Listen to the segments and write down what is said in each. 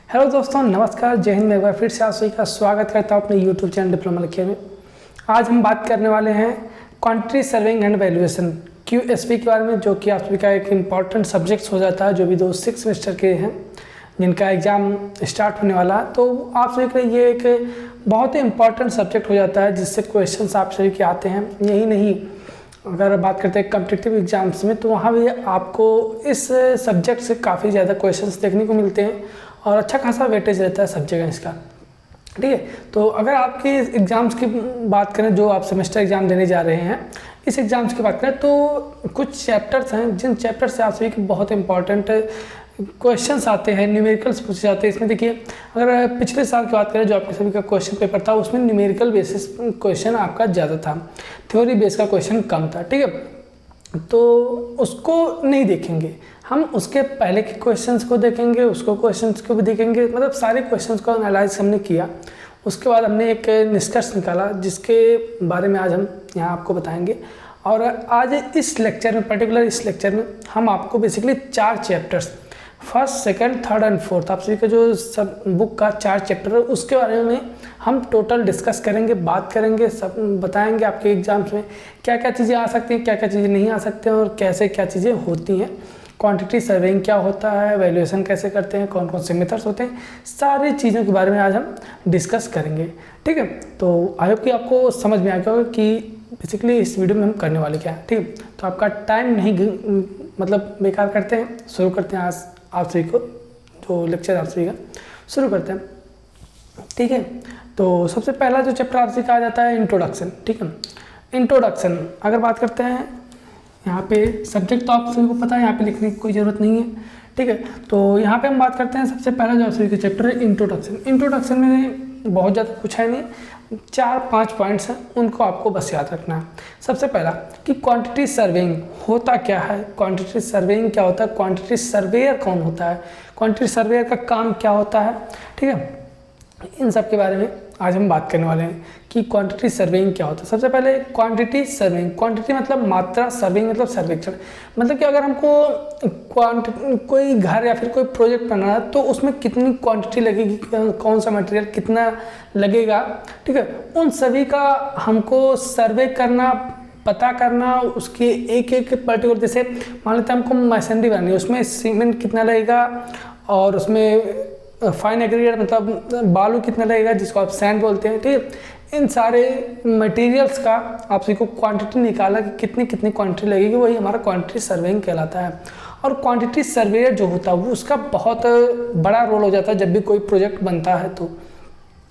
Hello दोस्तों, नमस्कार, जय हिंद। मैं एक बार फिर से आप सभी का स्वागत करता हूं अपने यूट्यूब चैनल डिप्लोमा लिखे में। आज हम बात करने वाले हैं quantity serving and valuation QSP के बारे में, जो कि आप सभी का एक इम्पॉर्टेंट सब्जेक्ट हो जाता है, जो भी 6 सेमेस्टर के हैं जिनका एग्ज़ाम स्टार्ट होने वाला है। तो आप सभी के लिए ये एक बहुत ही इम्पॉर्टेंट सब्जेक्ट हो जाता है, जिससे क्वेश्चन आप सभी के आते हैं। यही नहीं, अगर बात करते हैं कॉम्पिटिटिव एग्जाम्स में, तो वहाँ भी आपको इस सब्जेक्ट से काफ़ी ज़्यादा क्वेश्चंस देखने को मिलते हैं और अच्छा खासा वेटेज रहता है सब्जेक्ट इसका। ठीक है, तो अगर आपके एग्ज़ाम्स की बात करें, जो आप सेमेस्टर एग्ज़ाम देने जा रहे हैं, इस एग्ज़ाम्स की बात करें तो कुछ चैप्टर्स हैं जिन चैप्टर से आप सभी के बहुत इंपॉर्टेंट क्वेश्चंस आते हैं, न्यूमेरिकल्स पूछे जाते हैं। इसमें देखिए, अगर पिछले साल की बात करें, जो आपके सभी का क्वेश्चन पेपर था, उसमें न्यूमेरिकल बेसिस क्वेश्चन आपका ज़्यादा था, थ्योरी बेस का क्वेश्चन कम था। ठीक है, तो उसको नहीं देखेंगे हम, उसके पहले के क्वेश्चंस को देखेंगे, उसको क्वेश्चंस को भी देखेंगे, मतलब सारे क्वेश्चंस को एनालाइज हमने किया। उसके बाद हमने एक निष्कर्ष निकाला, जिसके बारे में आज हम यहाँ आपको बताएंगे। और आज इस लेक्चर में, पर्टिकुलर इस लेक्चर में, हम आपको basically 4 chapters, first, second, third and fourth, आप सभी का जो सब बुक का 4 चैप्टर है, उसके बारे में हम टोटल डिस्कस करेंगे, बात करेंगे, सब बताएंगे आपके एग्जाम्स में क्या क्या चीज़ें आ सकती हैं, क्या क्या चीज़ें नहीं आ सकती हैं, और कैसे क्या चीज़ें होती हैं। क्वांटिटी सर्वेइंग क्या होता है, वैल्यूएशन कैसे करते हैं, कौन कौन से मेथड्स होते हैं, सारी चीज़ों के बारे में आज हम डिस्कस करेंगे। ठीक है, तो आई होप कि आपको समझ में आ गया होगा कि बेसिकली इस वीडियो में हम करने वाले क्या है। ठीक है, तो आपका टाइम नहीं मतलब बेकार करते हैं, शुरू करते हैं आज आप सभी को जो लेक्चर आप सभी का शुरू करते हैं। ठीक है, तो सबसे पहला जो चैप्टर आप सभी का आ जाता है इंट्रोडक्शन। ठीक है, इंट्रोडक्शन अगर बात करते हैं, यहाँ पे सब्जेक्ट तो आप सभी को पता है, यहाँ पे लिखने की कोई ज़रूरत नहीं है। ठीक है, तो यहाँ पे हम बात करते हैं, सबसे पहला जो आप सभी का चैप्टर है इंट्रोडक्शन। इंट्रोडक्शन में बहुत ज़्यादा कुछ है नहीं, 4-5 पॉइंट्स हैं, उनको आपको बस याद रखना है। सबसे पहला कि क्वांटिटी सर्वेइंग होता क्या है, क्वांटिटी सर्वेइंग क्या होता है, क्वांटिटी सर्वेयर कौन होता है, क्वांटिटी सर्वेयर का काम क्या होता है। ठीक है, इन सब के बारे में आज हम बात करने वाले हैं कि क्वांटिटी सर्वेइंग क्या होता है। सबसे पहले क्वांटिटी सर्वेइंग, क्वांटिटी मतलब मात्रा, सर्वेइंग मतलब सर्वेक्षण। मतलब कि अगर हमको कोई घर या फिर कोई प्रोजेक्ट बनाना है, तो उसमें कितनी क्वांटिटी लगेगी, कौन सा मटेरियल कितना लगेगा, ठीक है, उन सभी का हमको सर्वे करना, पता करना। उसके एक एक पर्टिकुलर, जैसे मान लेते हैं हमको मशीनरी बनानी है, उसमें सीमेंट कितना लगेगा, और उसमें फाइन एग्रीगेट मतलब बालू कितना लगेगा, जिसको आप सैंड बोलते हैं। ठीक है, इन सारे मटेरियल्स का आप सभी को क्वांटिटी निकाला कि कितनी कितनी क्वांटिटी लगेगी, वही हमारा क्वांटिटी सर्वेइंग कहलाता है। और क्वांटिटी सर्वेयर जो होता है, वो उसका बहुत बड़ा रोल हो जाता है जब भी कोई प्रोजेक्ट बनता है तो।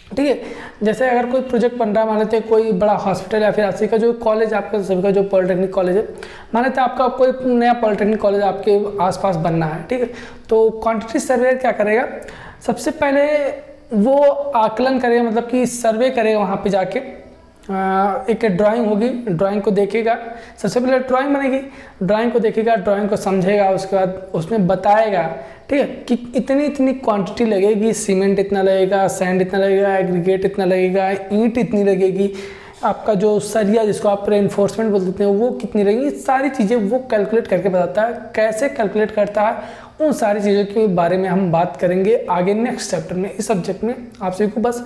ठीक है, जैसे अगर कोई प्रोजेक्ट बन रहा है, मान लेते हैं कोई बड़ा हॉस्पिटल या फिर आप सभी का जो कॉलेज, आपका सभी का जो पॉलिटेक्निक कॉलेज है, मान लेते हैं आपका कोई नया पॉलिटेक्निक कॉलेज आपके आसपास बनना है। ठीक है, तो क्वांटिटी सर्वेयर क्या करेगा, सबसे पहले वो आकलन करेगा, मतलब कि सर्वे करेगा, वहाँ पे जाके एक ड्राइंग होगी, ड्राइंग को देखेगा। सबसे पहले ड्राइंग बनेगी, ड्राइंग को देखेगा, ड्राइंग को समझेगा, उसके बाद उसमें बताएगा, ठीक है, कि इतनी इतनी क्वांटिटी लगेगी, सीमेंट इतना लगेगा, सैंड इतना लगेगा, एग्रीगेट इतना लगेगा, ईंट इतनी लगेगी, आपका जो सरिया जिसको आप रेनफोर्समेंट बोल देते हैं, वो कितनी लगेगी। सारी चीज़ें वो कैलकुलेट करके बताता है। कैसे कैलकुलेट करता है, उन सारी चीज़ों के बारे में हम बात करेंगे आगे नेक्स्ट चैप्टर में। इस सब्जेक्ट में आप सभी को बस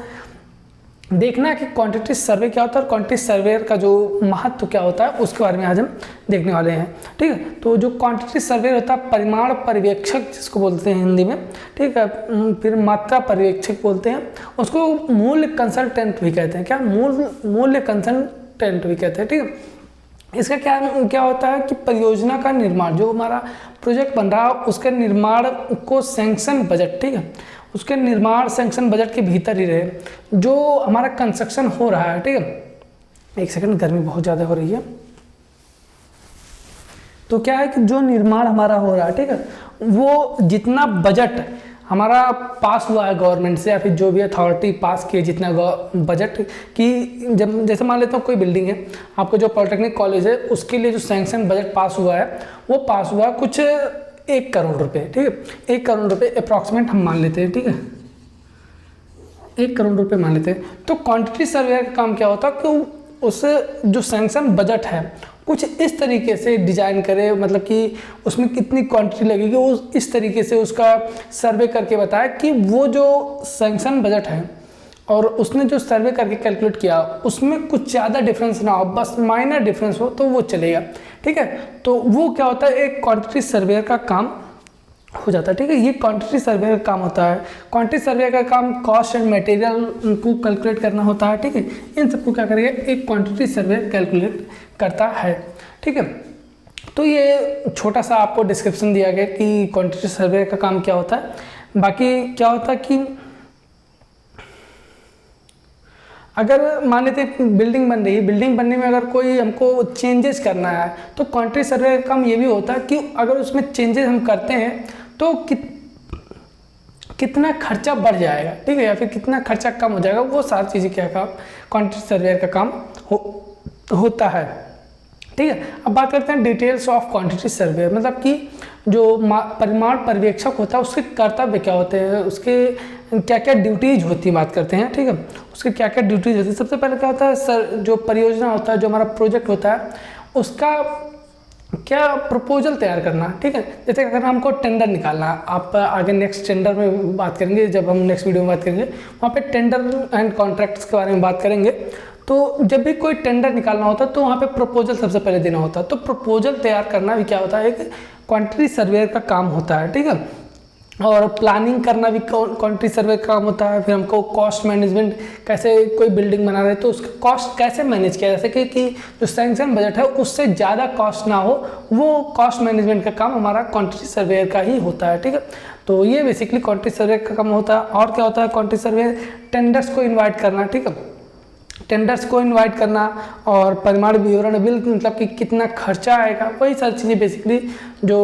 देखना है कि क्वांटिटी सर्वे क्या होता है और क्वांटिटी सर्वेयर का जो महत्व क्या होता है, उसके बारे में आज हम देखने वाले हैं। ठीक है, तो जो क्वांटिटी सर्वेयर होता है, परिमाण पर्यवेक्षक जिसको बोलते हैं हिंदी में, ठीक है, फिर मात्रा पर्यवेक्षक बोलते हैं, उसको मूल्य कंसल्टेंट भी कहते हैं। क्या, मूल्य कंसल्टेंट भी कहते हैं। ठीक है, इसका क्या होता है कि परियोजना का निर्माण, जो हमारा प्रोजेक्ट बन रहा है, उसके निर्माण को सैंक्शन बजट, ठीक है, उसके निर्माण सैंक्शन बजट के भीतर ही रहे, जो हमारा कंस्ट्रक्शन हो रहा है। ठीक है, एक सेकंड, गर्मी बहुत ज़्यादा हो रही है। तो क्या है कि जो निर्माण हमारा हो रहा है, ठीक है, वो जितना बजट हमारा पास हुआ है गवर्नमेंट से, या फिर जो भी अथॉरिटी पास किए जितना बजट की, जब जैसे मान लेता हूँ कोई बिल्डिंग है, आपको जो पॉलिटेक्निक कॉलेज है, उसके लिए जो सैंक्शन बजट पास हुआ है, वो पास हुआ कुछ 1 करोड़ रुपए। ठीक है, 1 करोड़ रुपए अप्रॉक्सीमेट हम मान लेते हैं। ठीक है, 1 करोड़ रुपए मान लेते हैं। तो क्वांटिटी सर्वेयर का काम क्या होता है कि उस जो सैंक्शन बजट है कुछ इस तरीके से डिज़ाइन करे, मतलब कि उसमें कितनी क्वांटिटी लगेगी वो इस तरीके से उसका सर्वे करके बताए कि वो जो सैंक्शन बजट है और उसने जो सर्वे करके कैलकुलेट किया उसमें कुछ ज़्यादा डिफरेंस ना हो, बस माइनर डिफरेंस हो तो वो चलेगा। ठीक है, तो वो क्या होता है, एक क्वांटिटी सर्वेयर का काम हो जाता है। ठीक है, ये क्वांटिटी सर्वे का काम होता है। क्वांटिटी सर्वे का काम कॉस्ट एंड मटेरियल को कैलकुलेट करना होता है। ठीक है, इन सबको क्या करेगा, एक क्वांटिटी सर्वे कैलकुलेट करता है। ठीक है, तो ये छोटा सा आपको डिस्क्रिप्शन दिया गया कि क्वांटिटी सर्वे का काम क्या होता है। बाकी क्या होता है कि अगर मान लेते हैं बिल्डिंग बन रही है, बिल्डिंग बनने में अगर कोई हमको चेंजेस करना है तो क्वांटिटी सर्वे का काम ये भी होता है कि अगर उसमें चेंजेस हम करते हैं तो कितना खर्चा बढ़ जाएगा, ठीक है, या फिर कितना खर्चा कम हो जाएगा, वो सारी चीज़ें क्या काम क्वांटिटी सर्वे का काम होता है। ठीक है, अब बात करते हैं डिटेल्स ऑफ क्वांटिटी सर्वे, मतलब कि जो परिमाण पर्यवेक्षक होता है उसके कर्तव्य क्या होते हैं, उसके क्या क्या ड्यूटीज होती है, बात करते हैं। ठीक है, उसके क्या क्या ड्यूटीज होती है। सबसे पहले क्या होता है सर, जो परियोजना होता है, जो हमारा प्रोजेक्ट होता है, उसका क्या प्रपोजल तैयार करना। ठीक है, जैसे अगर हमको टेंडर निकालना, आप आगे नेक्स्ट टेंडर में बात करेंगे, जब हम नेक्स्ट वीडियो में बात करेंगे वहाँ पे टेंडर एंड कॉन्ट्रैक्ट्स के बारे में बात करेंगे। तो जब भी कोई टेंडर निकालना होता है तो वहाँ पे प्रपोजल सबसे पहले देना होता है। तो प्रपोजल तैयार करना भी क्या होता है, एक क्वांटिटी सर्वे का काम होता है। ठीक है, और प्लानिंग करना भी क्वांटिटी सर्वे का काम होता है। फिर हमको कॉस्ट मैनेजमेंट, कैसे कोई बिल्डिंग बना रहे तो उसका कॉस्ट कैसे मैनेज किया, जैसे कि जो सैंक्शन बजट है उससे ज़्यादा कॉस्ट ना हो, वो कॉस्ट मैनेजमेंट का काम हमारा क्वांटिटी सर्वे का ही होता है। ठीक है, तो ये बेसिकली क्वांटिटी सर्वे का काम होता है। और क्या होता है क्वांटिटी सर्वे, टेंडर्स को इन्वाइट करना। ठीक है, टेंडर्स को इनवाइट करना और परिमाण विवरण बिल, मतलब कि कितना खर्चा आएगा, वही सारी चीज़ें बेसिकली जो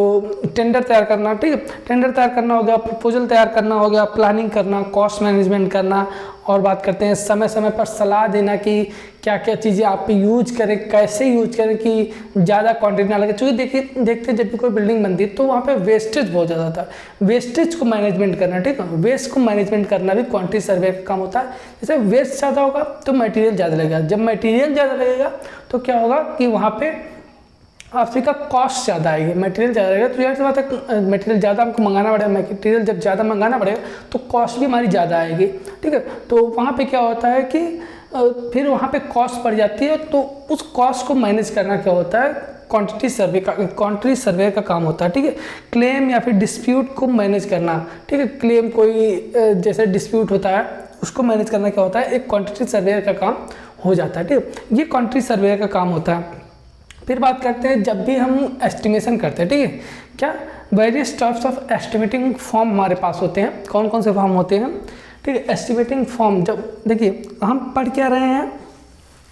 टेंडर तैयार करना। ठीक है, टेंडर तैयार करना हो गया, प्रपोजल तैयार करना हो गया, प्लानिंग करना, कॉस्ट मैनेजमेंट करना, और बात करते हैं समय समय पर सलाह देना कि क्या क्या चीज़ें आप यूज करें, कैसे यूज करें कि ज़्यादा क्वांटिटी ना लगे। क्योंकि देखिए देखते जब भी कोई बिल्डिंग बनती है तो वहाँ पे वेस्टेज बहुत ज़्यादा होता है, वेस्टेज को मैनेजमेंट करना। ठीक है, वेस्ट को मैनेजमेंट करना भी क्वांटिटी सर्वे का काम होता है। जैसे वेस्ट ज़्यादा होगा तो मटेरियल ज़्यादा लगेगा, जब मटेरियल ज़्यादा लगेगा तो क्या होगा कि वहाँ पे आपका कॉस्ट ज़्यादा आएगी, मटेरियल ज़्यादा रहेगा तो यार से बात है, मटेरियल ज़्यादा हमको मंगाना पड़ेगा, मटेरियल जब ज़्यादा मंगाना पड़ेगा तो कॉस्ट भी हमारी ज़्यादा आएगी। ठीक है, तो वहाँ पे क्या होता है कि फिर वहाँ पे कॉस्ट पड़ जाती है, तो उस कॉस्ट को मैनेज करना क्या होता है, क्वांटिटी सर्वे का काम होता है। ठीक है, क्लेम या फिर डिस्प्यूट को मैनेज करना। ठीक है, क्लेम कोई जैसे डिस्प्यूट होता है उसको मैनेज करना क्या होता है, एक क्वांटिटी सर्वे का काम हो जाता है। ठीक है, ये क्वांटिटी सर्वे का काम होता है। फिर बात करते हैं जब भी हम एस्टिमेशन करते हैं, ठीक है, क्या various types of estimating form हमारे पास होते हैं, कौन कौन से फॉर्म होते हैं। ठीक है, एस्टिमेटिंग फॉर्म, जब देखिए हम पढ़ क्या रहे हैं,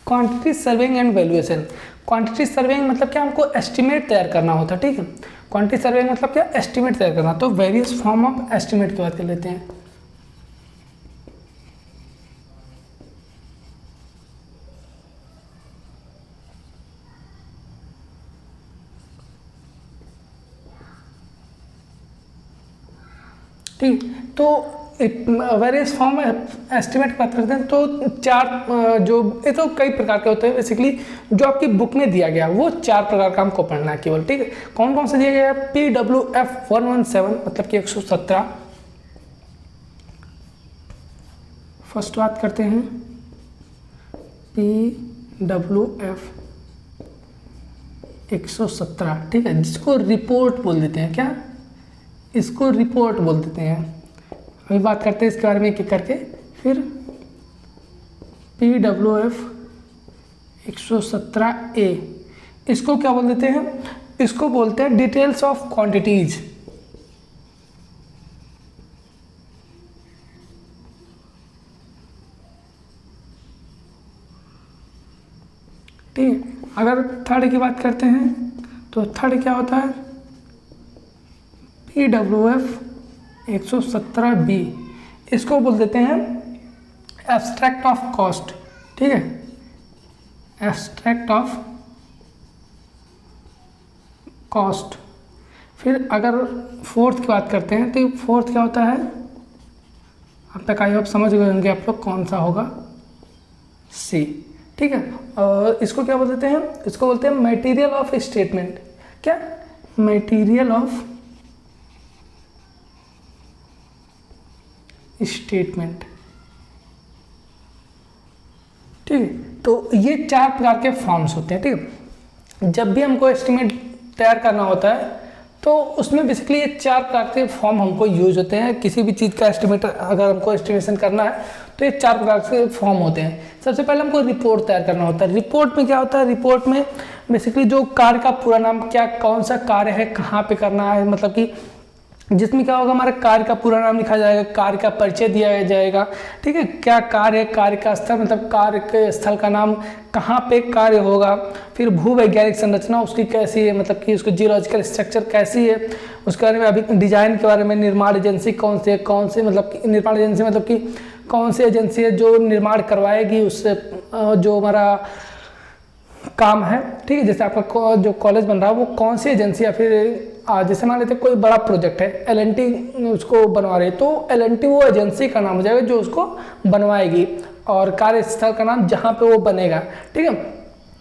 quantity surveying and valuation. Quantity surveying मतलब क्या, हमको एस्टिमेट तैयार करना होता है। ठीक है, क्वांटिटी सर्वेइंग मतलब क्या, एस्टिमेट तैयार करना। तो वेरियस फॉर्म ऑफ एस्टिमेट की बात कर लेते हैं। ठीक, तो वेरियस फॉर्म एस्टिमेट की बात करते हैं तो चार, जो ये तो कई प्रकार के होते हैं, बेसिकली जो आपकी बुक में दिया गया वो चार प्रकार का हमको पढ़ना है केवल। ठीक है, कौन कौन से दिया गया है, PWF 117 मतलब कि 117। फर्स्ट बात करते हैं PWF 117। ठीक है, जिसको रिपोर्ट बोल देते हैं, क्या इसको रिपोर्ट बोल देते हैं। अभी बात करते हैं इसके बारे में एक एक करके। फिर PWF 117A, इसको क्या बोल देते हैं, इसको बोलते हैं डिटेल्स ऑफ क्वांटिटीज। ठीक है, अगर थर्ड की बात करते हैं तो थर्ड क्या होता है, PWF 117B, इसको बोल देते हैं एब्स्ट्रैक्ट ऑफ कॉस्ट। ठीक है, एब्स्ट्रैक्ट ऑफ कॉस्ट। फिर अगर फोर्थ की बात करते हैं तो फोर्थ क्या होता है, अब तक आई होप समझ गए होंगे आप लोग कौन सा होगा, C। ठीक है। और इसको क्या बोलते हैं, इसको बोलते हैं मटेरियल ऑफ स्टेटमेंट। क्या, मटेरियल ऑफ स्टेटमेंट। ठीक है, तो ये 4 प्रकार के फॉर्म्स होते हैं। ठीक है, जब भी हमको एस्टिमेट तैयार करना होता है तो उसमें बेसिकली ये 4 प्रकार के फॉर्म हमको यूज होते हैं। किसी भी चीज़ का एस्टिमेट अगर हमको एस्टिमेशन करना है तो ये 4 प्रकार के फॉर्म होते हैं। सबसे पहले हमको रिपोर्ट तैयार करना होता है। रिपोर्ट में क्या होता है, रिपोर्ट में बेसिकली जो कार्य का पूरा नाम, क्या कौन सा कार्य है, कहाँ पे करना है, मतलब कि जिसमें क्या होगा, हमारे कार्य का पूरा नाम लिखा जाएगा, कार्य का परिचय दिया जाएगा। ठीक है, क्या कार्य है, कार्य का स्थल, मतलब कार्य के स्थल का नाम, कहाँ पे कार्य होगा, फिर भूवैज्ञानिक संरचना उसकी कैसी है, मतलब कि उसकी जियोलॉजिकल स्ट्रक्चर कैसी है, उसके बारे में अभी डिजाइन के बारे में, निर्माण एजेंसी कौन से मतलब कि निर्माण एजेंसी मतलब कि कौन सी एजेंसी है जो निर्माण करवाएगी उससे जो हमारा काम है। ठीक है, जैसे आपका जो कॉलेज बन रहा है वो कौन सी एजेंसी, या फिर जैसे मान लेते हैं कोई बड़ा प्रोजेक्ट है, L&T उसको बनवा रही है, तो L&T वो एजेंसी का नाम हो जाएगा जो उसको बनवाएगी, और कार्यस्थल का नाम जहाँ पे वो बनेगा। ठीक है,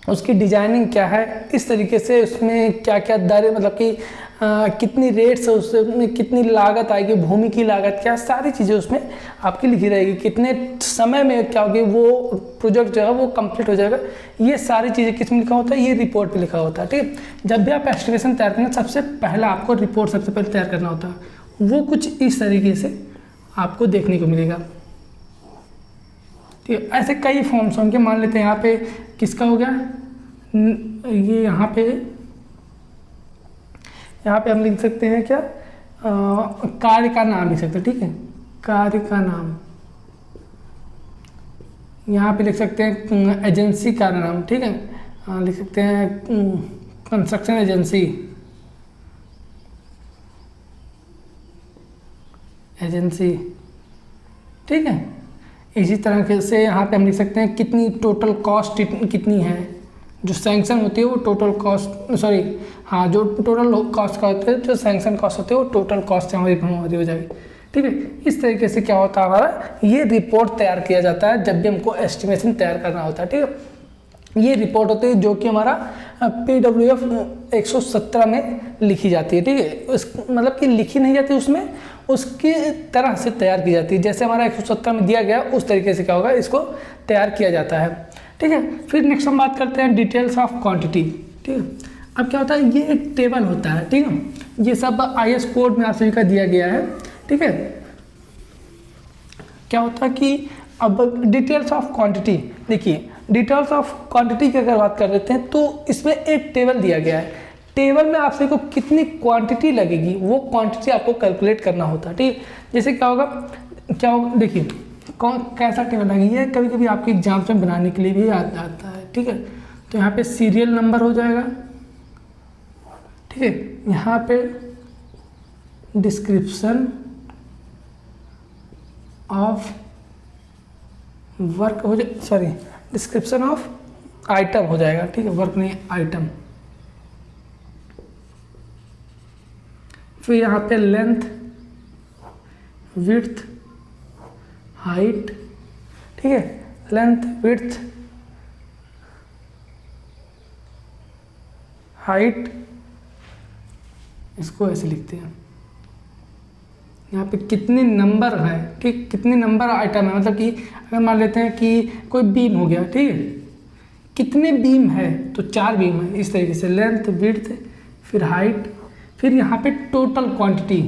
उसकी डिजाइनिंग क्या है, इस तरीके से उसमें क्या क्या दर, मतलब कि कितनी रेट्स है, उसमें कितनी लागत आएगी, भूमि की लागत क्या, सारी चीज़ें उसमें आपकी लिखी रहेगी, कितने समय में क्या होगी वो प्रोजेक्ट जो है वो कंप्लीट हो जाएगा। ये सारी चीज़ें किस में लिखा होता है, ये रिपोर्ट पे लिखा होता है। ठीक है, जब भी आप एस्टिमेशन तैयार करें सबसे पहला आपको रिपोर्ट सबसे पहले तैयार करना होता है। वो कुछ इस तरीके से आपको देखने को मिलेगा। ठीक है, ऐसे कई फॉर्म्स होंगे। मान लेते हैं यहाँ पे किसका हो गया, ये यहाँ पे हम लिख सकते हैं क्या, कार्य का नाम लिख सकते हैं। ठीक है, कार्य का नाम यहाँ पे लिख सकते हैं, एजेंसी का नाम। ठीक है, लिख सकते हैं कंस्ट्रक्शन एजेंसी। ठीक है, इसी तरह से यहाँ पे हम लिख सकते हैं कितनी टोटल कॉस्ट कितनी है, जो सैंक्शन होती है वो टोटल कॉस्ट, सॉरी हाँ, जो टोटल कॉस्ट का होता है, जो सैंक्शन कॉस्ट होती है वो टोटल कॉस्ट हमारी हो जाएगी। ठीक है, इस तरीके से क्या होता है, हमारा ये रिपोर्ट तैयार किया जाता है जब भी हमको एस्टिमेशन तैयार करना होता है। ठीक है, ये रिपोर्ट होती है जो कि हमारा PWF 117 में लिखी जाती है। ठीक है, मतलब कि लिखी नहीं जाती, उसमें उसकी तरह से तैयार की जाती है, जैसे हमारा 117 में दिया गया उस तरीके से क्या होगा, इसको तैयार किया जाता है। ठीक है, फिर नेक्स्ट हम बात करते हैं डिटेल्स ऑफ क्वांटिटी। ठीक है, अब क्या होता है, ये एक टेबल होता है। ठीक है, ये सब IS कोड में आप सभी का दिया गया है। ठीक है, क्या होता है कि अब डिटेल्स ऑफ क्वांटिटी, देखिए डिटेल्स ऑफ क्वांटिटी की अगर बात कर लेते हैं तो इसमें एक टेबल दिया गया है। टेबल में आप सभी को कितनी क्वांटिटी लगेगी वो क्वांटिटी आपको कैलकुलेट करना होता है। ठीक है, जैसे क्या होगा, देखिए कौन कैसा टेबल लगेगी, ये कभी कभी आपके एग्जाम्स में बनाने के लिए भी आता है। ठीक है, तो यहाँ पे सीरियल नंबर हो जाएगा। ठीक है, यहाँ पे डिस्क्रिप्शन ऑफ वर्क हो जाए, सॉरी डिस्क्रिप्शन ऑफ आइटम हो जाएगा। ठीक है, वर्क नहीं, आइटम। फिर यहाँ पे लेंथ, विड्थ, हाइट। ठीक है, लेंथ, विड्थ, हाइट, इसको ऐसे लिखते हैं। यहाँ पे कितने नंबर है, ठीक, कितने नंबर आइटम है, मतलब कि अगर मान लेते हैं कि कोई बीम हो गया। ठीक है, कितने बीम है, तो 4 बीम है। इस तरीके से लेंथ, विड्थ, फिर हाइट, फिर यहाँ पे टोटल क्वांटिटी,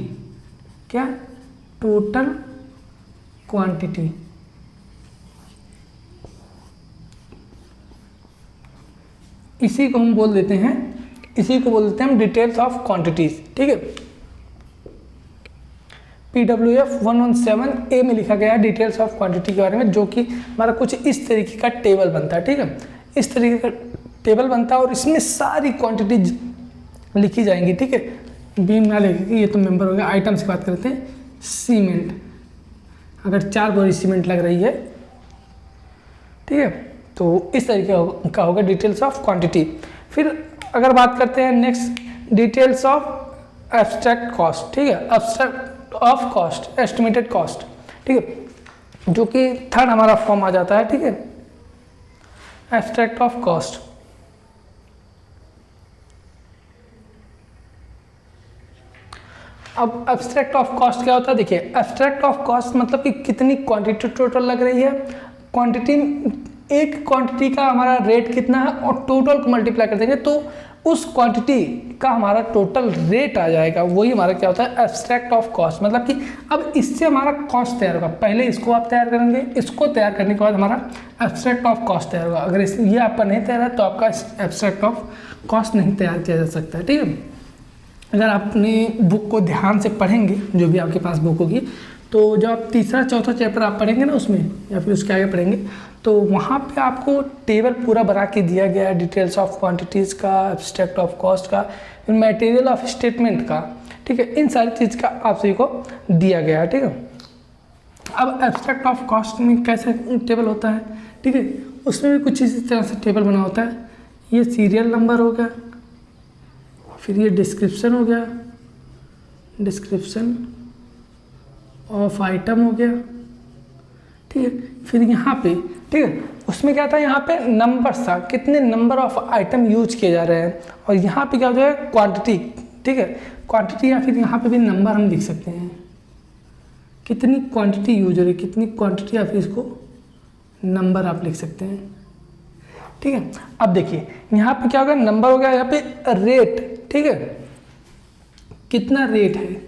क्या, टोटल क्वांटिटी। इसी को हम बोल देते हैं, इसी को बोल देते हैं हम डिटेल्स ऑफ क्वांटिटीज। ठीक है, PWF 117A में लिखा गया है डिटेल्स ऑफ क्वांटिटी के बारे में, जो कि हमारा कुछ इस तरीके का टेबल बनता है। ठीक है, इस तरीके का टेबल बनता है और इसमें सारी क्वांटिटी लिखी जाएंगी। ठीक है, बीम ना लिखेगी, ये तो मेंबर हो गया। आइटम से बात करते हैं, सीमेंट, अगर 4 बोरी सीमेंट लग रही है। ठीक है, तो इस तरीके का होगा डिटेल्स ऑफ क्वांटिटी। फिर अगर बात करते हैं next, details of abstract cost. ठीक है, abstract of cost, estimated cost. ठीक है, जो कि थर्ड हमारा फॉर्म आ जाता है। ठीक है, एब्स्ट्रैक्ट ऑफ कॉस्ट। अब एब्स्ट्रैक्ट ऑफ कॉस्ट क्या होता है, देखिए एब्स्ट्रैक्ट ऑफ कॉस्ट मतलब कि कितनी क्वांटिटी टोटल लग रही है, क्वांटिटी, एक क्वांटिटी का हमारा रेट कितना है और टोटल को मल्टीप्लाई कर देंगे तो उस क्वांटिटी का हमारा टोटल रेट आ जाएगा, वही हमारा क्या होता है एब्स्ट्रैक्ट ऑफ कॉस्ट। मतलब कि अब इससे हमारा कॉस्ट तैयार होगा, पहले इसको आप तैयार करेंगे, इसको तैयार करने के बाद हमारा एब्स्ट्रैक्ट ऑफ कॉस्ट तैयार होगा। अगर ये आपका नहीं तैयार है तो आपका एब्स्ट्रैक्ट ऑफ कॉस्ट नहीं तैयार किया जा सकता है, ठीक है। अगर आप अपनी बुक को ध्यान से पढ़ेंगे, जो भी आपके पास बुक होगी, तो जब आप तीसरा चौथा चैप्टर आप पढ़ेंगे ना उसमें या फिर उसके आगे पढ़ेंगे तो वहाँ पे आपको टेबल पूरा बना के दिया गया है, डिटेल्स ऑफ क्वांटिटीज़ का, एब्स्ट्रैक्ट ऑफ कॉस्ट का, मटेरियल ऑफ स्टेटमेंट का, ठीक है, इन सारी चीज़ का आप सभी को दिया गया है, ठीक है। अब एब्स्ट्रैक्ट ऑफ कॉस्ट में कैसे टेबल होता है, ठीक है, उसमें भी कुछ इसी तरह से टेबल बना होता है। ये सीरियल नंबर हो गया, फिर ये डिस्क्रिप्शन हो गया, डिस्क्रिप्शन ऑफ आइटम हो गया, ठीक है। फिर यहाँ पे, ठीक है, उसमें क्या था, यहाँ पे नंबर था, कितने नंबर ऑफ आइटम यूज किए जा रहे हैं, और यहाँ पे क्या हो जाएगा क्वांटिटी, ठीक है, क्वांटिटी, या फिर यहाँ पे भी नंबर हम लिख सकते हैं, कितनी क्वांटिटी यूज हो रही है, कितनी क्वांटिटी, या फिर इसको नंबर आप लिख सकते हैं, ठीक है। अब देखिए यहाँ पे क्या होगा, नंबर हो गया, यहाँ पे रेट, ठीक है, कितना रेट है,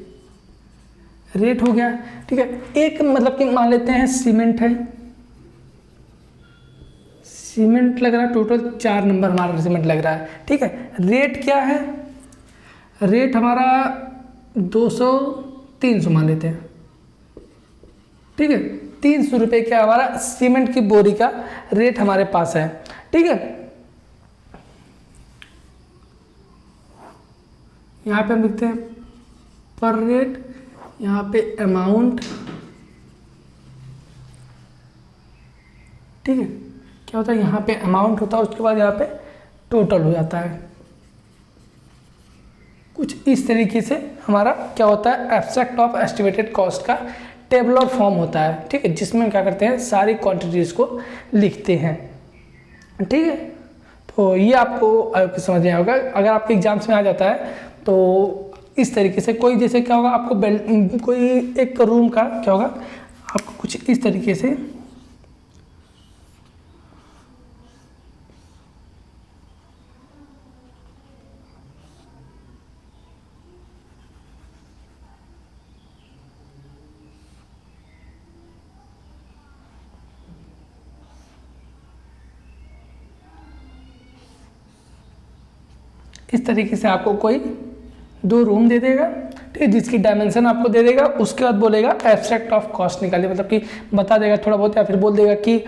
रेट हो गया, ठीक है। एक मतलब कि मान लेते हैं सीमेंट है, सीमेंट लग रहा है, टोटल 4 नंबर हमारा सीमेंट लग रहा है, ठीक है। रेट क्या है, रेट हमारा 200 300 मान लेते हैं, ठीक है, 300 रुपये का हमारा सीमेंट की बोरी का रेट हमारे पास है, ठीक है। यहाँ पे हम लिखते हैं पर रेट, यहाँ पे अमाउंट, ठीक है, क्या होता है यहाँ पे अमाउंट होता है, उसके बाद यहाँ पे टोटल हो जाता है। कुछ इस तरीके से हमारा क्या होता है एब्स्ट्रैक्ट ऑफ एस्टिमेटेड कॉस्ट का टेबलर फॉर्म होता है, ठीक है, जिसमें हम क्या करते हैं सारी क्वांटिटीज़ को लिखते हैं, ठीक है। तो ये आपको समझ में आएगा, अगर आपके एग्जाम्स में आ जाता है तो इस तरीके से कोई जैसे क्या होगा आपको कोई एक रूम का क्या होगा आपको कुछ इस तरीके से इस तरीके से आपको कोई 2 रूम दे देगा, ठीक है, जिसकी डायमेंशन आपको दे देगा, उसके बाद बोलेगा एब्स्ट्रैक्ट ऑफ कॉस्ट निकालिए, मतलब कि बता देगा थोड़ा बहुत, या फिर बोल देगा कि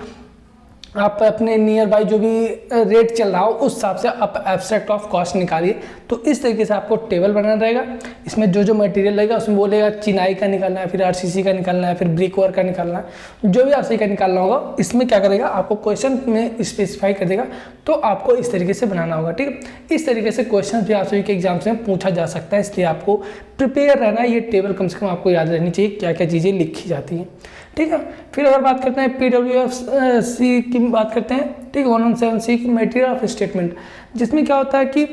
आप अपने नियर बाई जो भी रेट चल रहा हो उस हिसाब से आप एब्स्ट्रैक्ट ऑफ कॉस्ट निकालिए। तो इस तरीके से आपको टेबल बनाना रहेगा, इसमें जो जो मटेरियल लगेगा उसमें बोलेगा चिनाई का निकालना है, फिर आरसीसी का निकालना है, फिर ब्रिक वर्क का निकालना है, जो भी आप सही का निकालना होगा, इसमें क्या करेगा आपको क्वेश्चन में स्पेसिफाई कर देगा, तो आपको इस तरीके से बनाना होगा, ठीक है। इस तरीके से क्वेश्चन भी आप सभी के एग्जाम्स में पूछा जा सकता है, इसलिए आपको प्रिपेयर रहना है, ये टेबल कम से कम आपको याद रहनी चाहिए क्या क्या चीज़ें लिखी जाती हैं, ठीक है। फिर अगर बात करते हैं PWC की बात करते हैं, ठीक है, 117C की मटेरियल ऑफ स्टेटमेंट, जिसमें क्या होता है कि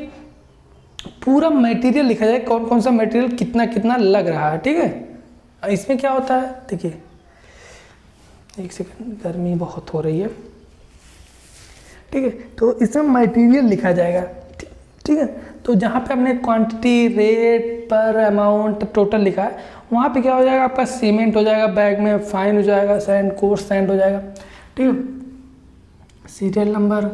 पूरा मटेरियल लिखा जाए, कौन कौन सा मटेरियल कितना कितना लग रहा है, ठीक है। इसमें क्या होता है, देखिए एक सेकंड, गर्मी बहुत हो रही है, ठीक है, तो इसमें मटेरियल लिखा जाएगा, ठीक है। तो जहाँ पे हमने क्वांटिटी, रेट, पर, अमाउंट, टोटल लिखा है, वहाँ पे क्या हो जाएगा आपका सीमेंट हो जाएगा, बैग में फाइन हो जाएगा, सैंड, कोर्स सैंड हो जाएगा, ठीक है। सीरियल नंबर,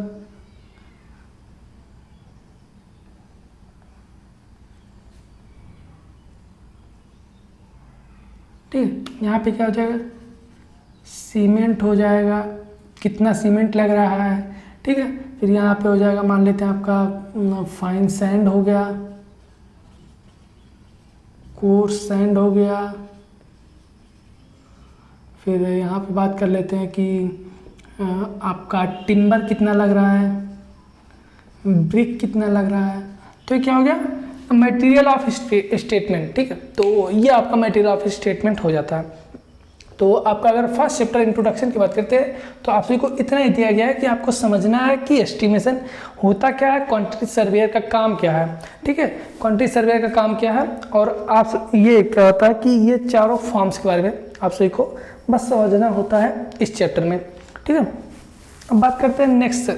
ठीक है, यहाँ पे क्या हो जाएगा सीमेंट हो जाएगा, कितना सीमेंट लग रहा है, ठीक है। फिर यहाँ पे हो जाएगा, मान लेते हैं आपका फाइन सैंड हो गया, कोर्स सैंड हो गया, फिर यहाँ पे बात कर लेते हैं कि आपका टिम्बर कितना लग रहा है, ब्रिक कितना लग रहा है, तो क्या हो गया मटेरियल ऑफ स्टेटमेंट, ठीक है। तो ये आपका मटेरियल ऑफ स्टेटमेंट हो जाता है। तो आपका अगर फर्स्ट चैप्टर इंट्रोडक्शन की बात करते हैं तो आप सभी को इतना ही दिया गया है कि आपको समझना है कि एस्टिमेशन होता क्या है, क्वांटिटी सर्वेयर का काम क्या है। ठीक है, क्वांटिटी सर्वेयर का काम क्या है और आप ये क्या होता है कि ये चारों फॉर्म्स के बारे में आप सभी को बस समझना होता है इस चैप्टर में। ठीक है, अब बात करते हैं नेक्स्ट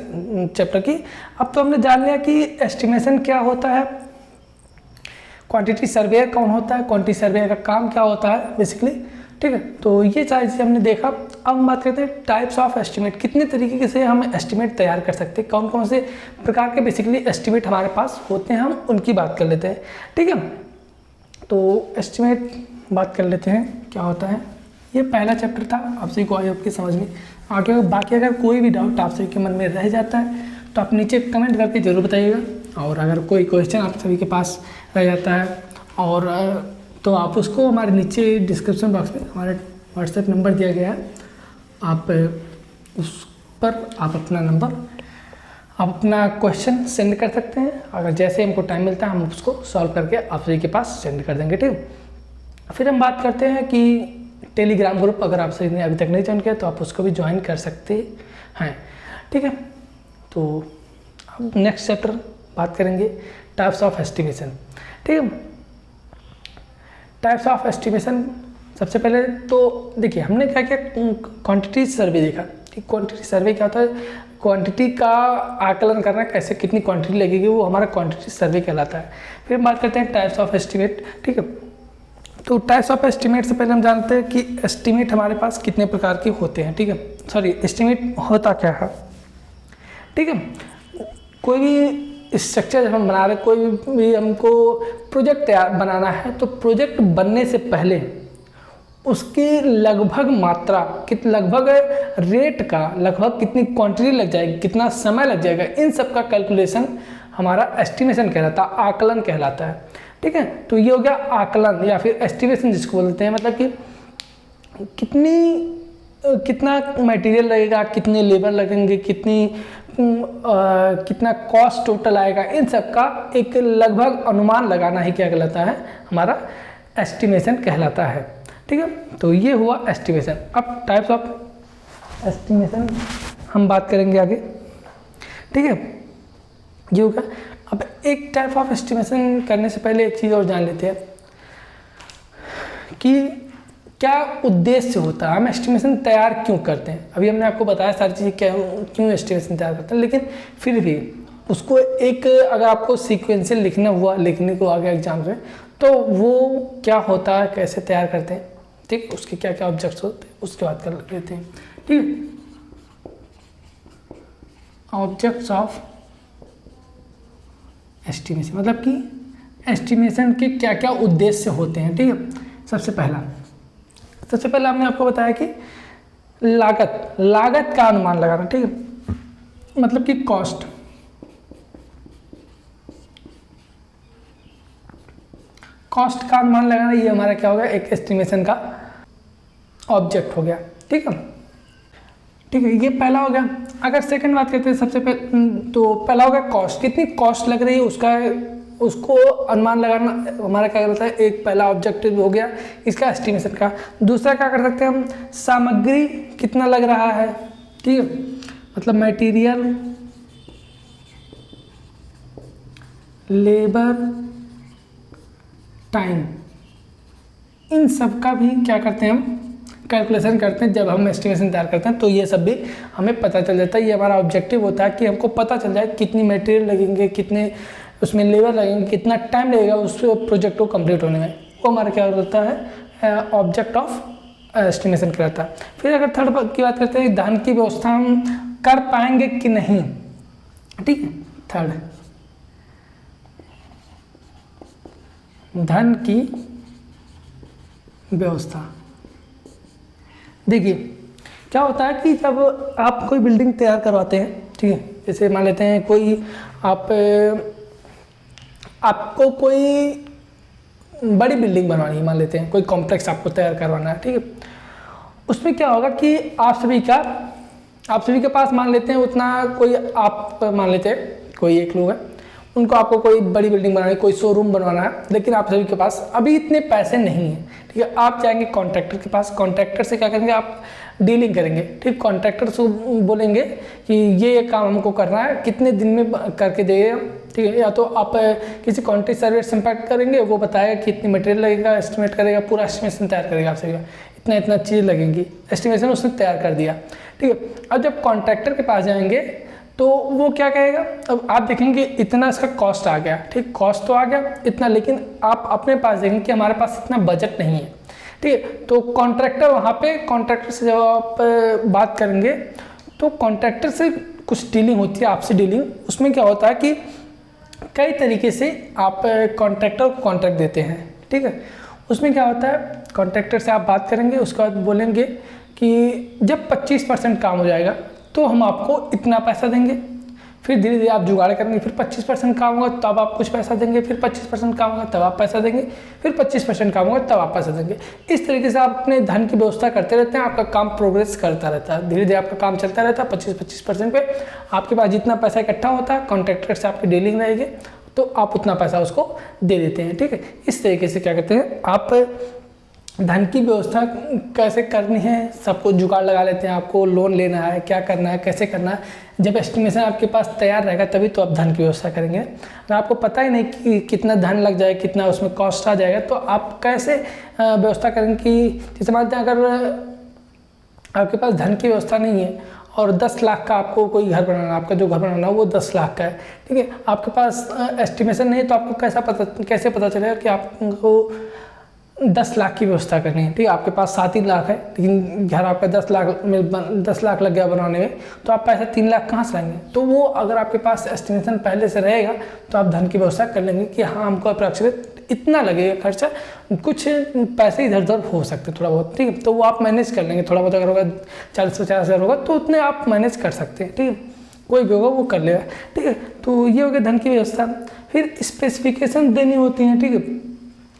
चैप्टर की। अब तो हमने जान लिया कि एस्टिमेशन क्या होता है, क्वांटिटी सर्वेयर कौन होता है, क्वांटिटी सर्वेयर का काम क्या होता है बेसिकली। ठीक है, तो ये सारी चीज़ें हमने देखा। अब हम बात करते हैं टाइप्स ऑफ एस्टिमेट, कितने तरीके से हम एस्टिमेट तैयार कर सकते हैं, कौन कौन से प्रकार के बेसिकली एस्टिमेट हमारे पास होते हैं, हम उनकी बात कर लेते हैं। ठीक है, तो एस्टिमेट बात कर लेते हैं क्या होता है। ये पहला चैप्टर था, आप सभी को आई होप की समझ में आगे। बाकी अगर कोई भी डाउट आप सभी के मन में रह जाता है तो आप नीचे कमेंट करके ज़रूर बताइएगा, और अगर कोई क्वेश्चन आप सभी के पास रह जाता है और तो आप उसको हमारे नीचे डिस्क्रिप्शन बॉक्स में हमारा व्हाट्सएप नंबर दिया गया है, आप उस पर आप अपना नंबर, आप अपना क्वेश्चन सेंड कर सकते हैं। अगर जैसे हमको टाइम मिलता है हम उसको सॉल्व करके आप सभी के पास सेंड कर देंगे। ठीक है, फिर हम बात करते हैं कि टेलीग्राम ग्रुप अगर आप सभी ने अभी तक नहीं ज्वाइन किया तो आप उसको भी ज्वाइन कर सकते हैं। ठीक है, तो अब नेक्स्ट चैप्टर बात करेंगे टाइप्स ऑफ एस्टिमेशन। ठीक है, टाइप्स ऑफ एस्टिमेशन सबसे पहले तो देखिए हमने क्या किया, क्वांटिटी सर्वे देखा कि क्वांटिटी सर्वे क्या होता है, क्वांटिटी का आकलन करना, कैसे कितनी क्वांटिटी लगेगी, वो हमारा क्वांटिटी सर्वे कहलाता है। फिर हम बात करते हैं टाइप्स ऑफ एस्टिमेट। ठीक है, तो टाइप्स ऑफ एस्टिमेट से पहले हम जानते हैं कि एस्टिमेट हमारे पास कितने प्रकार के होते हैं। ठीक है, सॉरी एस्टिमेट होता क्या है। ठीक है, कोई भी स्ट्रक्चर जब हम बना रहे, कोई भी हमको प्रोजेक्ट तैयार बनाना है तो प्रोजेक्ट बनने से पहले उसकी लगभग मात्रा लगभग रेट का, लगभग कितनी क्वांटिटी लग जाएगी, कितना समय लग जाएगा, इन सब का कैलकुलेशन हमारा एस्टिमेशन कहलाता है, आकलन कहलाता है। ठीक है, तो ये हो गया आकलन या फिर एस्टिमेशन जिसको बोलते हैं, मतलब कि कितना मटेरियल लगेगा, कितने लेबर लगेंगे, कितना कॉस्ट टोटल आएगा, इन सब का एक लगभग अनुमान लगाना ही क्या कहलाता है, हमारा एस्टिमेशन कहलाता है। ठीक है, तो ये हुआ एस्टिमेशन। अब टाइप्स ऑफ एस्टिमेशन हम बात करेंगे आगे। ठीक है, ये होगा। अब एक टाइप ऑफ एस्टिमेशन करने से पहले एक चीज़ और जान लेते हैं कि क्या उद्देश्य होता है, हम एस्टिमेशन तैयार क्यों करते हैं। अभी हमने आपको बताया सारी चीज़ें क्यों एस्टिमेशन तैयार करते हैं, लेकिन फिर भी उसको एक अगर आपको सीक्वेंशियल लिखने को आ गया एग्जाम में तो वो क्या होता है, कैसे तैयार करते हैं, ठीक, उसके क्या क्या ऑब्जेक्ट्स होते हैं उसके बाद कर लेते हैं। ठीक है, ऑब्जेक्ट्स ऑफ एस्टिमेशन, मतलब कि एस्टिमेशन के क्या क्या उद्देश्य होते हैं। ठीक है, सबसे पहला हमने आपको बताया कि लागत का अनुमान लगाना। ठीक है, मतलब कि कॉस्ट का अनुमान लगाना, ये हमारा क्या हो गया, एक एस्टिमेशन का ऑब्जेक्ट हो गया। ठीक है, ये पहला हो गया। अगर सेकंड बात करते हैं, सबसे पहले तो पहला हो गया कॉस्ट, कितनी कॉस्ट लग रही है उसको अनुमान लगाना हमारा क्या करता है, एक पहला ऑब्जेक्टिव हो गया इसका एस्टिमेशन का। दूसरा क्या कर सकते हैं हम, सामग्री कितना लग रहा है। ठीक है, मतलब मटेरियल, लेबर, टाइम, इन सब का भी क्या करते हैं हम कैलकुलेशन करते हैं जब हम एस्टिमेशन तैयार करते हैं, तो ये सब भी हमें पता चल जाता है। ये हमारा ऑब्जेक्टिव होता है कि हमको पता चल जाए कितनी मटेरियल लगेंगे, कितने उसमें लेबर लगेंगे, कितना टाइम लगेगा उस प्रोजेक्ट को कंप्लीट होने में, वो हमारा क्या होता है, ऑब्जेक्ट ऑफ एस्टिमेशन कहलाता है। फिर अगर थर्ड की बात करते हैं, धन की व्यवस्था हम कर पाएंगे कि नहीं। ठीक है, थर्ड धन की व्यवस्था। देखिए क्या होता है कि जब आप कोई बिल्डिंग तैयार करवाते हैं, ठीक है, जैसे मान लेते हैं कोई आपको कोई बड़ी बिल्डिंग बनवानी है, मान लेते हैं कोई कॉम्प्लेक्स आपको तैयार करवाना है। ठीक है, उसमें क्या होगा कि आप सभी के पास मान लेते हैं उतना कोई, आप मान लेते हैं कोई एक लोग है, उनको आपको कोई बड़ी बिल्डिंग बनानी है, कोई शोरूम बनवाना है, लेकिन आप सभी के पास अभी इतने पैसे नहीं हैं, ठीक है। आप जाएंगे कॉन्ट्रैक्टर के पास, कॉन्ट्रैक्टर से क्या करेंगे, आप डीलिंग करेंगे, ठीक। कॉन्ट्रैक्टर से बोलेंगे कि ये काम हमको करना है, कितने दिन में करके देगा, ठीक है। या तो आप किसी क्वांटिटी सर्वे से संपर्क करेंगे, वो बताएगा कि इतनी मटेरियल लगेगा, एस्टिमेट करेगा, पूरा एस्टिमेशन तैयार करेगा आपसे, इतना इतना चीज़ लगेंगी, एस्टिमेशन उसने तैयार कर दिया, ठीक है। अब जब कॉन्ट्रैक्टर के पास जाएंगे तो वो क्या कहेगा, अब आप देखेंगे इतना इसका कॉस्ट आ गया, ठीक, कॉस्ट तो आ गया इतना, लेकिन आप अपने पास देखेंगे कि हमारे पास इतना बजट नहीं है, ठीक है। तो कॉन्ट्रैक्टर वहाँ पे, कॉन्ट्रैक्टर से जब आप बात करेंगे तो कॉन्ट्रैक्टर से कुछ डीलिंग होती है, आपसे डीलिंग, उसमें क्या होता है कि कई तरीके से आप कॉन्ट्रैक्टर को कॉन्ट्रैक्ट देते हैं, ठीक है। उसमें क्या होता है, कॉन्ट्रैक्टर से आप बात करेंगे, उसके बाद बोलेंगे कि जब 25% काम हो जाएगा तो हम आपको इतना पैसा देंगे, फिर धीरे धीरे आप जुगाड़ करेंगे, फिर 25% काम होगा तब आप कुछ पैसा देंगे, फिर 25% काम होगा तब आप पैसा देंगे, फिर 25% काम होगा तब आप पैसा देंगे। इस तरीके से आप अपने धन की व्यवस्था करते रहते हैं, आपका काम प्रोग्रेस करता रहता है, धीरे धीरे आपका काम चलता रहता है। 25% पे आपके पास जितना पैसा इकट्ठा होता है, कॉन्ट्रैक्टर से आपकी डीलिंग रहेगी तो आप उतना पैसा उसको दे देते हैं, ठीक है। इस तरीके से क्या कहते हैं, आप धन की व्यवस्था कैसे करनी है, सबको जुगाड़ लगा लेते हैं, आपको लोन लेना है, क्या करना है, कैसे करना है। जब एस्टिमेशन आपके पास तैयार रहेगा तभी तो आप धन की व्यवस्था करेंगे। अगर आपको पता ही नहीं कि कितना धन लग जाए, कितना उसमें कॉस्ट आ जाएगा, तो आप कैसे व्यवस्था करेंगे कि जैसे मानते हैं अगर आपके पास धन की व्यवस्था नहीं है और 10 लाख का आपको कोई घर बनाना है, आपका जो घर बनाना है वो 10 लाख का है, ठीक है। आपके पास एस्टिमेशन नहीं है तो आपको कैसे पता चलेगा कि आपको 10 लाख की व्यवस्था करनी है, ठीक है। आपके पास 7 लाख है लेकिन घर आपका 10 लाख लग गया बनाने में, तो आप पैसा 3 लाख कहाँ से लाएंगे। तो वो अगर आपके पास एस्टिमेशन पहले से रहेगा तो आप धन की व्यवस्था कर लेंगे कि हाँ हमको अप्रॉक्सिमेट इतना लगेगा खर्चा, कुछ पैसे इधर उधर हो सकते थोड़ा बहुत, ठीक है। तो वो आप मैनेज कर लेंगे, थोड़ा बहुत अगर होगा 40-50 हज़ार होगा तो उतने आप मैनेज कर सकते हैं, ठीक है। कोई भी होगा वो कर लेगा, ठीक है। तो ये हो गया धन की व्यवस्था। फिर स्पेसिफिकेशन देनी होती हैं, ठीक है।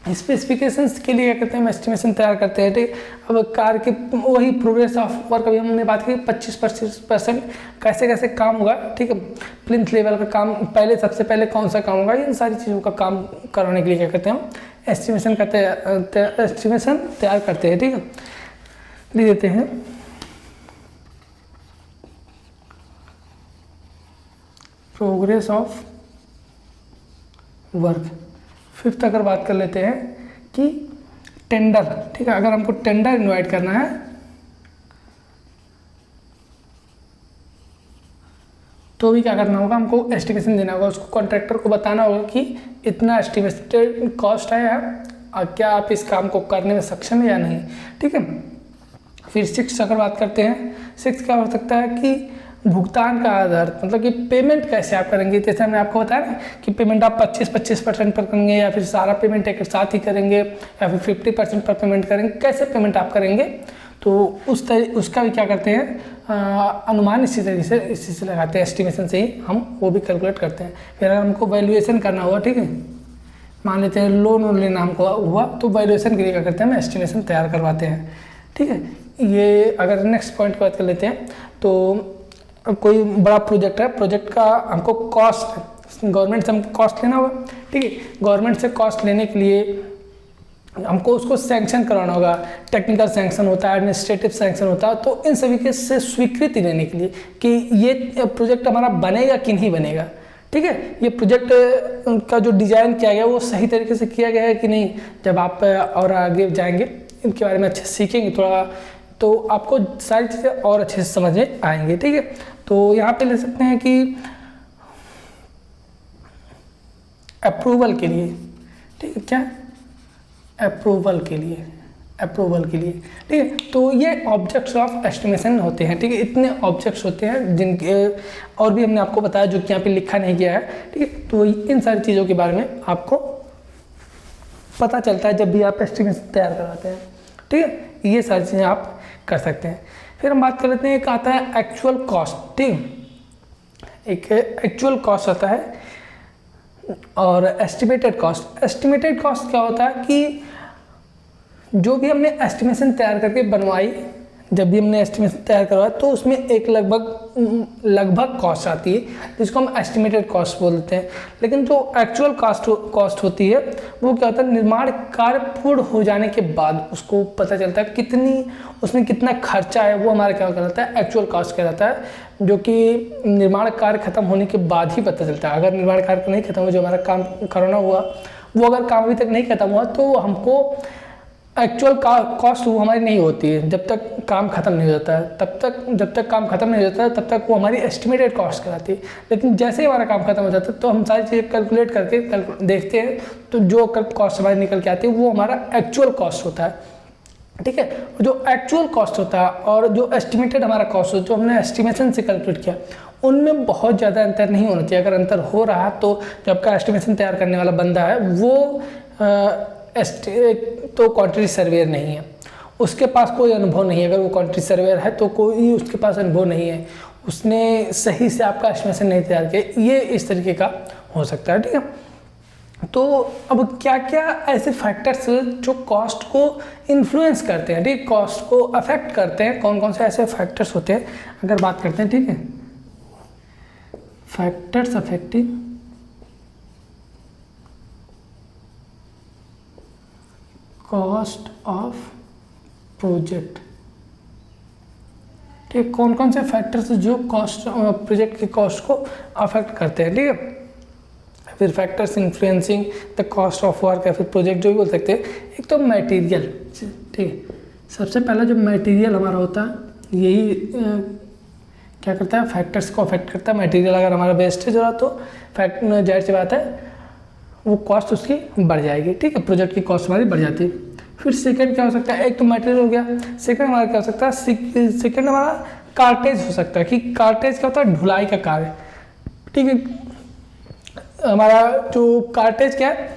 स्पेसिफिकेशंस के लिए क्या करते हैं, हम एस्टिमेशन तैयार करते हैं, ठीक है। अब कार के वही प्रोग्रेस ऑफ वर्क, अभी हमने बात की 25% कैसे कैसे काम होगा, ठीक है। प्लिंथ लेवल का काम पहले, सबसे पहले कौन सा काम होगा, इन सारी चीज़ों का काम कराने के लिए क्या करते हैं, हम एस्टिमेशन करते हैं, एस्टिमेशन तैयार करते हैं, ठीक है। लिख देते हैं प्रोग्रेस ऑफ वर्क। 5th अगर बात कर लेते हैं कि टेंडर, ठीक है। अगर हमको टेंडर इनवाइट करना है तो भी क्या करना होगा, हमको एस्टिमेशन देना होगा, उसको कॉन्ट्रैक्टर को बताना होगा कि इतना एस्टिमेटेड कॉस्ट आया है और क्या आप इस काम को करने में सक्षम है या नहीं, ठीक है। फिर 6 अगर बात करते हैं, 6 क्या हो सकता है कि भुगतान का आधार, मतलब कि पेमेंट कैसे आप करेंगे। जैसे हमने आपको बताया ना कि पेमेंट आप 25% पर करेंगे या फिर सारा पेमेंट एक साथ ही करेंगे या फिर 50% पर पेमेंट करेंगे, कैसे पेमेंट आप करेंगे। तो उसका भी क्या करते हैं, अनुमान इसी से लगाते हैं, एस्टिमेशन से ही हम वो भी कैलकुलेट करते हैं। फिर अगर हमको वैल्यूएशन करना हुआ, ठीक है, मान लेते हैं लोन लेना हमको हुआ तो वैल्यूएशन के लिए क्या करते हैं, हम एस्टिमेशन तैयार करवाते हैं, ठीक है। ये अगर नेक्स्ट पॉइंट की बात कर लेते हैं तो कोई बड़ा प्रोजेक्ट है, प्रोजेक्ट का हमको कॉस्ट, गवर्नमेंट से हमको कॉस्ट लेना होगा, ठीक है। गवर्नमेंट से कॉस्ट लेने के लिए हमको उसको सैंक्शन कराना होगा, टेक्निकल सैंक्शन होता है, एडमिनिस्ट्रेटिव सैंक्शन होता है। तो इन सभी के से स्वीकृति लेने के लिए कि ये प्रोजेक्ट हमारा बनेगा कि नहीं बनेगा, ठीक है। ये प्रोजेक्ट का जो डिज़ाइन किया गया वो सही तरीके से किया गया है कि नहीं। जब आप और आगे जाएंगे इनके बारे में अच्छे से सीखेंगे थोड़ा, तो आपको सारी चीज़ें और अच्छे से समझ में आएंगे, ठीक है। तो यहाँ पे ले सकते हैं कि अप्रूवल के लिए, ठीक है, क्या अप्रूवल के लिए, ठीक है। तो ये ऑब्जेक्ट्स ऑफ एस्टिमेशन होते हैं, ठीक है। इतने ऑब्जेक्ट्स होते हैं जिनके और भी हमने आपको बताया जो कि यहाँ पे लिखा नहीं गया है, ठीक है। तो इन सारी चीज़ों के बारे में आपको पता चलता है जब भी आप एस्टिमेशन तैयार कराते हैं, ठीक है। ये सारी चीज़ें आप कर सकते हैं। फिर हम बात कर लेते हैं, एक आता है एक्चुअल कॉस्ट, ठीक है। एक एक्चुअल कॉस्ट आता है और एस्टिमेटेड कॉस्ट। एस्टिमेटेड कॉस्ट क्या होता है कि जो भी हमने एस्टिमेशन तैयार करके बनवाई, जब भी हमने एस्टिमेशन तैयार करवाया तो उसमें एक लगभग कॉस्ट आती है जिसको हम एस्टिमेटेड कॉस्ट बोलते हैं। लेकिन जो एक्चुअल कॉस्ट होती है वो क्या होता है, निर्माण कार्य पूर्ण हो जाने के बाद उसको पता चलता है उसमें कितना खर्चा है, वो हमारा क्या कहलाता है, एक्चुअल कॉस्ट कहलाता है, जो कि निर्माण कार्य खत्म होने के बाद ही पता चलता है। अगर निर्माण कार्य नहीं खत्म हुआ, जो हमारा काम कराना हुआ वो अगर काम अभी तक नहीं खत्म हुआ तो हमको एक्चुअल कॉस्ट वो हमारी नहीं होती है जब तक काम खत्म नहीं हो जाता है। जब तक काम खत्म नहीं हो जाता है तब तक वो हमारी एस्टिमेटेड कॉस्ट कहलाती है। लेकिन जैसे ही हमारा काम खत्म हो जाता है तो हम सारी चीज़ें कैलकुलेट करके देखते हैं, तो जो कॉस्ट हमारी निकल के आती है वो हमारा एक्चुअल कॉस्ट होता है। ठीक है, जो एक्चुअल कॉस्ट होता है और जो एस्टिमेटेड हमारा कॉस्ट होता है, जो हमने एस्टिमेशन से कैलकुलेट किया, उनमें बहुत ज़्यादा अंतर नहीं होना चाहिए। अगर अंतर हो रहा है तो जो आपका एस्टिमेशन तैयार करने वाला बंदा है वो तो क्वांटिटी सर्वेयर नहीं है, उसके पास कोई अनुभव नहीं है। अगर वो क्वांटिटी सर्वेयर है तो कोई उसके पास अनुभव नहीं है, उसने सही से आपका एस्टिमेशन नहीं तैयार किया, ये इस तरीके का हो सकता है। ठीक है, तो अब क्या क्या ऐसे फैक्टर्स जो कॉस्ट को इन्फ्लुएंस करते हैं, ठीक, कॉस्ट को अफेक्ट करते हैं, कौन कौन से ऐसे फैक्टर्स होते हैं अगर बात करते हैं। ठीक है, factors affecting cost of project. ठीक, कौन कौन से फैक्टर्स जो कॉस्ट प्रोजेक्ट की कॉस्ट को अफेक्ट करते हैं। ठीक है, फिर factors influencing the cost of work, या फिर प्रोजेक्ट जो भी बोल सकते हैं। एक तो मटेरियल, ठीक है, सबसे पहला जो मटेरियल हमारा होता है यही क्या करता है, फैक्टर्स को अफेक्ट करता है। मटेरियल अगर हमारा वेस्टेज हो रहा तो जाहिर सी बात है वो कॉस्ट उसकी बढ़ जाएगी। ठीक है, प्रोजेक्ट की कॉस्ट हमारी बढ़ जाती है। फिर सेकंड क्या हो सकता है, एक तो मटेरियल हो गया, सेकंड हमारा क्या हो सकता है, सेकंड हमारा कार्टेज हो सकता है कि कार्टेज क्या होता है, ढुलाई का कार्य। ठीक है, हमारा जो कार्टेज क्या है,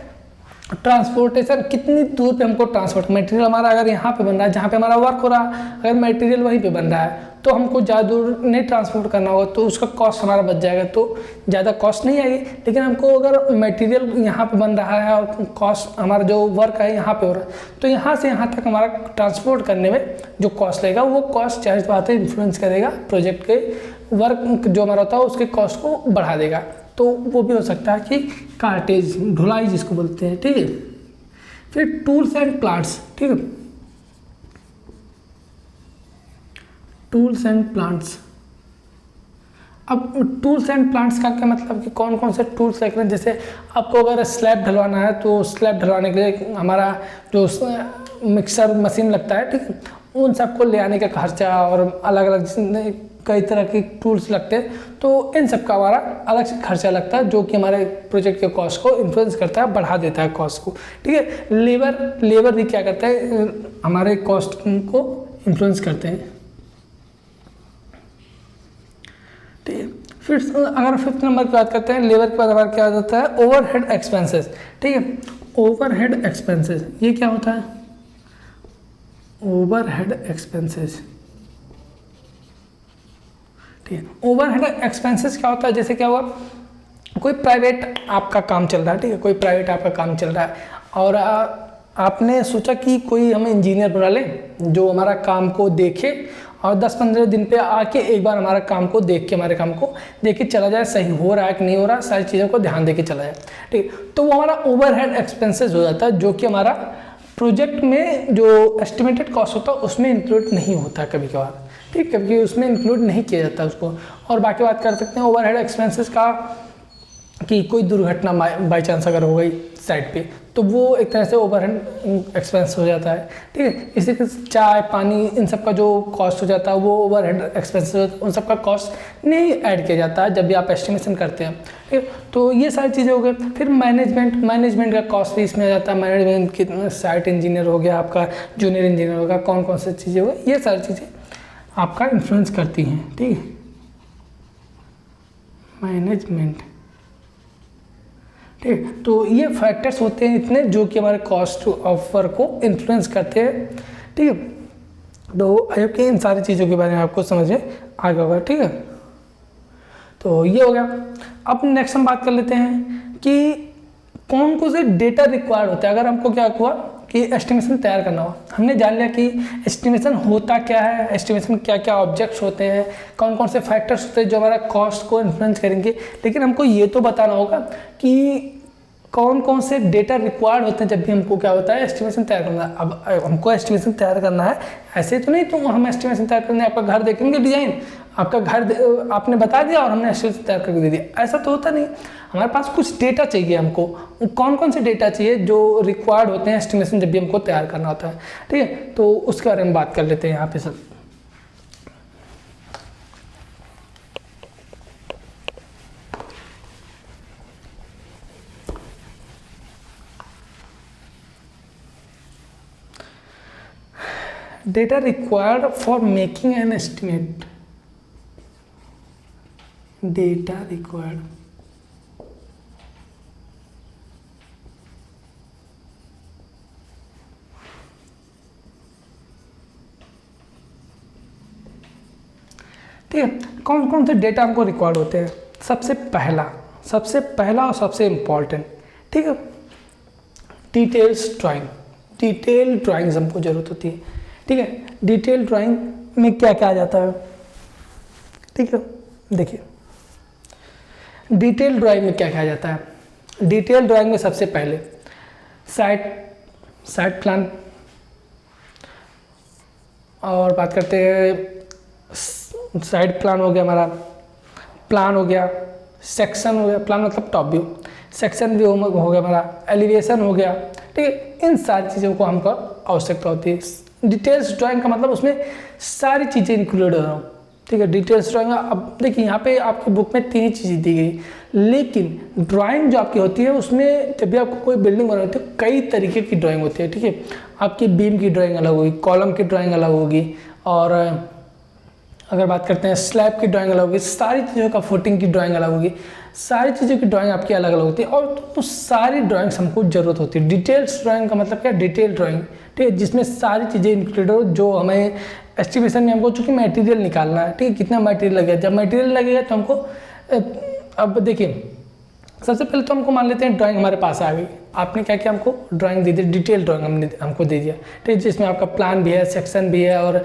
ट्रांसपोर्टेशन, कितनी दूर पे हमको ट्रांसपोर्ट, मटेरियल हमारा अगर यहाँ पे बन रहा है जहाँ पे हमारा वर्क हो रहा है, अगर मटेरियल वहीं पे बन रहा है तो हमको ज़्यादा दूर नहीं ट्रांसपोर्ट करना होगा तो उसका कॉस्ट हमारा बच जाएगा, तो ज़्यादा कॉस्ट नहीं आएगी। लेकिन हमको अगर मटेरियल यहाँ पे बन रहा है और कॉस्ट हमारा जो वर्क है यहाँ पे हो रहा है तो यहाँ से यहाँ तक हमारा ट्रांसपोर्ट करने में जो कॉस्ट लगेगा वो कॉस्ट जाहिर बात है इन्फ्लुएंस करेगा प्रोजेक्ट के वर्क जो हमारा होता है उसके कॉस्ट को बढ़ा देगा। तो वो भी हो सकता है कि कार्टेज, ढुलाई जिसको बोलते हैं। ठीक है, फिर टूल्स एंड प्लांट्स। ठीक है, टूल्स एंड प्लांट्स। अब टूल्स एंड प्लांट्स का क्या मतलब कि कौन कौन से टूल्स रख रहे हैं। जैसे आपको अगर स्लैब ढलवाना है तो स्लैब ढलवाने के लिए हमारा जो मिक्सर मशीन लगता है, ठीक है, उन सबको ले आने का खर्चा और अलग अलग कई तरह के टूल्स लगते हैं, तो इन सब का हमारा अलग से खर्चा लगता है जो कि हमारे प्रोजेक्ट के कॉस्ट को इन्फ्लुएंस करता है, बढ़ा देता है कॉस्ट को। ठीक है, लेबर भी क्या करता है, हमारे कॉस्ट को इन्फ्लुएंस करते हैं। ठीक है, फिर अगर फिफ्थ नंबर की बात करते हैं, लेबर के बाद हमारा क्या होता है, ओवरहेड एक्सपेंसेस। ठीक है, ओवरहेड एक्सपेंसेस ये क्या होता है, ओवरहेड एक्सपेंसेस। ठीक है, ओवरहेड एक्सपेंसेस क्या होता है, जैसे क्या हुआ, कोई प्राइवेट आपका काम चल रहा है, ठीक है, कोई प्राइवेट आपका काम चल रहा है और आपने सोचा कि कोई हम इंजीनियर बुला लें जो हमारा काम को देखे और 10-15 दिन पे आके एक बार हमारा काम को देख के, हमारे काम को देख के चला जाए, सही हो रहा है कि नहीं हो रहा, सारी चीज़ों को ध्यान दे के चला जाए। ठीक, तो वो हमारा ओवरहेड एक्सपेंसेस हो जाता है जो कि हमारा प्रोजेक्ट में जो एस्टिमेटेड कॉस्ट होता है उसमें इंक्लूड नहीं होता कभी कभार। ठीक, कभी उसमें इंक्लूड नहीं किया जाता उसको। और बाकी बात कर सकते हैं ओवरहेड एक्सपेंसेस का कि कोई दुर्घटना बाई चांस अगर हो गई साइड पे तो वो एक तरह से ओवरहेड एक्सपेंस हो जाता है। ठीक है, इसी के चाय पानी इन सब का जो कॉस्ट हो जाता है वो ओवरहेड एक्सपेंस, उन सब का कॉस्ट नहीं ऐड किया जाता है जब भी आप एस्टिमेशन करते हैं। ठीक है, तो ये सारी चीज़ें हो गई। फिर मैनेजमेंट का कॉस्ट भी इसमें आ जाता है। मैनेजमेंट की साइट इंजीनियर हो गया, आपका जूनियर इंजीनियर होगा, कौन कौन सी चीज़ें हो गई, ये सारी चीज़ें आपका इन्फ्लुएंस करती हैं। ठीक है, मैनेजमेंट। ठीक, तो ये फैक्टर्स होते हैं इतने जो कि हमारे कॉस्ट ऑफ वर्क को इन्फ्लुएंस करते हैं। ठीक है, तो आई होप कि इन सारी चीज़ों के बारे में आपको समझ में आ गया होगा। ठीक है, तो ये हो गया। अब नेक्स्ट हम बात कर लेते हैं कि कौन कौन से डेटा रिक्वायर्ड होते हैं। अगर हमको क्या हुआ कि एस्टिमेशन तैयार करना हो। हमने जान लिया कि एस्टिमेशन होता क्या है, एस्टिमेशन क्या क्या ऑब्जेक्ट्स होते हैं, कौन कौन से फैक्टर्स होते हैं जो हमारा कॉस्ट को इन्फ्लुएंस करेंगे, लेकिन हमको ये तो बताना होगा कि कौन कौन से डेटा रिक्वायर्ड होते हैं जब भी हमको क्या होता है एस्टिमेशन तैयार करना है। अब हमको एस्टिमेशन तैयार करना है, ऐसे तो नहीं तो हम एस्टिमेशन तैयार करने आपका घर देखेंगे डिजाइन, आपका घर आपने बता दिया और हमने एस्टिमेशन तैयार करके दे दिया, ऐसा तो होता नहीं। हमारे पास कुछ डेटा चाहिए हमको, कौन कौन से डेटा चाहिए जो रिक्वायर्ड होते हैं एस्टिमेशन जब भी हमको तैयार करना होता है, ठीक है। तो उसके बारे में बात कर लेते हैं यहाँ पे sir. Data required for making an estimate. Data required. ठीक है, कौन कौन से डेटा हमको रिक्वायर्ड होते हैं। सबसे पहला और सबसे इम्पॉर्टेंट, ठीक है, डिटेल्स ड्राइंग। डिटेल ड्राइंग्स हमको जरूरत होती है, ठीक है। डिटेल ड्राइंग में क्या क्या आ जाता है, ठीक है। देखिए डिटेल ड्राइंग में क्या क्या आ जाता है। डिटेल ड्राइंग में सबसे पहले साइट प्लान, और बात करते हैं साइड प्लान हो गया हमारा, प्लान हो गया, सेक्शन हो गया, प्लान मतलब टॉप व्यू, सेक्शन व्यू हो गया हमारा, एलिवेशन हो गया, ठीक है। इन सारी चीज़ों को हमको आवश्यकता होती है। डिटेल्स ड्राइंग का मतलब उसमें सारी चीज़ें इंक्लूड हो रहा हूँ, ठीक है। डिटेल्स ड्राइंग, अब देखिए यहाँ पे आपकी बुक में 3 चीज़ें दी गई, लेकिन ड्राइंग जो आपकी होती है उसमें जब भी आपको कोई बिल्डिंग बनानी होती है कई तरीके की ड्राइंग होती है, ठीक है। आपकी बीम की ड्राइंग अलग होगी, कॉलम की ड्राइंग अलग होगी, और अगर बात करते हैं स्लैब की ड्राइंग अलग होगी, सारी चीज़ों का फुटिंग की ड्राइंग अलग होगी, सारी चीज़ों की ड्राइंग आपकी अलग अलग होती है, और तो सारी ड्राइंग्स हमको ज़रूरत होती है। डिटेल्स ड्राइंग का मतलब क्या, डिटेल ड्राइंग, ठीक है, जिसमें सारी चीज़ें इंक्लूड हो जो हमें एस्टिमेशन में हमको चूँकि मटेरियल निकालना है, ठीक है, कितना मटेरियल लगेगा। जब मटेरियल लगेगा तो हमको अब देखिए सबसे पहले तो हमको मान लेते हैं ड्राइंग हमारे पास आ गई, आपने क्या किया, हमको ड्राइंग दे दी, डिटेल ड्राइंग हमको दे दिया, ठीक है, जिसमें आपका प्लान भी है, सेक्शन भी है और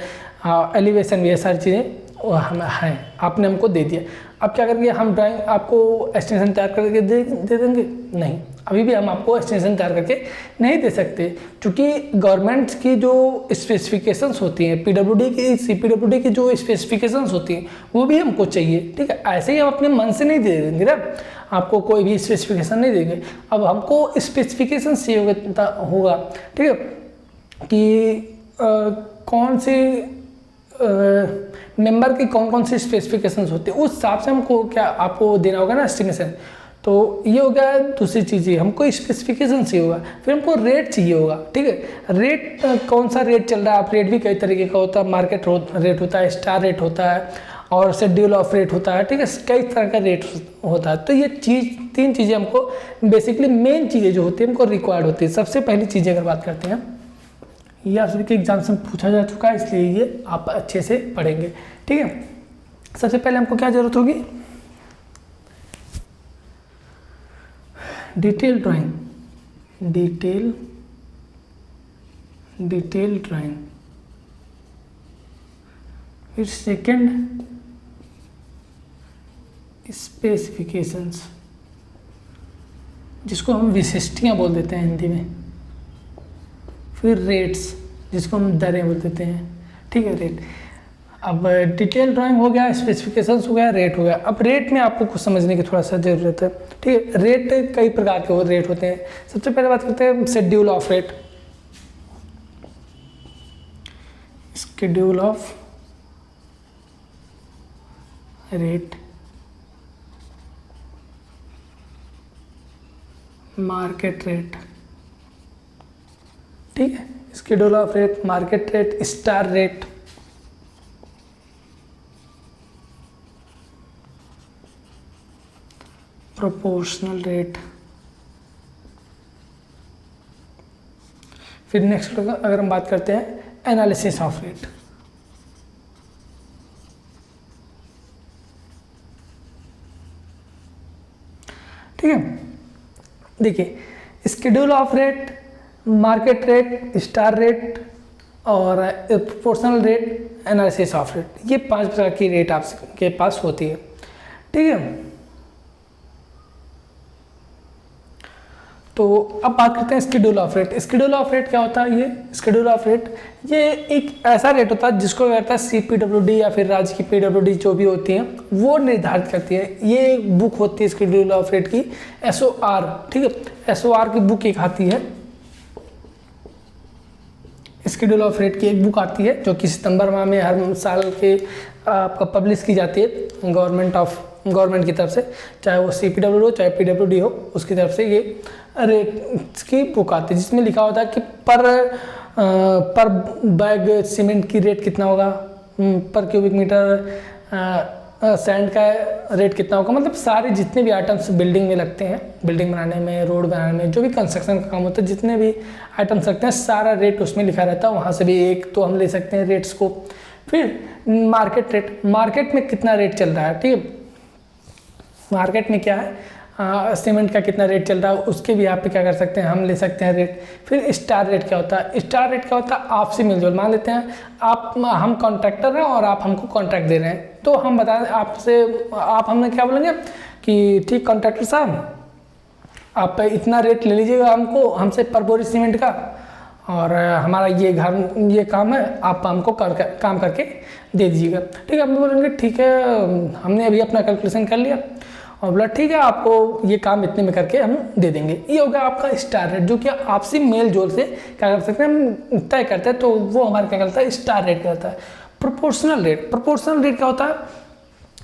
एलिवेशन भी है, सारी चीज़ें हम हैं, आपने हमको दे दिया। अब क्या करेंगे, हम ड्राइंग आपको एस्टिमेशन तैयार करके दे देंगे? नहीं, अभी भी हम आपको एस्टिमेशन तैयार करके नहीं दे सकते, क्योंकि गवर्नमेंट की जो स्पेसिफिकेशंस होती हैं, पीडब्ल्यूडी की, सीपीडब्ल्यूडी की जो स्पेसिफिकेशंस होती हैं वो भी हमको चाहिए, ठीक है। ऐसे ही हम अपने मन से नहीं दे देंगे ना, आपको कोई भी स्पेसिफिकेशन नहीं देंगे। अब हमको स्पेसिफिकेशन चाहिए होगा, ठीक है, कि कौन सी मेंबर की कौन कौन सी स्पेसिफिकेशंस होती है, उस हिसाब से हमको क्या आपको देना होगा ना एस्टिमेशन। तो ये हो गया दूसरी चीज़, हमको स्पेसिफिकेशन चाहिए होगा, फिर हमको रेट चाहिए होगा, ठीक है। रेट कौन सा रेट चल रहा है, आप रेट भी कई तरीके का होता है, मार्केट रेट होता है, स्टार रेट होता है, और शेड्यूल ऑफ रेट होता है, ठीक है, कई तरह का रेट होता है। तो ये 3 चीज़ें हमको बेसिकली मेन चीज़ें जो होती है हमको रिक्वायर्ड होती है। सबसे पहली चीज़ें अगर बात करते हैं, ये आप सभी के एग्जाम से पूछा जा चुका है, इसलिए ये आप अच्छे से पढ़ेंगे, ठीक है। सबसे पहले हमको क्या जरूरत होगी, डिटेल ड्राइंग, डिटेल ड्राइंग। फिर सेकंड स्पेसिफिकेशंस, जिसको हम विशिष्टियाँ बोल देते हैं हिंदी में। फिर रेट्स, जिसको हम दरें बोल देते हैं, ठीक है, रेट। अब डिटेल ड्राइंग हो गया, स्पेसिफिकेशंस हो गया, रेट हो गया। अब रेट में आपको कुछ समझने की थोड़ा सा ज़रूरत है, ठीक है। रेट कई प्रकार के रेट होते हैं। सबसे पहले बात करते हैं schedule of rate, schedule of rate, market rate, ठीक है, schedule of rate, market rate, star rate, proportional rate. फिर नेक्स्ट अगर हम बात करते हैं एनालिसिस ऑफ रेट, ठीक है। देखिए schedule of rate market rate, star rate और proportional rate, analysis of rate, ये 5 प्रकार की रेट आपके पास होती है। ठीक है, तो अब बात करते हैं schedule of rate. Schedule of rate क्या होता है? ये स्केड्यूल ऑफ रेट ये एक ऐसा रेट होता है जिसको क्या कहता है CPWD या फिर राज्य की PWD जो भी होती हैं वो निर्धारित करती है। ये एक बुक होती है स्केड्यूल ऑफ रेट की, SOR। ठीक है, SOR की बुक एक आती है, स्केड्यूल ऑफ रेट की एक बुक आती है जो कि सितंबर माह में हर साल के आपका पब्लिश की जाती है गवर्नमेंट की तरफ से, चाहे वो CPWD हो चाहे PWD हो, उसकी तरफ से ये रेट की बुक आती है जिसमें लिखा होता है कि पर बैग सीमेंट की रेट कितना होगा, पर क्यूबिक मीटर सैंड का रेट कितना होगा। मतलब सारे जितने भी आइटम्स बिल्डिंग में लगते हैं, बिल्डिंग बनाने में, रोड बनाने में, जो भी कंस्ट्रक्शन का काम होता है, जितने भी आइटम्स लगते हैं सारा रेट उसमें लिखा रहता है। वहाँ से भी एक तो हम ले सकते हैं रेट्स को। फिर मार्केट रेट, मार्केट में कितना रेट चल रहा है। ठीक है, मार्केट में क्या है, सीमेंट का कितना रेट चल रहा है, उसके भी यहाँ पे क्या कर सकते हैं, हम ले सकते हैं रेट। फिर स्टार रेट क्या होता है? स्टार रेट क्या होता है? आपसी मिलजुल। मान लेते हैं हम कॉन्ट्रैक्टर हैं और आप हमको कॉन्ट्रैक्ट दे रहे हैं, तो हम बता आपसे, आप हमने क्या बोलेंगे कि ठीक कॉन्ट्रैक्टर साहब आप इतना रेट ले लीजिएगा हमसे पर बोरी सीमेंट का, और हमारा ये काम है, आप हमको काम करके दे दीजिएगा। ठीक है, हम बोलेंगे ठीक है, हमने अभी अपना कैलकुलेशन कर लिया और बोला ठीक है आपको ये काम इतने में करके हम दे देंगे। ये होगा आपका स्टार रेट, जो कि आपसी मेल जोल से क्या कर सकते हैं, हम तय करते हैं, तो वो हमारा क्या कहता है, स्टार रेट कहता है। प्रोपोर्शनल रेट, प्रोपोर्शनल रेट क्या होता है?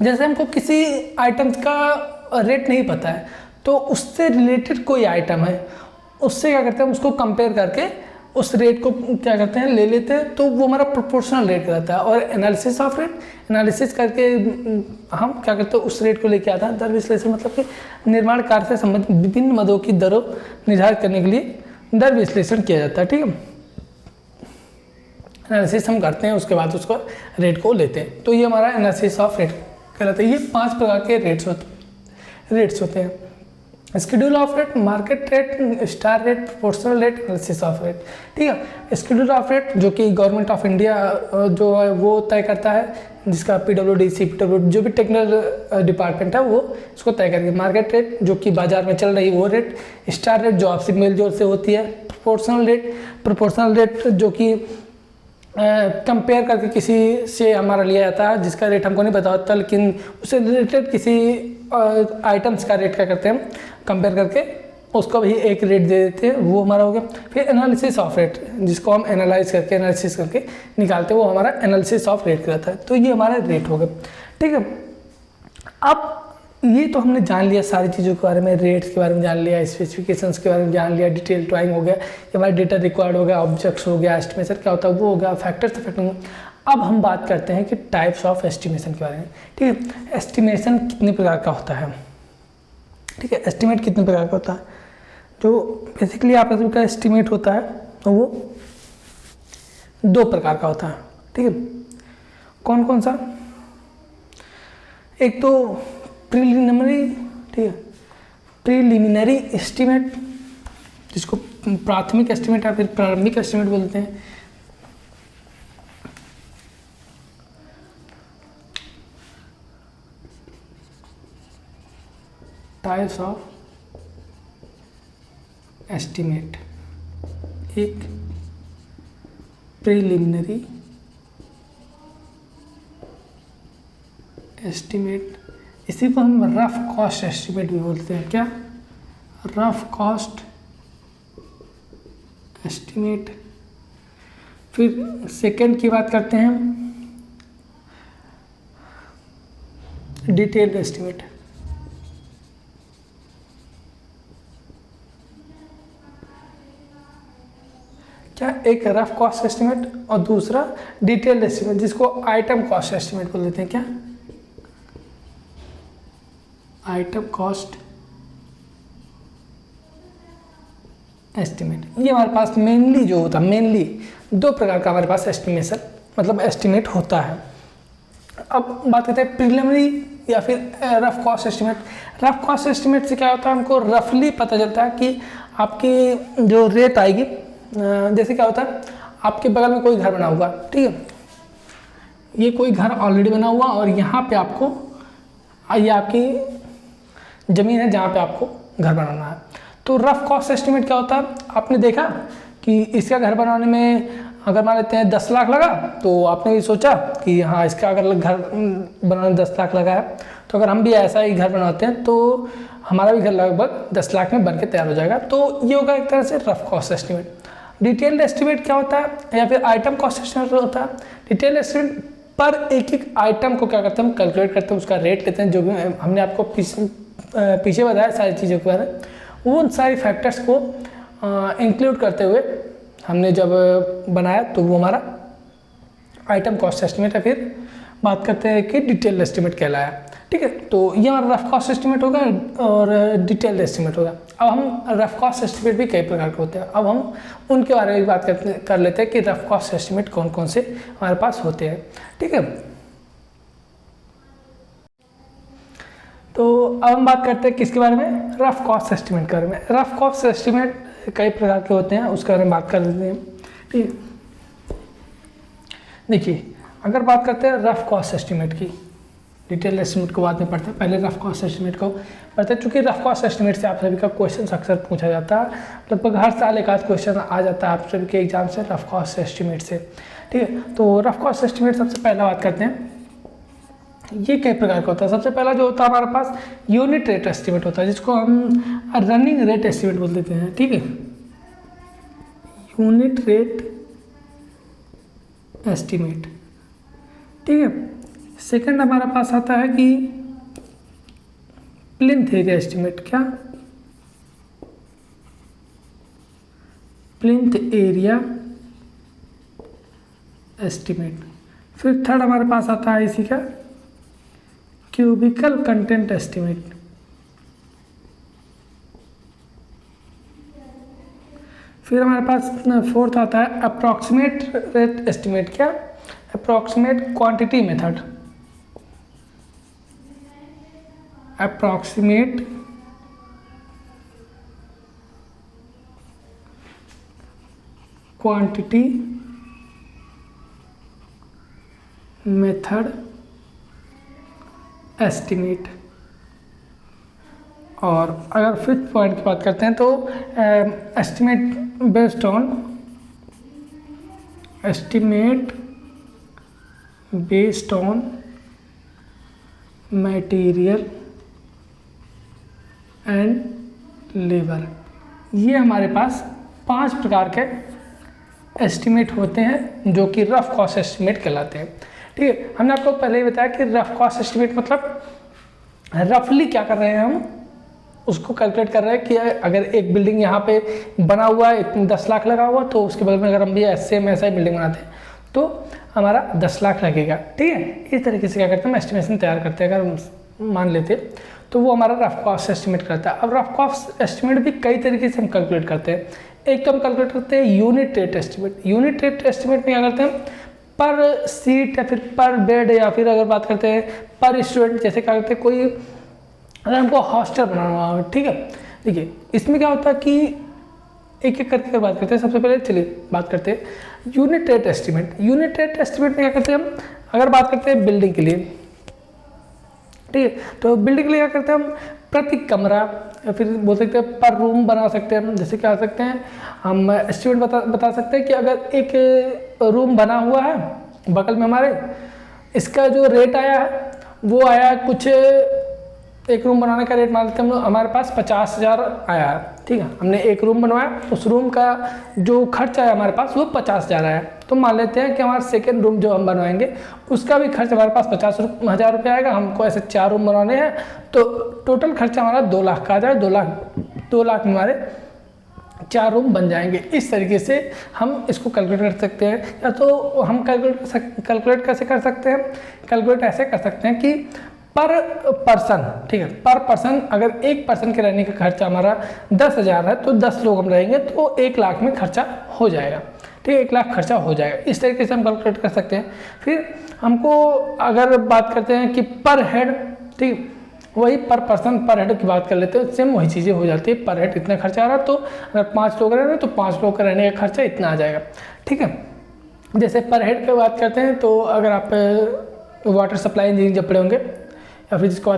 जैसे हमको किसी आइटम का रेट नहीं पता है, तो उससे रिलेटेड कोई आइटम है, उससे क्या करते हैं, उसको कंपेयर करके उस रेट को क्या करते हैं, ले लेते हैं, तो वो हमारा प्रोपोर्शनल रेट रहता है। और एनालिसिस ऑफ रेट, एनालिसिस करके हम क्या करते हैं, उस रेट को लेके आता है। दर विश्लेषण मतलब कि निर्माण कार्य से संबंधित विभिन्न मदों की दरों निर्धारित करने के लिए दर विश्लेषण किया जाता है। ठीक है, एनालिसिस हम करते हैं, उसके बाद उसको रेट को लेते हैं, तो ये हमारा एनालिसिस ऑफ रेट कहलाता है। ये 5 प्रकार के रेट्स होते हैं। Schedule of rate, market rate, star rate, proportional rate, analysis of rate. ठीक है, स्केड्यूल ऑफ रेट जो कि गवर्नमेंट ऑफ इंडिया जो है वो तय करता है, जिसका PWD CPWD जो भी टेक्निकल डिपार्टमेंट है वो इसको तय करेगी। मार्केट रेट जो कि बाजार में चल रही वो रेट, स्टार रेट जो आपसी मेल जोल से होती है, प्रोपोर्शनल रेट जो कि कंपेयर करके किसी से हमारा लिया जाता है, जिसका रेट हमको नहीं पता होता, लेकिन उससे रिलेटेड किसी आइटम्स का रेट क्या करते हैं, कंपेयर करके उसको भी एक रेट दे देते हैं, वो हमारा हो गया। फिर एनालिसिस ऑफ रेट, जिसको हम एनालिसिस करके निकालते हैं, वो हमारा एनालिसिस ऑफ रेट कहता है। तो ये हमारा रेट हो गया। ठीक है, अब ये तो हमने जान लिया सारी चीज़ों के बारे में, रेट्स के बारे में जान लिया, स्पेसिफिकेशंस के बारे में जान लिया, डिटेल ड्राइंग हो गया, ये हमारा डेटा रिक्वायर्ड हो गया, ऑब्जेक्ट्स हो गया, एस्टिमेशन क्या होता है वो हो गया, फैक्टर्स इफेक्ट हो। अब हम बात करते हैं कि टाइप्स ऑफ एस्टिमेशन के बारे में। ठीक है, एस्टिमेशन कितने प्रकार का होता है? ठीक है, एस्टिमेट कितने प्रकार का होता है? जो बेसिकली आप लोगों का एस्टिमेट होता है तो वो 2 प्रकार का होता है। ठीक है, कौन कौन सा? एक तो प्रीलिमिनरी, ठीक है, प्रीलिमिनरी एस्टिमेट, जिसको प्राथमिक एस्टिमेट या फिर प्रारंभिक एस्टिमेट बोलते हैं। टाइप्स ऑफ एस्टिमेट, एक प्रीलिमिनरी एस्टिमेट, इसी को हम रफ कॉस्ट एस्टिमेट भी बोलते हैं। क्या? Rough cost estimate. फिर सेकंड की बात करते हैं डिटेल्ड एस्टिमेट। क्या? एक रफ कॉस्ट एस्टिमेट और दूसरा डिटेल्ड एस्टिमेट, जिसको आइटम कॉस्ट एस्टिमेट बोल देते हैं। क्या? Item cost estimate. ये हमारे पास मेनली जो होता है, मेनली 2 प्रकार का हमारे पास एस्टिमेशन मतलब एस्टिमेट होता है। अब बात करते हैं प्रीलिमिनरी या फिर rough cost estimate. Rough cost estimate से क्या होता है, हमको रफली पता चलता है कि आपकी जो रेट आएगी जैसे क्या होता है, आपके बगल में कोई घर बना हुआ, ठीक है, ये कोई घर ऑलरेडी बना हुआ और यहाँ पे आपको, ये आपकी ज़मीन है जहाँ पे आपको घर बनाना है। तो रफ कॉस्ट एस्टिमेट क्या होता है, आपने देखा कि इसका घर बनाने में अगर मान लेते हैं 10 लाख लगा, तो आपने ये सोचा कि हाँ इसका अगर घर बनाने में 10 लाख लगा है, तो अगर हम भी ऐसा ही घर बनाते हैं तो हमारा भी घर लगभग 10 लाख में बन के तैयार हो जाएगा। तो ये होगा एक तरह से rough cost estimate. Detailed estimate क्या होता है, या फिर आइटम कॉस्ट एस्टिमेट होता है। डिटेल्ड एस्टिमेट पर एक आइटम को क्या करते हैं, हम कैलकुलेट करते हैं, उसका रेट लेते हैं, जो भी हमने आपको पीछे बताया सारी चीज़ों के बारे में, उन सारी फैक्टर्स को इंक्लूड करते हुए हमने जब बनाया तो वो हमारा आइटम कॉस्ट एस्टिमेट है। फिर बात करते हैं कि डिटेल एस्टिमेट कहलाया, ठीक है। तो ये हमारा रफ कॉस्ट एस्टिमेट होगा और डिटेल एस्टिमेट होगा। अब हम रफ कॉस्ट एस्टिमेट भी कई प्रकार के होते हैं, अब हम उनके बारे में बात कर लेते हैं कि रफ कॉस्ट एस्टिमेट कौन कौन से हमारे पास होते हैं, ठीक है। तो अब हम बात करते हैं किसके बारे में, रफ कॉस्ट एस्टिमेट के बारे में। रफ कॉस्ट एस्टिमेट कई प्रकार के होते हैं, उसके बारे में बात कर लेते हैं, ठीक है। देखिए, अगर बात करते हैं रफ कॉस्ट एस्टिमेट की, डिटेल एस्टिमेट को बाद में पढ़ते हैं, पहले रफ कॉस्ट एस्टिमेट को पढ़ते हैं। चूँकि रफ कॉस्ट एस्टिमेट से आप सभी का क्वेश्चन अक्सर पूछा जाता है, लगभग हर साल एक आध क्वेश्चन आ जाता है आप सभी के एग्जाम से रफ कॉस्ट एस्टिमेट से, ठीक है। तो रफ कॉस्ट एस्टिमेट सबसे पहला बात करते हैं, ये कई प्रकार का होता है। सबसे पहला जो होता है हमारे पास यूनिट रेट एस्टिमेट होता है, जिसको हम रनिंग रेट एस्टिमेट बोल देते हैं, ठीक है। यूनिट रेट एस्टिमेट, ठीक है। सेकंड हमारे पास आता है कि प्लिंथ एरिया एस्टिमेट, क्या, प्लिंथ एरिया एस्टिमेट। फिर थर्ड हमारे पास आता है इसी का क्यूबिकल कंटेंट एस्टिमेट। फिर हमारे पास फोर्थ आता है अप्रॉक्सीमेट रेट एस्टिमेट, क्या, approximate quantity method, approximate quantity method estimate. और अगर फिफ्थ पॉइंट की बात करते हैं तो estimate based on material and labour. ये हमारे पास 5 प्रकार के एस्टिमेट होते हैं जो कि रफ कॉस्ट एस्टिमेट कहलाते हैं, ठीक है। हमने आपको पहले ही बताया कि रफ कॉस्ट एस्टिमेट मतलब रफली क्या कर रहे हैं, हम उसको कैलकुलेट कर रहे हैं कि अगर एक बिल्डिंग यहाँ पे बना हुआ है 10 लाख लगा हुआ, तो उसके बगल में अगर हम भी सेम ऐसा ही बिल्डिंग बनाते हैं तो हमारा 10 लाख लगेगा, ठीक है। इस तरीके से क्या करते हैं, हम एस्टिमेशन तैयार करते हैं। अगर मान लेते तो वो हमारा रफ कॉस्ट एस्टिमेट करता है। अब रफ कॉस्ट एस्टिमेट भी कई तरीके से हम कैलकुलेट करते हैं। एक तो हम कैलकुलेट करते हैं unit rate estimate. Unit rate estimate में क्या करते हैं, पर सीट या फिर पर बेड या फिर अगर बात करते हैं पर स्टूडेंट, जैसे क्या करते हैं कोई अगर हमको हॉस्टल बनाना हो, ठीक है। देखिए इसमें क्या होता है कि एक एक करके बात करते हैं। सबसे पहले चलिए बात करते हैं unit rate estimate. Unit rate estimate में क्या करते हैं हम, अगर बात करते हैं बिल्डिंग के लिए, ठीक है, तो बिल्डिंग के लिए क्या करते हैं हम प्रति कमरा या फिर बोल सकते हैं पर रूम बना सकते हैं हम। जैसे क्या सकते हैं हम एस्टिमेट बता सकते हैं कि अगर एक रूम बना हुआ है बगल में हमारे, इसका जो रेट आया है वो आया कुछ, एक रूम बनाने का रेट मान लेते हैं हम, हमारे पास 50,000 आया है, ठीक है। हमने एक रूम बनवाया, उस रूम का जो खर्च आया हमारे पास वो 50,000 आया। तो मान लेते हैं कि हमारा सेकेंड रूम जो हम बनवाएंगे उसका भी खर्च हमारे पास 50,000 रुपये आएगा। हमको ऐसे 4 रूम बनवाने हैं तो टोटल खर्चा हमारा 2 लाख का आ जाए। 2 लाख में हमारे 4 रूम बन जाएंगे। इस तरीके से हम इसको कैलकुलेट कर सकते हैं। या तो हम कैलकुलेट कैसे कर सकते हैं, कैलकुलेट ऐसे कर सकते हैं कि पर पर्सन, ठीक है, पर पर्सन अगर एक पर्सन के रहने का खर्चा हमारा 10,000 है तो 10 लोग हम रहेंगे तो 1 लाख में खर्चा हो जाएगा, ठीक है, 1 लाख खर्चा हो जाएगा। इस तरीके से हम कैलकुलेट कर सकते हैं। फिर हमको अगर बात करते हैं कि पर हेड, ठीक, वही पर पर्सन पर हेड की बात कर लेते हैं, सेम वही चीज़ें हो जाती है। पर हेड इतना खर्चा आ रहा है, तो अगर 5 लोग रह रहे हैं तो 5 लोग का रहने का खर्चा इतना आ जाएगा, ठीक है। जैसे पर हेड की बात करते हैं तो अगर आप वाटर सप्लाई इंजीनियरिंग जब पढ़े होंगे, या फिर जिसको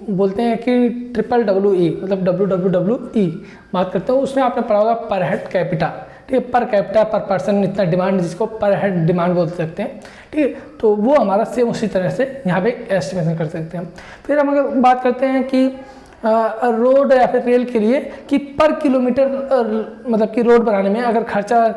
बोलते हैं कि WWE मतलब WWWE बात करते हैं, उसमें आपने पढ़ा होगा पर हेड कैपिटा, ठीक है। पर कैपिटा पर पर्सन इतना डिमांड, जिसको पर हेड डिमांड बोल सकते हैं, ठीक है। तो वो हमारा सेम उसी तरह से यहाँ पे एस्टिमेशन कर सकते हैं। फिर हम अगर बात करते हैं कि रोड या फिर रेल के लिए कि पर किलोमीटर मतलब कि रोड बनाने में अगर खर्चा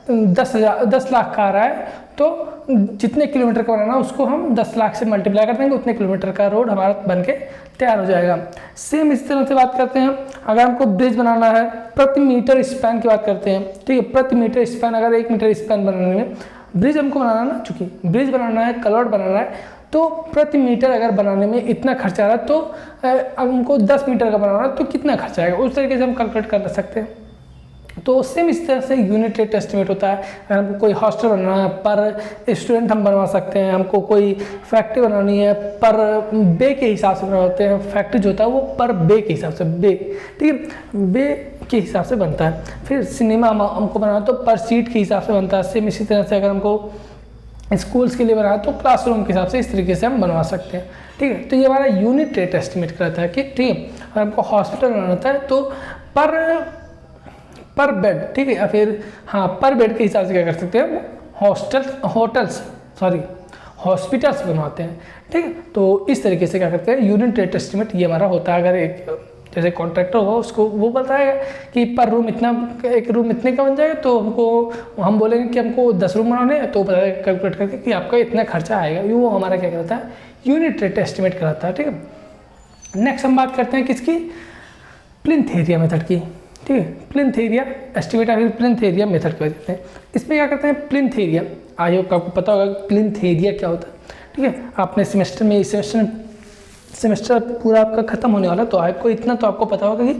10 लाख का आ रहा है, तो जितने किलोमीटर का बनाना उसको हम 10 लाख से मल्टीप्लाई कर देंगे, उतने किलोमीटर का रोड हमारा बन के तैयार हो जाएगा। सेम इस तरह से बात करते हैं अगर हमको ब्रिज बनाना है, प्रति मीटर स्पैन की बात करते हैं, ठीक है। प्रति मीटर स्पैन, अगर 1 मीटर स्पैन बनाने में ब्रिज हमको बनाना ना, चूँकि ब्रिज बनाना है, कलवर्ट बनाना है, तो प्रति मीटर अगर बनाने में इतना खर्चा आ रहा है, तो हमको 10 मीटर का बनाना है तो कितना खर्चा आएगा, उस तरीके से हम कैलकुलेट कर सकते हैं। तो सेम इस तरह से यूनिट रेट एस्टिमेट होता है। अगर हमको कोई हॉस्टल बनाना है, पर स्टूडेंट हम बनवा सकते हैं। हमको कोई फैक्ट्री बनानी है, पर बे के हिसाब से बनवाते हैं। फैक्ट्री जो होता है वो पर बे के हिसाब से, बे, ठीक है, बे के हिसाब से बनता है। फिर सिनेमा हमको बनाना तो पर सीट के हिसाब से बनता है। सेम इसी तरह से अगर हमको स्कूल्स के लिए बनाना तो क्लासरूम के हिसाब से इस तरीके से हम बनवा सकते हैं, ठीक है। तो ये हमारा यूनिट रेट एस्टिमेट कराता है कि ठीक है, अगर हमको हॉस्पिटल बनाना होता है तो पर बेड, ठीक है, या फिर हाँ पर बेड के हिसाब से क्या कर सकते हैं, हॉस्पिटल्स बनवाते हैं, ठीक है। तो इस तरीके से क्या करते हैं, यूनिट रेट एस्टिमेट ये हमारा होता है। अगर एक जैसे कॉन्ट्रैक्टर होगा उसको वो बताएगा कि पर रूम इतना, एक रूम इतने का बन जाएगा, तो हम बोलेंगे कि हमको 10 रूम बनाने हैं, तो बताएगा कैलकुलेट करके कि आपका इतना खर्चा आएगा। वो हमारा क्या करता है, यूनिट रेट एस्टिमेट कराता है, ठीक है। नेक्स्ट हम बात करते हैं किसकी, प्लिंथ एरिया मेथड की, ठीक है। प्लिंथ एरिया एस्टिमेट या फिर प्लिंथ एरिया मेथड कर देते हैं। इसमें क्या करते हैं, प्लिंथ एरिया, आई होप आपको पता होगा प्लिंथ एरिया क्या होता है, ठीक है। आपने सेमेस्टर में इस सेमेस्टर पूरा आपका खत्म होने वाला, तो आपको इतना तो आपको पता होगा कि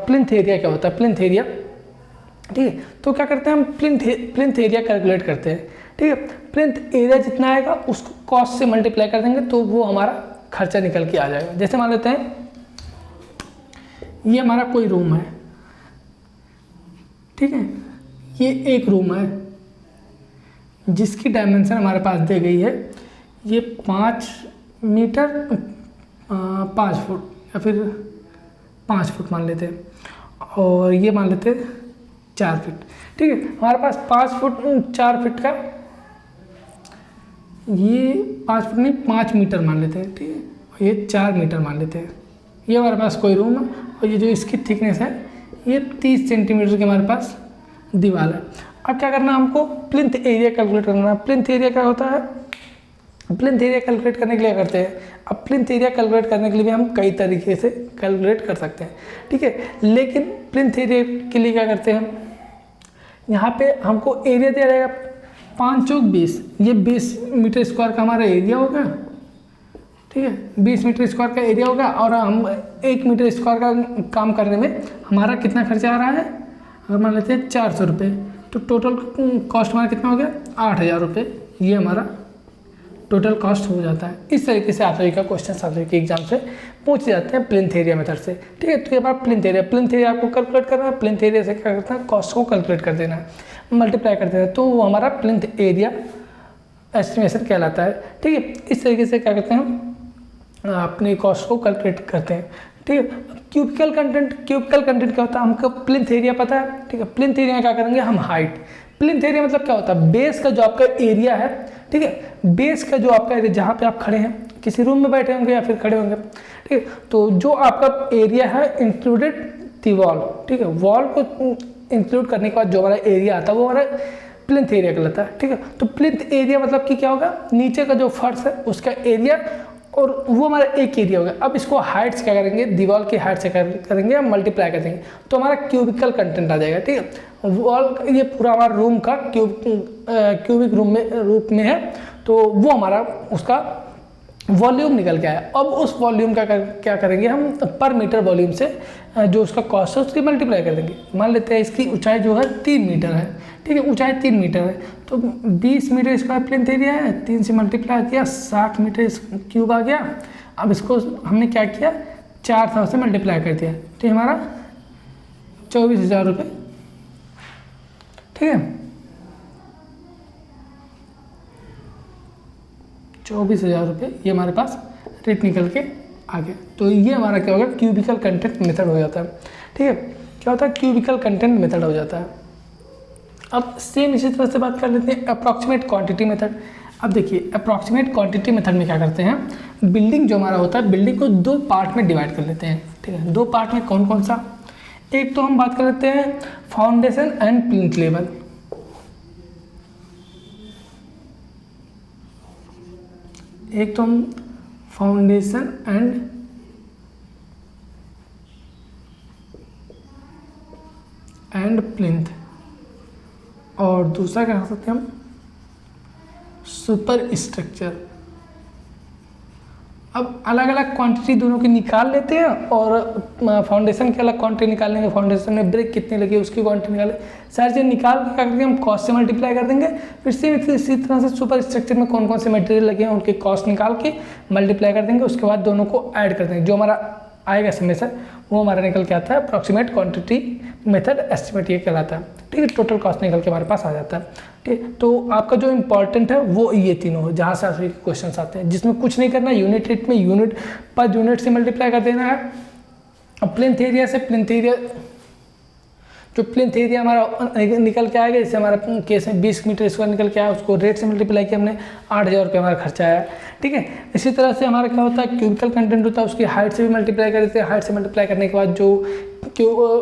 प्लिंथ एरिया क्या होता है, प्लिंथ एरिया, ठीक है। तो क्या करते हैं हम, प्लिंथ एरिया कैलकुलेट करते हैं, ठीक है। प्लिंथ एरिया जितना आएगा उसको कॉस्ट से मल्टीप्लाई कर देंगे, तो वो हमारा खर्चा निकल के आ जाएगा। जैसे मान लेते हैं ये हमारा कोई रूम है, ठीक है, ये एक रूम है जिसकी डायमेंशन हमारे पास दी गई है, ये 5 मीटर 5 फुट या फिर 5 फुट मान लेते हैं, और ये मान लेते हैं 4 फीट, ठीक है। हमारे पास 5 फुट 4 फीट का, ये 5 फुट नहीं 5 मीटर मान लेते हैं, ठीक है, और ये 4 मीटर मान लेते हैं। ये हमारे पास कोई रूम है, और ये जो इसकी थिकनेस है ये 30 सेंटीमीटर की हमारे पास दीवार है। अब क्या करना है, हमको प्लिंथ एरिया कैलकुलेट करना है। प्लिंथ एरिया क्या होता है, प्लिंथ एरिया कैलकुलेट करने के लिए करते हैं। अब प्लिंथ एरिया कैलकुलेट करने के लिए भी हम कई तरीके से कैलकुलेट कर सकते हैं, ठीक है। लेकिन प्लिंथ एरिया के लिए क्या करते हैं हम, यहाँ पे हमको एरिया दिया जाएगा 5 चौक 20, ये 20 मीटर स्क्वायर का हमारा एरिया होगा, ठीक है, 20 मीटर स्क्वायर का एरिया होगा, और हम 1 मीटर स्क्वायर का काम करने में हमारा कितना खर्चा आ रहा है, अगर मान लेते हैं 400 रुपये, तो टोटल कॉस्ट हमारा कितना हो गया 8000 रुपये, ये हमारा टोटल कॉस्ट हो जाता है। इस तरीके से आप सभी का क्वेश्चन आप सभी के एग्जाम से पूछ जाते हैं प्लिंथ एरिया मेथड से, ठीक है। तो ये हमारा प्लिंथ एरिया आपको कैलकुलेट करना है। प्लिंथ एरिया से क्या करता है, कॉस्ट को कैलकुलेट कर देना है, मल्टीप्लाई कर देना है, तो वो हमारा प्लिंथ एरिया एस्टिमेशन कहलाता है, ठीक है। इस तरीके से क्या करते हैं हम अपनी कॉस्ट को कैलकुलेट करते हैं, ठीक है। क्यूबिकल कंटेंट क्या होता है, हमको प्लिंथ एरिया पता है, ठीक है। प्लिंथ एरिया क्या करेंगे हम, हाइट। प्लिंथ एरिया मतलब क्या होता है, बेस का जो आपका एरिया है, ठीक है, बेस का जो आपका एरिया जहाँ पे आप खड़े हैं, किसी रूम में बैठे होंगे या फिर खड़े होंगे, ठीक है, तो जो आपका एरिया है इंक्लूडेड दी वॉल, ठीक है, वॉल को इंक्लूड करने के बाद जो हमारा एरिया आता है वो हमारा प्लिंथ एरिया कहलाता है, ठीक है। तो प्लिंथ एरिया मतलब कि क्या होगा, नीचे का जो फर्श है उसका एरिया, और वो हमारा एक एरिया होगा। अब इसको हाइट से क्या करेंगे, दीवार की हाइट से करेंगे, हम मल्टीप्लाई कर देंगे, तो हमारा क्यूबिकल कंटेंट आ जाएगा, ठीक है। वॉल ये पूरा हमारा रूम का क्यूबिक रूप में है, तो वो हमारा उसका वॉल्यूम निकल के आया। अब उस वॉल्यूम का क्या करेंगे हम, पर मीटर वॉल्यूम से जो उसका कॉस्ट है उसकी मल्टीप्लाई कर देंगे। मान लेते हैं इसकी ऊंचाई जो है 3 मीटर है, ठीक है, ऊंचाई 3 मीटर है, तो 20 मीटर स्क्वायर प्लिंथ एरिया है, 3 से मल्टीप्लाई किया 60 मीटर क्यूब आ गया, अब इसको हमने क्या किया, 400 से मल्टीप्लाई कर दिया, तो हमारा 24,000 रुपये, ठीक है, 24,000 रुपये ये हमारे पास रेट निकल के आ गया। तो ये हमारा क्या होगा, क्यूबिकल कंटेंट मेथड हो जाता है, ठीक है। क्या होता है, क्यूबिकल कंटेंट मेथड हो जाता है। अब सेम इसी तरह से बात कर लेते हैं अप्रॉक्सीमेट क्वांटिटी मेथड। अब देखिए अप्रॉक्सीमेट क्वांटिटी मेथड में क्या करते हैं, बिल्डिंग जो हमारा होता है, बिल्डिंग को 2 पार्ट में डिवाइड कर लेते हैं, ठीक है। 2 पार्ट में कौन कौन सा, एक तो हम बात कर लेते हैं फाउंडेशन एंड प्लिंथ लेवल। एक तो हम फाउंडेशन एंड प्लिंथ, और दूसरा क्या कर सकते हैं हम, सुपर स्ट्रक्चर। अब अलग अलग क्वांटिटी दोनों की निकाल लेते हैं, और फाउंडेशन की अलग क्वांटिटी निकाल लेंगे, फाउंडेशन में ब्रेक कितनी लगी उसकी क्वांटिटी निकालें, सारी चीज़ निकाल के क्या करेंगे हम, कॉस्ट से मल्टीप्लाई कर देंगे। फिर से इसी तरह से सुपर स्ट्रक्चर में कौन कौन से मटेरियल लगे हैं उनकी कॉस्ट निकाल के मल्टीप्लाई कर देंगे, उसके बाद दोनों को ऐड कर देंगे, जो हमारा आएगा समेशन वो हमारा निकल के आता है अप्रॉक्सीमेट क्वांटिटी मेथड एस्टिमेट, ये कहलाता है, ठीक है। टोटल कॉस्ट निकल के हमारे पास आ जाता है, ठीक है। तो आपका जो इंपॉर्टेंट है वो ये तीनों है, जहाँ से आपके क्वेश्चन आते हैं, जिसमें कुछ नहीं करना, यूनिट रेट में यूनिट पर यूनिट से मल्टीप्लाई कर देना है। अब प्लिंथ एरिया से प्लिंथ एरिया, जो प्लिंथ एरिया हमारा निकल के आएगा, जैसे हमारा केस में 20 मीटर स्क्वायर निकल के आया, उसको रेट से मल्टीप्लाई किया हमने, 8,000 रुपये हमारा खर्चा आया, ठीक है। इसी तरह से हमारा क्या होता है, क्यूबिकल कंटेंट होता है, उसकी हाइट से भी मल्टीप्लाई कर देते हैं, हाइट से मल्टीप्लाई करने के बाद जो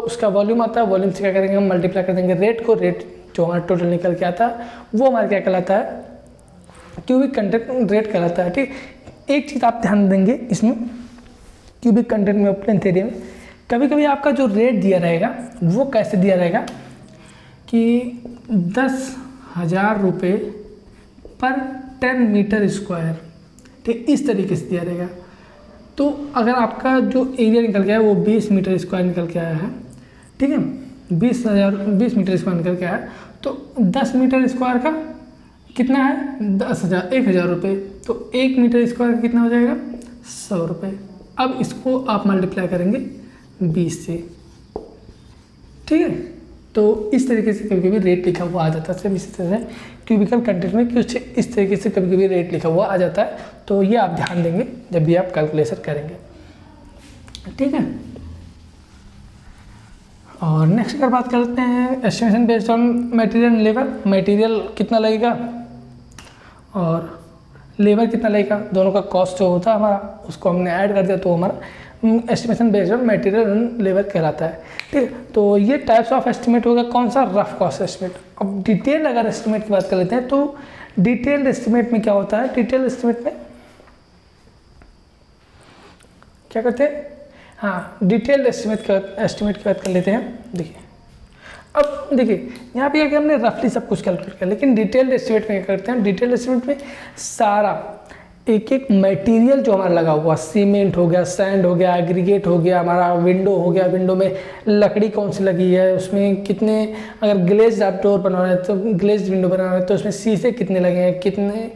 उसका वॉल्यूम आता है, वॉल्यूम से क्या करेंगे हम, मल्टीप्लाई कर देंगे रेट को, रेट जो हमारा टोटल निकल के आता है वो हमारा क्या कहलाता है, क्यूबिक कंटेंट रेट कहलाता है, ठीक। एक चीज़ आप ध्यान देंगे इसमें, क्यूबिक कंटेंट में प्लिंथ एरिया में कभी कभी आपका जो रेट दिया रहेगा वो कैसे दिया रहेगा कि 10,000 रुपये पर 10 मीटर स्क्वायर, ठीक, इस तरीके से दिया रहेगा। तो अगर आपका जो एरिया निकल गया है वो 20 मीटर स्क्वायर निकल के आया है, ठीक है, 20 मीटर स्क्वायर निकल के आया, तो 10 मीटर स्क्वायर का कितना है, 10,000, 1,000 रुपये, तो 1 मीटर स्क्वायर का कितना हो जाएगा, 100 रुपये। अब इसको आप मल्टीप्लाई करेंगे 20 से, ठीक है। तो इस तरीके से कभी कभी रेट लिखा हुआ आ जाता है, सेम इसी तरह से क्यूबिकल कंटेंट में कुछ इस तरीके से कभी कभी रेट लिखा हुआ आ जाता है, तो ये आप ध्यान देंगे जब भी आप कैलकुलेशन करेंगे, ठीक है। और नेक्स्ट अगर बात करते हैं estimation based on material labour, material कितना लगेगा और लेबर कितना लगेगा, दोनों का कॉस्ट जो होता है हमारा उसको हमने ऐड कर दिया, तो हमारा estimation based on material and labour कहलाता है, ठीक है। तो ये टाइप्स ऑफ एस्टिमेट होगा, कौन सा, रफ कॉस्ट एस्टिमेट। अब डिटेल अगर एस्टिमेट की बात कर लेते हैं, तो डिटेल्ड एस्टिमेट में क्या होता है, डिटेल एस्टिमेट में क्या करते हैं, हाँ, डिटेल्ड एस्टिमेट की बात कर लेते हैं। देखिए अब देखिए यहाँ पे क्या हमने रफली सब कुछ कैलकुलेट किया, लेकिन डिटेल्ड एस्टिमेट में क्या करते हैं, डिटेल्ड एस्टिमेट में सारा एक एक मटेरियल जो हमारा लगा हुआ, सीमेंट हो गया, सैंड हो गया, एग्रीगेट हो गया, हमारा विंडो हो गया, विंडो में लकड़ी कौन सी लगी है, उसमें कितने, अगर ग्लेज आप डोर बना रहे हैं तो ग्लेज विंडो बना रहे हैं तो उसमें शीशे कितने लगे हैं, कितने,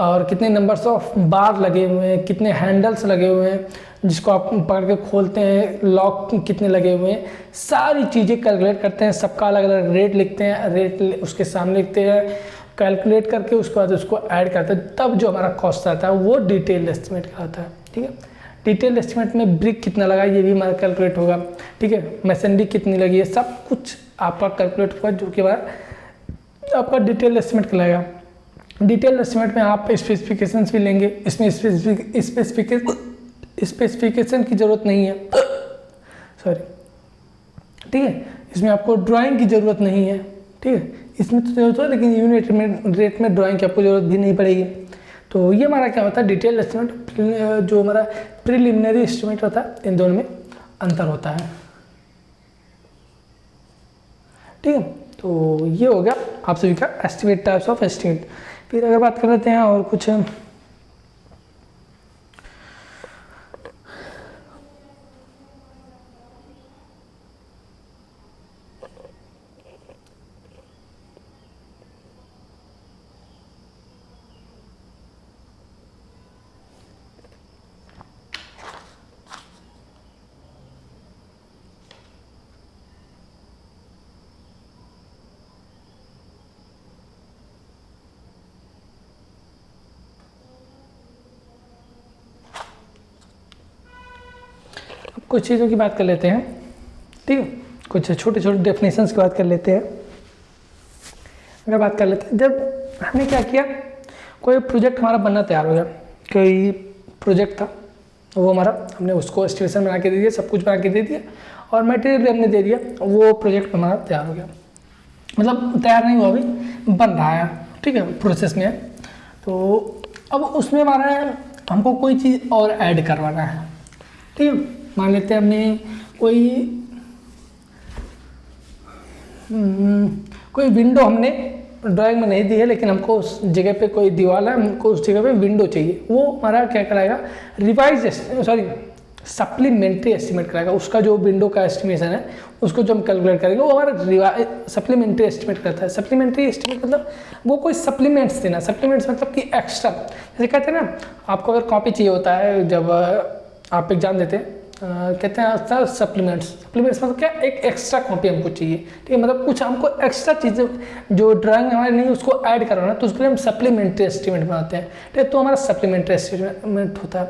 और कितने नंबर्स ऑफ बार लगे हुए हैं, कितने हैंडल्स लगे हुए हैं जिसको आप पकड़ के खोलते हैं, लॉक कितने लगे हुए हैं, सारी चीज़ें कैलकुलेट करते हैं, सबका अलग अलग रेट लिखते हैं, रेट उसके सामने लिखते हैं, कैलकुलेट करके उसके बाद उसको ऐड करते हैं, तब जो हमारा कॉस्ट आता है वो डिटेल्ड एस्टिमेट का आता है, ठीक है। डिटेल्ड एस्टिमेट में ब्रिक कितना लगा ये भी हमारा कैलकुलेट होगा, ठीक है, मशीनरी कितनी लगी है, सब कुछ आपका कैलकुलेट होगा, जो कि बाद आपका डिटेल्ड एस्टिमेट कहलाएगा। डिटेल्ड एस्टिमेट में आप स्पेसिफिकेशंस भी लेंगे, इसमें स्पेसिफिकेशन की ज़रूरत नहीं है, सॉरी, ठीक है, इसमें आपको ड्राइंग की ज़रूरत नहीं है, ठीक है, इसमें तो जरूरत है लेकिन यूनिट रेट में ड्राइंग की आपको ज़रूरत भी नहीं पड़ेगी। तो ये हमारा क्या होता है, डिटेल एस्टिमेट, जो हमारा प्रिलिमिनरी एस्टिमेट होता है, इन दोनों में अंतर होता है, ठीक है। तो ये हो गया आप सभी का एस्टिमेट, टाइप्स ऑफ एस्टिमेट। फिर अगर बात कर लेते हैं और कुछ कुछ चीज़ों की बात कर लेते हैं, ठीक है, कुछ छोटे छोटे डेफिनेशंस की बात कर लेते हैं। अगर बात कर लेते हैं, जब हमने क्या किया, कोई प्रोजेक्ट हमारा बनना तैयार हो गया, कोई प्रोजेक्ट था वो हमारा, हमने उसको एस्टिमेशन बना के दे दिया, सब कुछ बना के दे दिया और मटेरियल भी हमने दे दिया, वो प्रोजेक्ट हमारा तैयार हो गया, मतलब तैयार नहीं हुआ अभी, बन रहा है, ठीक है, प्रोसेस में है। तो अब उसमें हमारा हमको कोई चीज़ और ऐड करवाना है, ठीक है। मान लेते हैं हमने कोई विंडो हमने ड्राइंग में नहीं दी है, लेकिन हमको उस जगह पे कोई दीवार है, हमको उस जगह पे विंडो चाहिए, वो हमारा क्या कराएगा, सप्लीमेंट्री एस्टिमेट कराएगा। उसका जो विंडो का एस्टिमेशन है उसको जो हम कैलकुलेट करेंगे वो हमारा सप्लीमेंट्री एस्टिमेट करता है। सप्लीमेंट्री एस्टिमेट मतलब वो कोई सप्लीमेंट्स देना, सप्लीमेंट्स मतलब कि एक्स्ट्रा, जैसे कहते हैं ना, आपको अगर कॉपी चाहिए होता है जब आप एग्जाम देते हैं, कहते हैं सर सप्लीमेंट्स मतलब क्या, एक एक्स्ट्रा कॉपी हमको चाहिए, ठीक है, मतलब कुछ हमको एक्स्ट्रा चीज़ें जो ड्राइंग हमारे नहीं उसको ऐड करवाना, तो उसके लिए हम सप्लीमेंट्री एस्टिमेट बनाते हैं, ठीक है, तो हमारा सप्लीमेंट्री एस्टिमेट होता है।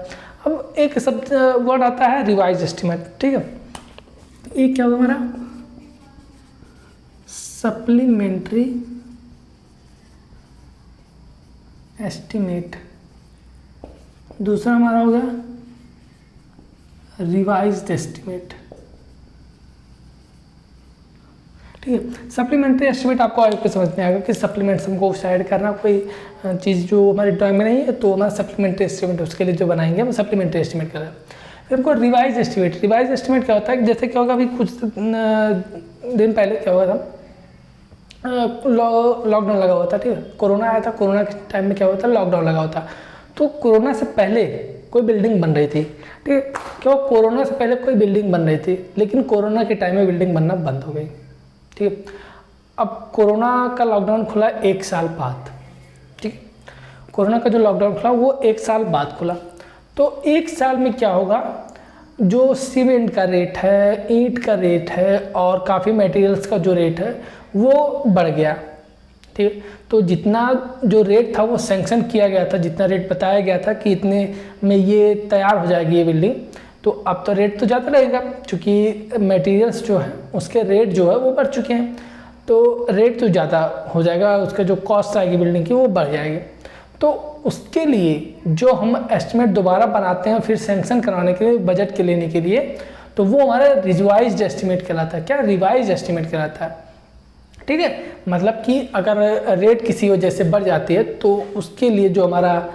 अब एक शब्द वर्ड आता है रिवाइज एस्टिमेट, ठीक है, ये क्या होगा हमारा, सप्लीमेंट्री एस्टिमेट। दूसरा हमारा होगा रिवाइज्ड एस्टिमेट, ठीक है। सप्लीमेंट्री एस्टिमेट आपको आगे समझ में आएगा कि सप्लीमेंट्स हमको ऐड करना, कोई चीज़ जो हमारी ड्राइंग में नहीं है तो हमारा सप्लीमेंट्री एस्टिमेट उसके लिए जो बनाएंगे हम सप्लीमेंट्री एस्टिमेट कर रहे हैं। फिर हमको रिवाइज एस्टिमेट क्या होता है, जैसे क्या होगा, अभी कुछ दिन पहले क्या हुआ था, लॉकडाउन लगा हुआ था, ठीक है, कोरोना आया था, कोरोना के टाइम में क्या हुआ था, लॉकडाउन लगा हुआ था, तो कोरोना से पहले कोई बिल्डिंग बन रही थी, ठीक है, क्यों, कोरोना से पहले कोई बिल्डिंग बन रही थी, लेकिन कोरोना के टाइम में बिल्डिंग बनना बंद हो गई, ठीक है। अब कोरोना का लॉकडाउन खुला 1 साल बाद, ठीक है, कोरोना का जो लॉकडाउन खुला वो 1 साल बाद खुला, तो 1 साल में क्या होगा, जो सीमेंट का रेट है, ईंट का रेट है और काफ़ी मटेरियल्स का जो रेट है वो बढ़ गया, ठीक है। तो जितना जो रेट था वो सैंक्शन किया गया था, जितना रेट बताया गया था कि इतने में ये तैयार हो जाएगी ये बिल्डिंग, तो अब तो रेट तो ज़्यादा रहेगा, क्योंकि मटेरियल्स जो है उसके रेट जो है वो बढ़ चुके हैं, तो रेट तो ज़्यादा हो जाएगा, उसका जो कॉस्ट आएगी बिल्डिंग की वो बढ़ जाएगी। तो उसके लिए जो हम एस्टिमेट दोबारा बनाते हैं फिर सैंक्शन कराने के लिए, बजट के लेने के लिए, तो वो हमारा रिवाइज्ड एस्टिमेट कहलाता है। क्या, रिवाइज्ड एस्टिमेट कहलाता है, ठीक है। मतलब कि अगर रेट किसी वजह से बढ़ जाती है तो उसके लिए जो हमारा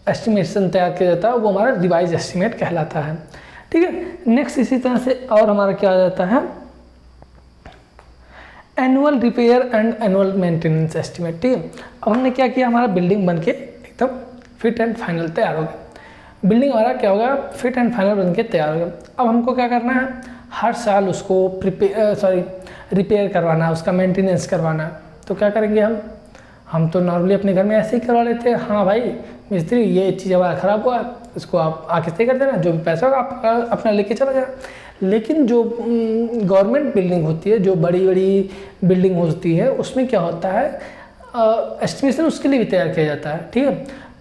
एस्टिमेशन तैयार किया जाता है वो हमारा रिवाइज एस्टिमेट कहलाता है, ठीक है। नेक्स्ट इसी तरह से और हमारा क्या आ जाता है, annual repair and annual maintenance estimate, ठीक है। अब हमने क्या किया, हमारा बिल्डिंग बन के एकदम फिट एंड फाइनल तैयार हो गया, बिल्डिंग हमारा क्या होगा, फिट एंड फाइनल बन के तैयार हो गया। अब हमको क्या करना है, हर साल उसको रिपेयर करवाना है, उसका मेंटेनेंस करवाना है। तो क्या करेंगे हम तो नॉर्मली अपने घर में ऐसे ही करवा लेते हैं, हाँ भाई मिस्त्री ये चीज़ हमारा ख़राब हुआ, इसको आप आके सही कर देना, जो भी पैसा होगा आप अपना लेके चला जाना। लेकिन जो गवर्नमेंट बिल्डिंग होती है, जो बड़ी बड़ी बिल्डिंग होती है, उसमें क्या होता है, एस्टिमेशन उसके लिए भी तैयार किया जाता है, ठीक है।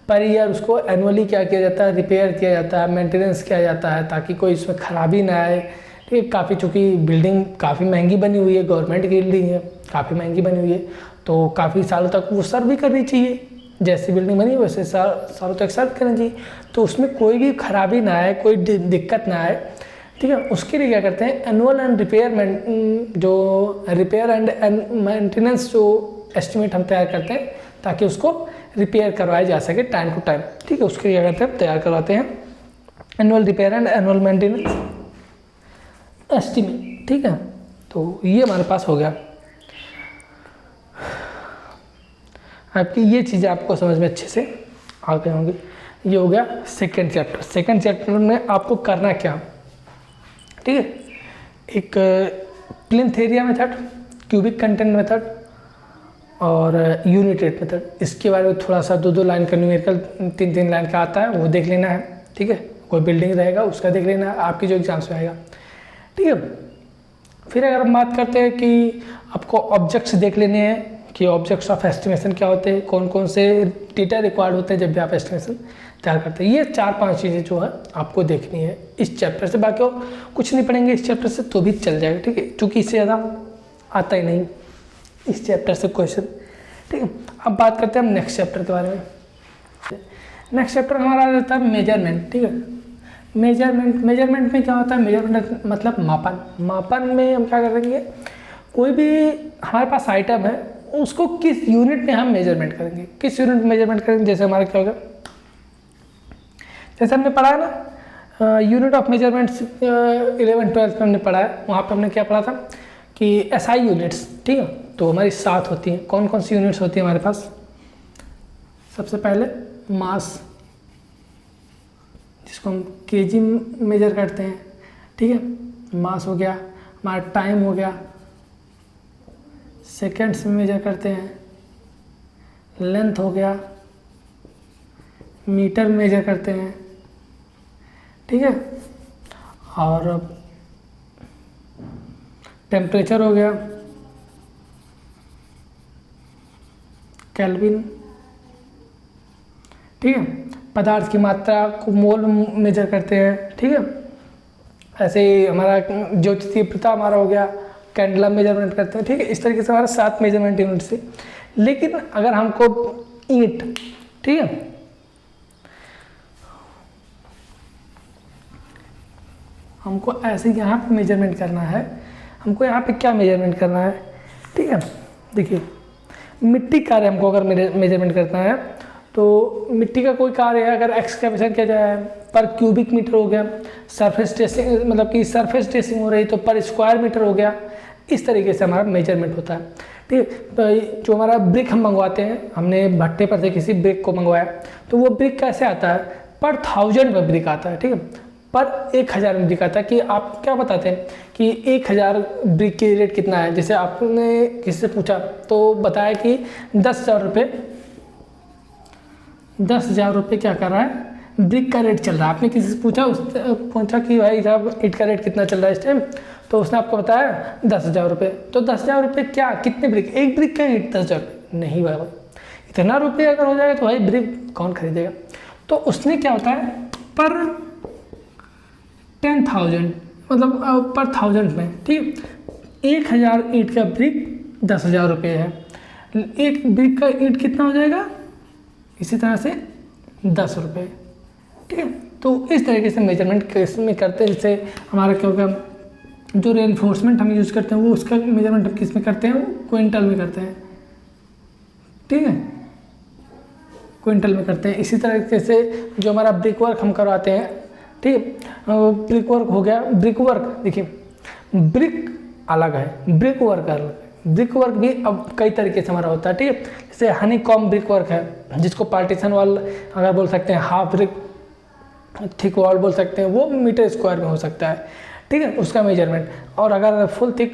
पर ईयर उसको एनुअली क्या किया जाता है, रिपेयर किया जाता है, मेंटेनेंस किया जाता है, ताकि कोई इसमें ख़राबी ना आए, ठीक है। काफ़ी, चूँकि बिल्डिंग काफ़ी महंगी बनी हुई है, गवर्नमेंट की बिल्डिंग है, काफ़ी महंगी बनी हुई है, तो काफ़ी सालों तक वो सर्व भी करनी चाहिए, जैसी बिल्डिंग बनी वैसे सालों तक सर्व करनी चाहिए, तो उसमें कोई भी खराबी ना आए, कोई दिक्कत ना आए, ठीक है। उसके लिए क्या करते हैं, annual and repair and maintenance जो एस्टिमेट हम तैयार करते हैं, ताकि उसको रिपेयर करवाया जा सके टाइम टू टाइम, ठीक है। उसके लिए क्या करते हैं, तैयार करवाते हैं annual repair and annual maintenance estimate, ठीक है। तो ये हमारे पास हो गया। आपकी ये चीज़ें आपको समझ में अच्छे से आ गई होंगी। ये हो गया सेकंड चैप्टर। सेकंड चैप्टर में आपको करना क्या, ठीक है, एक plinth area method, cubic content method और यूनिट रेट मेथड, इसके बारे में थोड़ा सा 2-2 लाइन का न्यूमेरिकल 3-3 लाइन का आता है, वो देख लेना है, ठीक है। कोई बिल्डिंग रहेगा उसका देख लेना है, आपकी जो एग्जाम्स में आएगा, ठीक है। फिर अगर हम बात करते हैं कि आपको ऑब्जेक्ट्स देख लेने हैं कि ऑब्जेक्ट्स ऑफ एस्टिमेशन क्या होते हैं, कौन कौन से डेटा रिक्वायर्ड होते हैं जब भी आप एस्टिमेशन तैयार करते हैं। ये 4-5 चीज़ें जो है आपको देखनी है इस चैप्टर से। बाकी और कुछ नहीं पढ़ेंगे इस चैप्टर से तो भी चल जाएगा, ठीक है, क्योंकि इससे ज़्यादा आता ही नहीं इस चैप्टर से क्वेश्चन, ठीक है। अब बात करते हैं हम नेक्स्ट चैप्टर के बारे में। नेक्स्ट चैप्टर हमारा आ जाता है मेजरमेंट, ठीक है। मेजरमेंट में क्या होता है, मेजरमेंट मतलब मापन में हम क्या करेंगे, कोई भी हमारे पास आइटम है उसको किस यूनिट में हम मेजरमेंट करेंगे, किस यूनिट में मेजरमेंट करेंगे। जैसे हमारा क्या होगा, जैसे हमने पढ़ा है ना यूनिट ऑफ मेजरमेंट्स 11-12 में हमने पढ़ा है, वहाँ पे हमने क्या पढ़ा था कि एसआई यूनिट्स, ठीक है। तो हमारी 7 होती हैं। कौन कौन सी यूनिट्स होती है हमारे पास, सबसे पहले मास, जिसको हम केजी मेजर करते हैं, ठीक है, मास हो गया। हमारा टाइम हो गया, सेकेंड्स में मेजर करते हैं। लेंथ हो गया, मीटर में मेजर करते हैं, ठीक है। और टेम्परेचर हो गया, केल्विन, ठीक है। पदार्थ की मात्रा को मोल मेजर करते हैं, ठीक है। ऐसे ही हमारा ज्योति तीव्रता हमारा हो गया, कैंडलम मेजरमेंट करते हैं, ठीक है। इस तरीके से हमारा 7 मेजरमेंट यूनिट से। लेकिन अगर हमको ईंट, ठीक है, हमको ऐसे यहाँ पे मेजरमेंट करना है, हमको यहाँ पे क्या मेजरमेंट करना है, ठीक है। देखिए मिट्टी कार्य हमको अगर मेजरमेंट करना है तो मिट्टी का कोई कार्य है, अगर एक्सकैवेशन किया जाए पर क्यूबिक मीटर हो गया, सरफेस टेस्टिंग मतलब कि सरफेस टेस्टिंग हो रही तो पर स्क्वायर मीटर हो गया। इस तरीके से हमारा मेजरमेंट होता है, ठीक है। तो जो हमारा ब्रिक हम मंगवाते हैं, हमने भट्टे पर से किसी ब्रिक को मंगवाया तो वो ब्रिक कैसे आता है, पर 1000 में ब्रिक आता है, ठीक है, पर 1000 में ब्रिक आता है। कि आप क्या बताते हैं कि 1000 ब्रिक की रेट कितना है। जैसे आपने किसी से पूछा तो बताया कि 10,000 रुपये, 10,000 रुपये क्या कर रहा है, ब्रिक का रेट चल रहा है। आपने किसी से पूछा कि भाई साहब ईंट का रेट कितना चल रहा है इस टाइम, तो उसने आपको बताया 10,000 रुपये। तो 10,000 रुपये क्या, कितने ब्रिक, एक ब्रिक का ईंट 10,000, नहीं भाई, इतना रुपये अगर हो जाएगा तो भाई ब्रिक कौन खरीदेगा। तो उसने क्या होता है पर 10,000 मतलब पर 1000 में, ठीक, 1000 ईंट का ब्रिक 10,000 रुपये है। एक ब्रिक का ईंट कितना हो जाएगा, इसी तरह से 10 रुपये, ठीक है। तो इस तरीके से मेजरमेंट केस में करते हैं। जैसे हमारा क्या होगा, जो रेनफोर्समेंट हम यूज़ करते हैं वो उसका मेजरमेंट हम किस में करते हैं, वो क्विंटल में करते हैं, ठीक है, क्विंटल में करते हैं। इसी तरीके से जो हमारा ब्रिक वर्क हम करवाते हैं, ठीक है, ब्रिक वर्क हो गया। ब्रिक वर्क देखिए, ब्रिक अलग है, ब्रिक वर्क अलग है। ब्रिक वर्क भी अब कई तरीके से हमारा होता है, ठीक है। जैसे हनी कॉम ब्रिक वर्क है, जिसको पार्टीशन वॉल अगर बोल सकते हैं, हाफ ब्रिक थिक वॉल बोल सकते हैं, वो मीटर स्क्वायर में हो सकता है, ठीक है, उसका मेजरमेंट। और अगर फुल थिक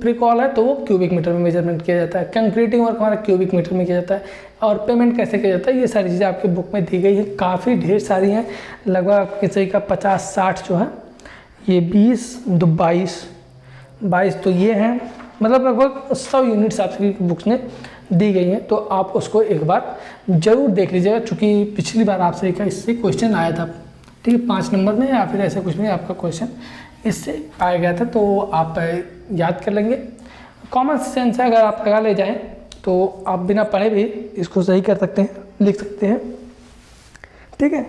ब्रिक वॉल है तो वो क्यूबिक मीटर में मेजरमेंट किया जाता है। कंक्रीटिंग वर्क हमारा क्यूबिक मीटर में किया जाता है। और पेमेंट कैसे किया जाता है, ये सारी चीज़ें आपकी बुक में दी गई है, काफ़ी ढेर सारी हैं, लगभग आपके सही का 50-60 जो है, ये 22 तो ये हैं, मतलब लगभग 100 यूनिट्स आपकी बुक्स में दी गई हैं। तो आप उसको एक बार ज़रूर देख लीजिएगा, चूँकि पिछली बार आपसे का इससे क्वेश्चन आया था, ठीक है, 5 नंबर में या फिर ऐसे कुछ में आपका क्वेश्चन इससे आया गया था, तो आप याद कर लेंगे। कॉमन सेंस है, अगर आप लगा ले जाएं तो आप बिना पढ़े भी इसको सही कर सकते हैं, लिख सकते हैं, ठीक है।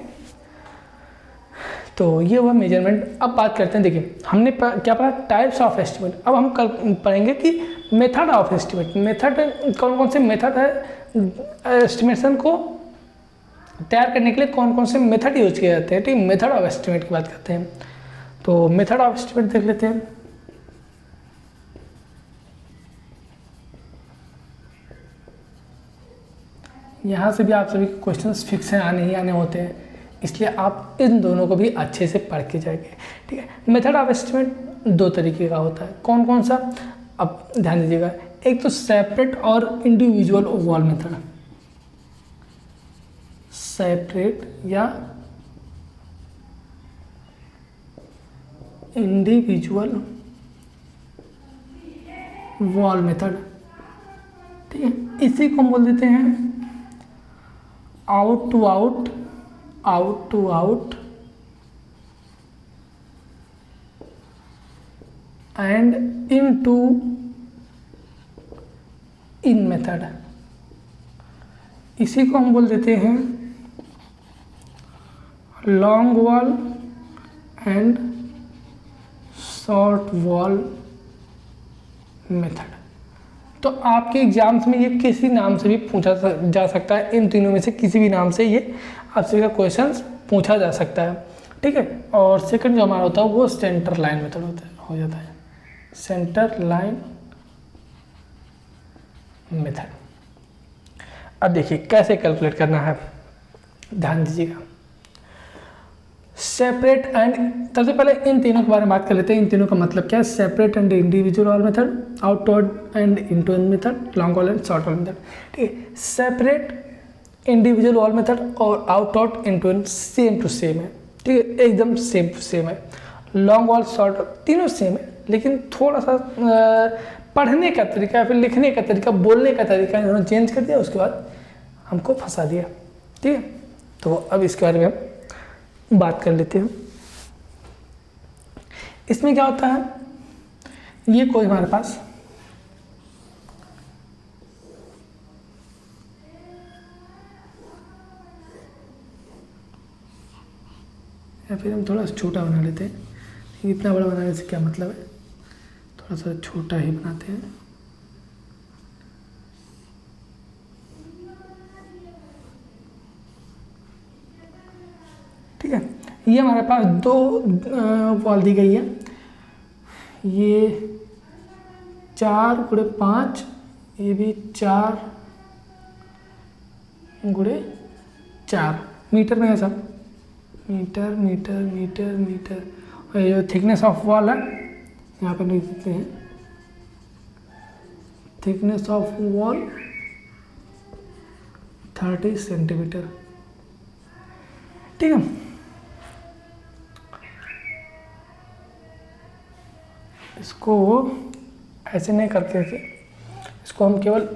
तो ये हुआ मेजरमेंट। अब बात करते हैं, देखिए हमने क्या पढ़ा, टाइप्स ऑफ एस्टिमेट। अब हम पढ़ेंगे कि मेथड ऑफ एस्टिमेट। मेथड कौन कौन से मेथड है एस्टिमेशन को तैयार करने के लिए, कौन कौन से मेथड यूज किए जाते हैं, ठीक है। मेथड ऑफ एस्टिमेट की बात करते हैं, तो मेथड ऑफ एस्टिमेट देख लेते हैं। यहाँ से भी आप सभी क्वेश्चंस फिक्स हैं, आने ही आने होते हैं, इसलिए आप इन दोनों को भी अच्छे से पढ़ के जाएंगे, ठीक है। मेथड ऑफ एस्टिमेट 2 तरीके का होता है। कौन कौन सा, अब ध्यान दीजिएगा। एक तो सेपरेट और इंडिविजुअल वॉल मेथड। सेपरेट या इंडिविजुअल वॉल मेथड, ठीक है, इसी को हम बोल देते हैं out to out, out to out and in to in method. इसी को हम बोल देते हैं long wall and short wall method. तो आपके एग्जाम्स में ये किसी नाम से भी पूछा जा सकता है, इन तीनों में से किसी भी नाम से ये आपसे का क्वेश्चन पूछा जा सकता है। ठीक है, और सेकंड जो हमारा होता है वो सेंटर लाइन मेथड हो जाता है, सेंटर लाइन मेथड। अब देखिए कैसे कैलकुलेट करना है, ध्यान दीजिएगा। सेपरेट एंड, सबसे पहले इन तीनों के बारे में बात कर लेते हैं। इन तीनों का मतलब क्या है? Separate and individual wall method, outward and in to in method, long wall and short wall method. ठीक है, सेपरेट इंडिविजुअल वॉल मेथड और outward in to in same to same है। ठीक है, एकदम सेम टू सेम है। लॉन्ग वॉल, शॉर्ट, तीनों same है, लेकिन थोड़ा सा पढ़ने का तरीका, फिर लिखने का तरीका, बोलने का तरीका इन्होंने चेंज कर दिया, उसके बाद हमको फंसा दिया। ठीक है, तो अब इसके बारे में हम बात कर लेते हैं। इसमें क्या होता है, ये कोई हमारे पास या फिर हम थोड़ा छोटा बना लेते हैं। इतना बड़ा बनाने से क्या मतलब है, थोड़ा सा छोटा ही बनाते हैं। ठीक है, ये हमारे पास दो वॉल दी गई है, ये 4x5, ये भी 4x4 मीटर में है सब, मीटर मीटर मीटर मीटर। और ये जो थिकनेस ऑफ वॉल है यहाँ पर लिख देते हैं, थिकनेस ऑफ वॉल 30 सेंटीमीटर। ठीक है, इसको ऐसे नहीं करते थे, इसको हम केवल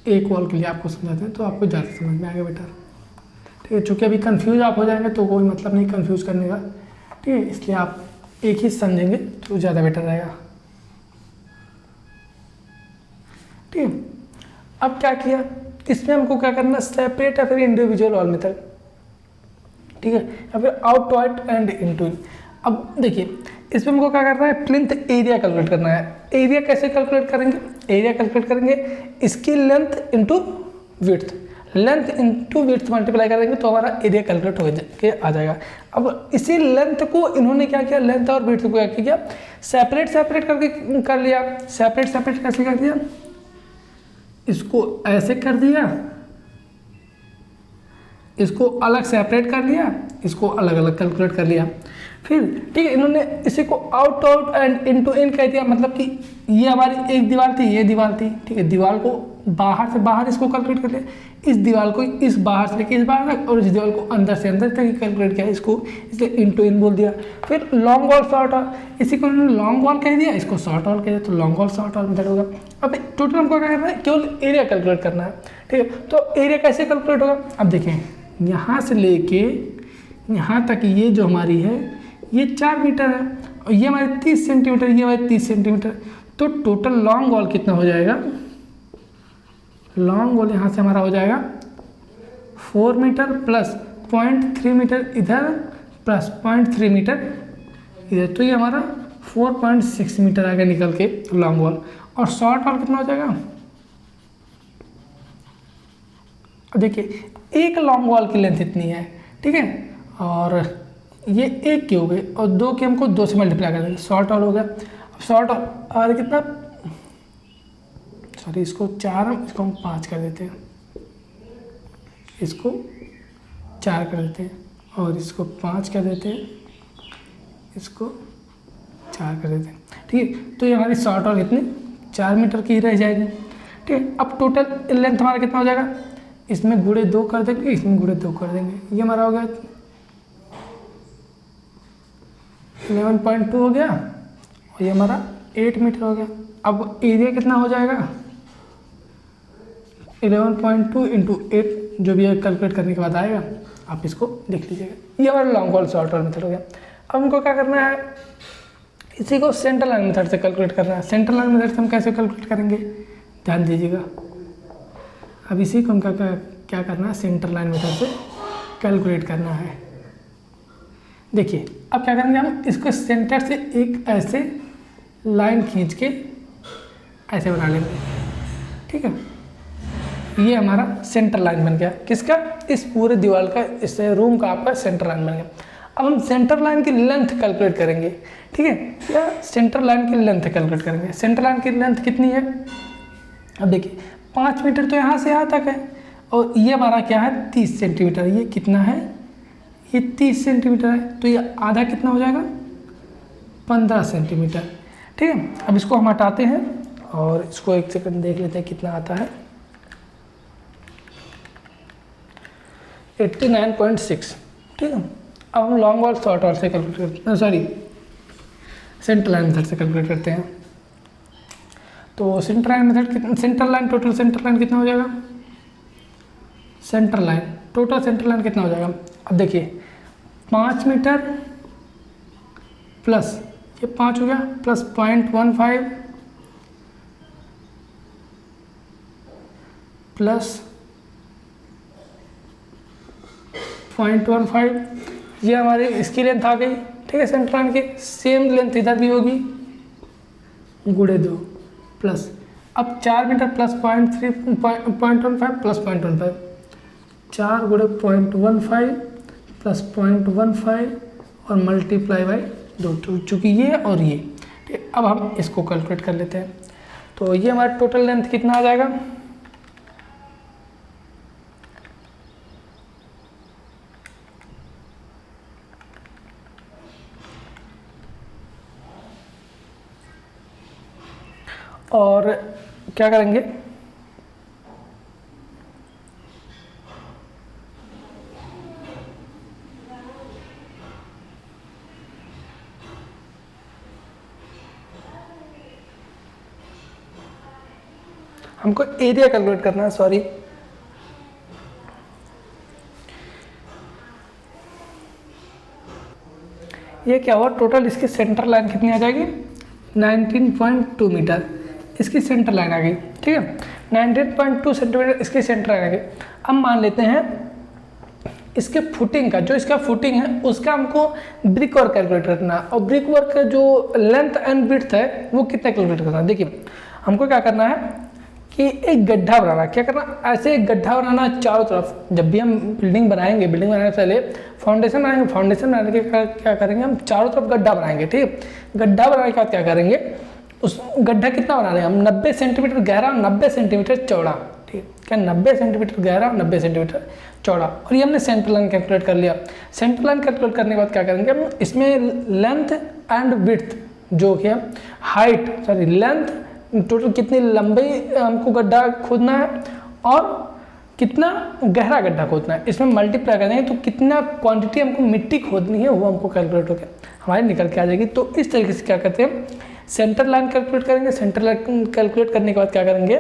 एक वॉल के लिए आपको समझाते हैं, तो आपको ज़्यादा समझ में आएगा बेटर। ठीक है, चूँकि अभी कंफ्यूज आप हो जाएंगे तो कोई मतलब नहीं कंफ्यूज करने का। ठीक है, इसलिए आप एक ही समझेंगे तो ज़्यादा बेटर रहेगा। ठीक है, अब क्या किया, इसमें हमको क्या करना, सेपरेट या फिर इंडिविजुअल वॉल मेथड। ठीक है, या फिर आउटवर्ड एंड इनटू। अब देखिए इसमें हमको क्या करना है, प्लिंथ एरिया कैलकुलेट करना है। एरिया कैसे कैलकुलेट करेंगे, एरिया कैलकुलेट करेंगे इसकी length into width, length into width multiply करेंगे तो हमारा एरिया कैलकुलेट हो के आ जाएगा। अब इसी लेंथ को इन्होंने क्या किया, लेंथ और विड्थ को क्या किया, सेपरेट सेपरेट करके कर लिया। सेपरेट सेपरेट कैसे कर दिया, इसको ऐसे कर दिया, इसको अलग सेपरेट कर लिया, इसको अलग अलग कैलकुलेट कर लिया। फिर ठीक है, इन्होंने इसी को आउट एंड इनटू इन कह दिया, मतलब कि ये हमारी एक दीवार थी, ये दीवार थी। ठीक है, दीवार को बाहर से बाहर इसको कैलकुलेट कर लिया, इस दीवार को इस बाहर से लेकर इस बाहर तक, और इस दीवार को अंदर से अंदर तक कैलकुलेट किया, इसको इसलिए इनटू इन बोल दिया। फिर लॉन्ग वॉल शॉर्ट वॉल, इसी को उन्होंने लॉन्ग वॉल कह दिया, इसको शॉर्ट वॉल कह दिया, तो long wall short wall method होगा। अब टोटल हमको क्या करना है, केवल एरिया कैलकुलेट करना है। ठीक है, तो एरिया कैसे कैलकुलेट होगा, अब देखें यहाँ से लेके यहाँ तक ये जो हमारी है ये 4 मीटर है, और ये हमारे 30 सेंटीमीटर, ये हमारे 30 सेंटीमीटर, तो टोटल लॉन्ग वॉल कितना हो जाएगा, लॉन्ग वॉल यहाँ से हमारा हो जाएगा 4 मीटर प्लस 0.3 मीटर इधर प्लस 0.3 मीटर इधर, तो ये हमारा 4.6 मीटर आएगा निकल के लॉन्ग वॉल। और शॉर्ट वॉल कितना हो जाएगा, देखिए एक लॉन्ग वॉल की लेंथ इतनी है। ठीक है, और ये एक की हो गई, और 2 की हमको 2 से मल्टीप्लाई कर देंगे, शॉर्ट वॉल हो गया। अब शॉर्ट और कितना, सॉरी इसको 4 इसको हम 5 कर देते हैं, इसको 4 कर देते हैं, और इसको 5 कर देते हैं, इसको 4 कर देते हैं। ठीक है, तो ये हमारी शॉर्ट वॉल कितनी 4 मीटर की ही रह जाएगी। ठीक है, अब टोटल लेंथ हमारा कितना हो जाएगा, इसमें गुणे 2 कर देंगे, इसमें गुणे 2 कर देंगे, ये हमारा हो गया 11.2 हो गया, और ये हमारा 8 मीटर हो गया। अब एरिया कितना हो जाएगा 11.2 इंटू 8 जो भी है कैलकुलेट करने के बाद आएगा, आप इसको लिख लीजिएगा। ये हमारा long wall short wall method हो गया। अब हमको क्या करना है, इसी को सेंटर लाइन मेथड से कैलकुलेट करना है। सेंटर लाइन मेथड से हम कैसे कैलकुलेट करेंगे, ध्यान दीजिएगा। अब इसी को हम क्या करना है, सेंटर लाइन मेथड से कैलकुलेट करना है। देखिए अब क्या करेंगे, हम इसको सेंटर से एक ऐसे लाइन खींच के ऐसे बना लेंगे, ठीक है। ये हमारा सेंटर लाइन बन गया, किसका, इस पूरे दीवार का, इस रूम का आपका सेंटर लाइन बन गया। अब हम सेंटर लाइन की लेंथ कैलकुलेट करेंगे, ठीक है, या सेंटर लाइन की लेंथ कैलकुलेट करेंगे। सेंटर लाइन की लेंथ कितनी है, अब देखिए 5 मीटर तो यहाँ से यहाँ तक है, और ये हमारा क्या है 30 सेंटीमीटर। ये कितना है, ये 30 सेंटीमीटर है, तो ये आधा कितना हो जाएगा 15 सेंटीमीटर, ठीक है। अब इसको हम हटाते हैं और इसको एक सेकंड देख लेते हैं कितना आता है, 89.6, ठीक है। अब हम लॉन्ग वॉल शॉर्ट वॉल से कैलकुलेट करते हैं, सॉरी सेंटर लाइन मेथड से कैलकुलेट करते हैं। तो सेंटर लाइन मेथड कितना, centre line total centre line कितना हो जाएगा, centre line total centre line कितना हो जाएगा। अब देखिए 5 मीटर प्लस ये 5 हो गया, प्लस 0.15 प्लस 0.15, ये हमारी इसकी लेंथ आ गई, ठीक है। सेंटर लाइन की सेम लेंथ इधर भी होगी, गुणे 2 प्लस, अब 4 मीटर प्लस 0.15 प्लस 0.15, 4 गुणे 0.15 प्लस 0.15 और मल्टीप्लाई बाई 2, चूँकि ये और ये, ठीक। अब हम इसको कैलकुलेट कर लेते हैं। तो ये हमारा टोटल लेंथ कितना आ जाएगा, और क्या करेंगे, हमको एरिया कैलकुलेट करना है, सॉरी ये क्या हुआ, टोटल इसकी सेंटर लाइन कितनी आ जाएगी 19.2 मीटर, इसकी सेंटर लाइन आ गई, ठीक है। 19.2 सेंटीमीटर इसकी सेंटर लाइन आ गई। अब मान लेते हैं इसके फुटिंग का, जो इसका फुटिंग है उसका हमको ब्रिक वर्क कैलकुलेट करना है, और ब्रिक वर्क का जो लेंथ एंड विड्थ है वो कितना कैलकुलेट करना है। देखिए हमको क्या करना है कि एक गड्ढा बनाना, क्या करना, ऐसे एक गड्ढा बनाना चारों तरफ। जब भी हम बिल्डिंग बनाएंगे, बिल्डिंग बनाने से पहले फाउंडेशन बनाएंगे, फाउंडेशन बनाने के क्या करेंगे, हम चारों तरफ गड्ढा बनाएंगे, ठीक है। गड्ढा बनाने के बाद क्या करेंगे, उस गड्ढा कितना बना रहे हैं हम, 90 सेंटीमीटर गहरा, 90 सेंटीमीटर चौड़ा, ठीक है। क्या 90 सेंटीमीटर गहरा, 90 सेंटीमीटर चौड़ा, और ये हमने सेंटर लाइन कैलकुलेट कर लिया। सेंटर लाइन कैलकुलेट करने के बाद क्या करेंगे हम, इसमें लेंथ एंड विड्थ जो कि हाइट, सॉरी लेंथ, टोटल कितनी लंबाई हमको गड्ढा खोदना है और कितना गहरा गड्ढा खोदना है, इसमें मल्टीप्लाई कर देंगे तो कितना क्वांटिटी हमको मिट्टी खोदनी है वो हमको कैलकुलेट होकर हमारी निकल के आ जाएगी। तो इस तरीके से क्या करते हैं, सेंटर लाइन कैलकुलेट करेंगे। सेंटर लाइन कैलकुलेट करने के बाद क्या करेंगे,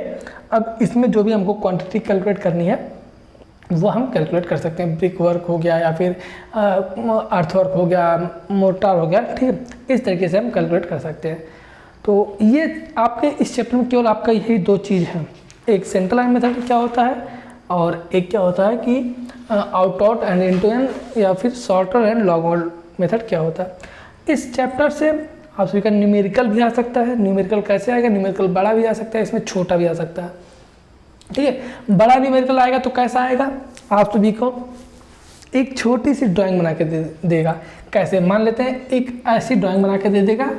अब इसमें जो भी हमको क्वांटिटी कैलकुलेट करनी है वो हम कैलकुलेट कर सकते हैं। ब्रिक वर्क हो गया या फिर अर्थ वर्क हो गया, मोर्टार हो गया, ठीक है। इस तरीके से हम कैलकुलेट कर सकते हैं। तो ये आपके इस चैप्टर में केवल आपका यही 2 चीज़ है, एक सेंटर लाइन मेथड क्या होता है और एक क्या होता है कि आउट एंड इनटू एंड या फिर shorter and long wall method क्या होता है। इस चैप्टर से आप सभी का न्यूमेरिकल भी आ सकता है। न्यूमेरिकल कैसे आएगा, न्यूमेरिकल बड़ा भी आ सकता है, इसमें छोटा भी आ सकता है, ठीक है। बड़ा न्यूमेरिकल आएगा तो कैसा आएगा, आप सभी को एक छोटी सी ड्राइंग बना के देगा। कैसे, मान लेते हैं एक ऐसी ड्राइंग बना के दे देगा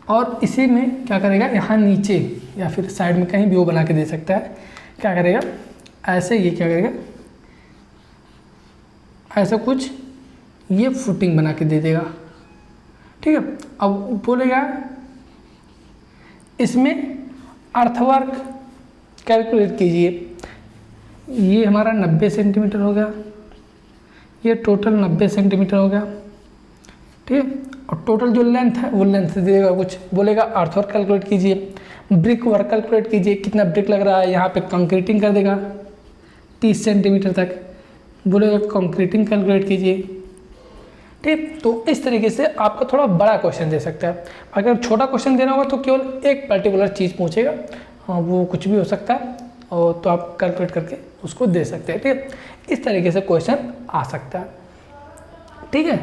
और इसी में क्या करेगा, यहाँ नीचे या फिर साइड में कहीं भी वो बना के दे सकता है। क्या करेगा, ऐसे ये क्या करेगा, ऐसा कुछ ये फुटिंग बना के दे देगा, ठीक है। अब बोलेगा इसमें अर्थवर्क कैलकुलेट कीजिए। ये हमारा 90 सेंटीमीटर हो गया, ये टोटल 90 सेंटीमीटर हो गया, ठीक है। और टोटल जो लेंथ है वो लेंथ देगा, कुछ बोलेगा अर्थवर्क कैलकुलेट कीजिए, ब्रिक वर्क कैलकुलेट कीजिए, कितना ब्रिक लग रहा है, यहाँ पे कंक्रीटिंग कर देगा 30 सेंटीमीटर तक, बोलेगा कंक्रीटिंग कैलकुलेट कीजिए। ठीक, तो इस तरीके से आपका थोड़ा बड़ा क्वेश्चन दे सकता है। अगर छोटा क्वेश्चन देना होगा तो केवल एक पर्टिकुलर चीज़ पूछेगा, वो कुछ भी हो सकता है, और तो आप कैलकुलेट करके उसको दे सकते हैं। ठीक है, इस तरीके से क्वेश्चन आ सकता है। ठीक है,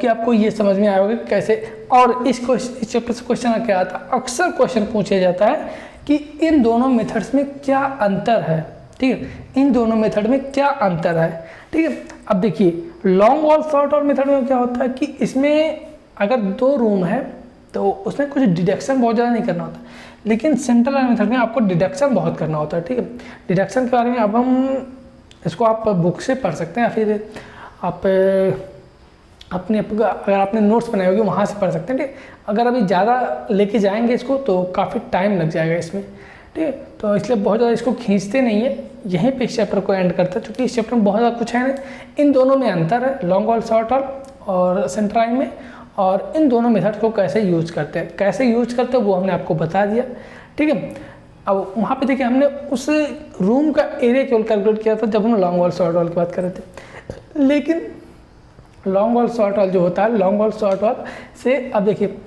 आपको ये समझ में आया होगा कैसे। और इस चैप्टर से क्वेश्चन क्या आता है, अक्सर क्वेश्चन पूछा जाता है कि इन दोनों मेथड्स में क्या अंतर है। ठीक है, इन दोनों मेथड में क्या अंतर है। ठीक है, अब देखिए long wall short wall method में क्या होता है कि इसमें अगर 2 रूम है तो उसमें कुछ डिडक्शन बहुत ज़्यादा नहीं करना होता, लेकिन सेंट्रल लाइन मेथड में आपको डिडक्शन बहुत करना होता है। ठीक है, डिडक्शन के बारे में अब हम इसको आप बुक से पढ़ सकते हैं, या फिर आप अगर आपने नोट्स बनाए होंगे वहाँ से पढ़ सकते हैं। ठीक, अगर अभी ज़्यादा लेके जाएंगे इसको तो काफ़ी टाइम लग जाएगा इसमें। ठीक है, तो इसलिए बहुत ज़्यादा इसको खींचते नहीं है, यहीं पे इस चैप्टर को एंड करता है, क्योंकि इस चैप्टर में बहुत ज़्यादा कुछ है नहीं। इन दोनों में अंतर है, लॉन्ग वॉल शॉर्ट वॉल और सेंट्रल लाइन में, और इन दोनों मेथड को कैसे यूज करते हैं, वो हमने आपको बता दिया। ठीक है, अब वहाँ पे देखिए हमने उस रूम का एरिया केवल कैलकुलेट किया था जब हम लॉन्ग वॉल शॉर्ट वॉल की बात कर रहे थे, लेकिन लॉन्ग वॉल शॉर्ट वॉल जो होता है, लॉन्ग वॉल शॉर्ट वॉल से अब देखिए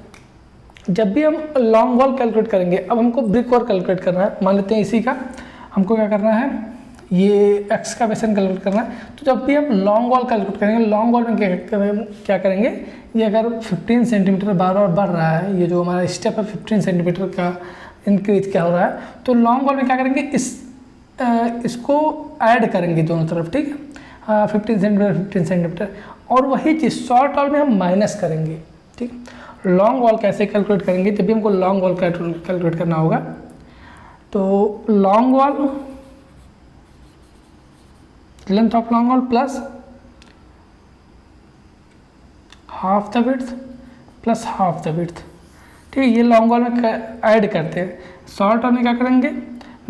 जब भी हम लॉन्ग वॉल कैलकुलेट करेंगे, अब हमको ब्रिक वॉल कैलकुलेट करना है, मान लेते हैं इसी का हमको क्या करना है, ये एक्सकावेशन कैलकुलेट करना है। तो जब भी हम लॉन्ग वॉल कैलकुलेट करेंगे, लॉन्ग वॉल में क्या करेंगे, ये अगर 15 सेंटीमीटर बार बार बढ़ रहा है, ये जो हमारा स्टेप है 15 सेंटीमीटर का इंक्रीज क्या हो रहा है, तो लॉन्ग वॉल में क्या करेंगे, इसको ऐड करेंगे दोनों तरफ। ठीक है, 15 सेंटीमीटर, और वही चीज़ शॉर्ट वॉल में हम माइनस करेंगे। ठीक, लॉन्ग वॉल कैसे कैलकुलेट करेंगे, जब भी हमको लॉन्ग वॉल कैलकुलेट करना होगा तो long wall length of long wall plus half the width plus half the width. ठीक है, ये लॉन्ग वॉल में ऐड करते हैं। शॉर्ट वॉल में क्या करेंगे,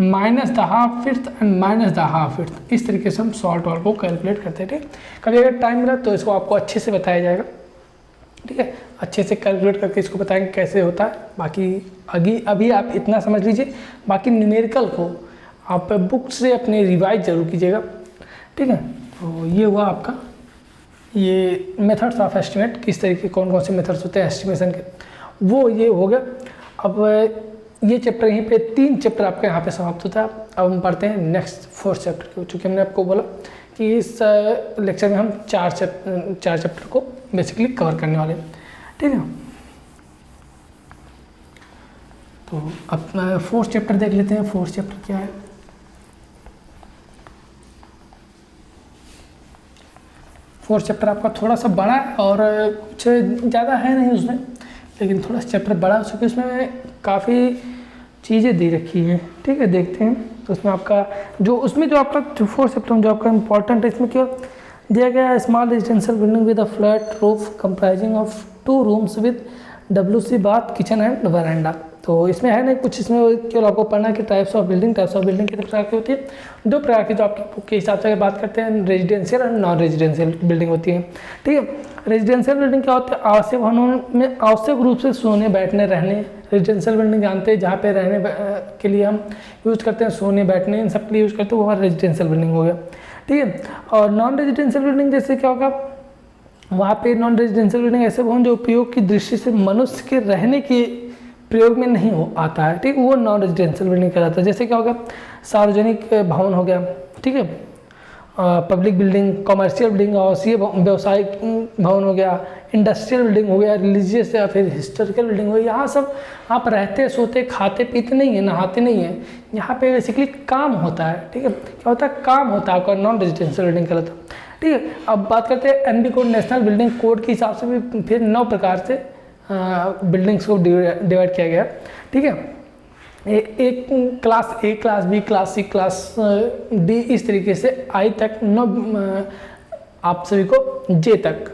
minus the half width and minus the half width. इस तरीके से हम शॉर्ट वॉल को कैलकुलेट करते हैं। ठीक, कभी अगर टाइम मिला तो इसको आपको अच्छे से बताया जाएगा। ठीक है, अच्छे से कैलकुलेट करके इसको बताएंगे कैसे होता है। बाकी अभी आप इतना समझ लीजिए, बाकी न्यूमेरिकल को आप बुक से अपने रिवाइज जरूर कीजिएगा। ठीक है, तो ये हुआ आपका ये मेथड्स ऑफ एस्टिमेट, किस तरीके कौन से मेथड्स होते हैं एस्टिमेशन के, वो ये हो गया। अब ये चैप्टर यहीं पे 3 चैप्टर आपके यहाँ पे समाप्त होता है। अब हम पढ़ते हैं नेक्स्ट 4 चैप्टर को, चूँकि हमने आपको बोला कि इस लेक्चर में हम 4 चैप्टर को बेसिकली कवर करने वाले हैं। ठीक है, तो अब 4th चैप्टर देख लेते हैं। 4th चैप्टर क्या है, 4th चैप्टर आपका थोड़ा सा बड़ा है और कुछ ज़्यादा है नहीं उसमें, लेकिन थोड़ा सा चैप्टर बड़ा हो चुका है, उसमें काफ़ी चीज़ें दे रखी हैं। ठीक है, देखते हैं। तो उसमें आपका जो आपका 4th चैप्टर में जो आपका इंपॉर्टेंट है, इसमें क्या दिया गया है, small residential building with a flat roof comprising of 2 rooms with WC bath kitchen and veranda. तो इसमें है नहीं कुछ, इसमें केवल आपको पढ़ना है कि टाइप्स ऑफ बिल्डिंग कितने प्रकार की होती है। 2 प्रकार की जो आपकी बुक के हिसाब से बात करते हैं, रेजिडेंशियल और नॉन रेजिडेंशियल बिल्डिंग होती है। ठीक है, रेजिडेंशियल बिल्डिंग क्या होता है, आवश्यक भवनों में आवश्यक रूप से सोने बैठने रहने। रेजिडेंशियल बिल्डिंग जानते हैं जहाँ पे रहने के लिए हम यूज़ करते हैं, सोने बैठने इन सब के लिए यूज़ करते हैं, वो हमारा रेजिडेंशियल बिल्डिंग हो गया। ठीक है, और नॉन रेजिडेंशियल बिल्डिंग जैसे क्या होगा, वहाँ पे नॉन रेजिडेंशियल बिल्डिंग ऐसे भवन जो उपयोग की दृष्टि से मनुष्य के रहने के प्रयोग में नहीं आता है। ठीक, वो नॉन रेजिडेंशियल बिल्डिंग कहलाता है। जैसे क्या हो गया, सार्वजनिक भवन हो गया। ठीक है, पब्लिक बिल्डिंग, कमर्शियल बिल्डिंग, आवासीय व्यवसायिक भवन हो गया, इंडस्ट्रियल बिल्डिंग हो गया, रिलीजियस या फिर हिस्टोरिकल बिल्डिंग हो गया। यहाँ सब आप रहते सोते खाते पीते नहीं है, नहाते नहीं है, यहाँ पे बेसिकली काम होता है। ठीक है, क्या होता है, काम होता है, आपका नॉन रेजिडेंशियल बिल्डिंग कहलाता है। ठीक है, अब बात करते हैं NB code, national building code के हिसाब से भी फिर 9 प्रकार से बिल्डिंग्स को डिवाइड किया गया। ठीक है, एक class A, class B, class C, class D, इस तरीके से I तक 9, आप सभी को J तक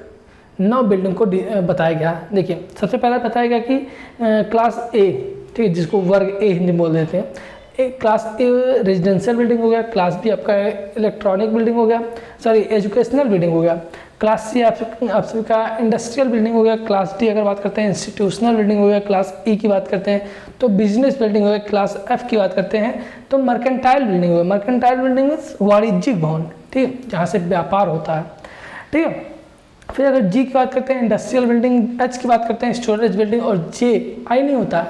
9 बिल्डिंग को बताया गया। देखिए सबसे पहले बताया गया कि क्लास A, ठीक है, जिसको वर्ग A हिंदी बोल देते हैं, एक क्लास A रेजिडेंशियल बिल्डिंग हो गया, क्लास B आपका इलेक्ट्रॉनिक बिल्डिंग हो गया, सॉरी एजुकेशनल बिल्डिंग हो गया, क्लास सी आप सभी का इंडस्ट्रियल बिल्डिंग हो गया। क्लास डी अगर बात करते हैं इंस्टीट्यूशनल बिल्डिंग हो गया। क्लास ई की बात करते हैं तो बिजनेस बिल्डिंग हो गया। क्लास एफ की बात करते हैं तो मर्केंटाइल बिल्डिंग हो गया। मर्केंटाइल बिल्डिंग मीन्स वाणिज्यिक भवन, ठीक है, जहाँ से व्यापार होता है, ठीक है। फिर अगर जी की बात करते हैं इंडस्ट्रियल बिल्डिंग, एच की बात करते हैं स्टोरेज बिल्डिंग, और जे आई नहीं होता,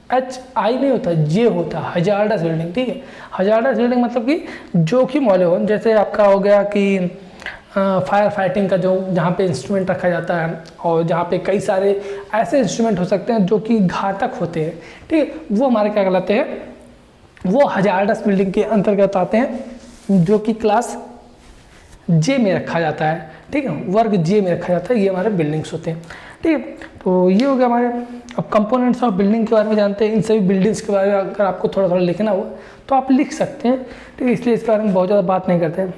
एच आई नहीं होता, जे होता है हजार्डस बिल्डिंग, ठीक है। हजार्डस बिल्डिंग मतलब कि जोखिम वाले हो, जैसे आपका हो गया कि फायर फाइटिंग का जो जहाँ पे इंस्ट्रूमेंट रखा जाता है और जहाँ पे कई सारे ऐसे इंस्ट्रूमेंट हो सकते हैं जो कि घातक होते हैं, ठीक है, वो हमारे क्या कहलाते हैं, वो हजार्डस बिल्डिंग के अंतर्गत आते हैं, जो कि क्लास जे में रखा जाता है, ठीक है, वर्ग जे में रखा जाता है। ये हमारे बिल्डिंग्स होते हैं, ठीक है। तो ये हो गया हमारे। अब कंपोनेंट्स ऑफ बिल्डिंग के बारे में जानते हैं। इन सभी बिल्डिंग्स के बारे में अगर आपको थोड़ा थोड़ा लिखना हो तो आप लिख सकते हैं, ठीक है, इसलिए इसके बारे में बहुत ज़्यादा बात नहीं करते हैं।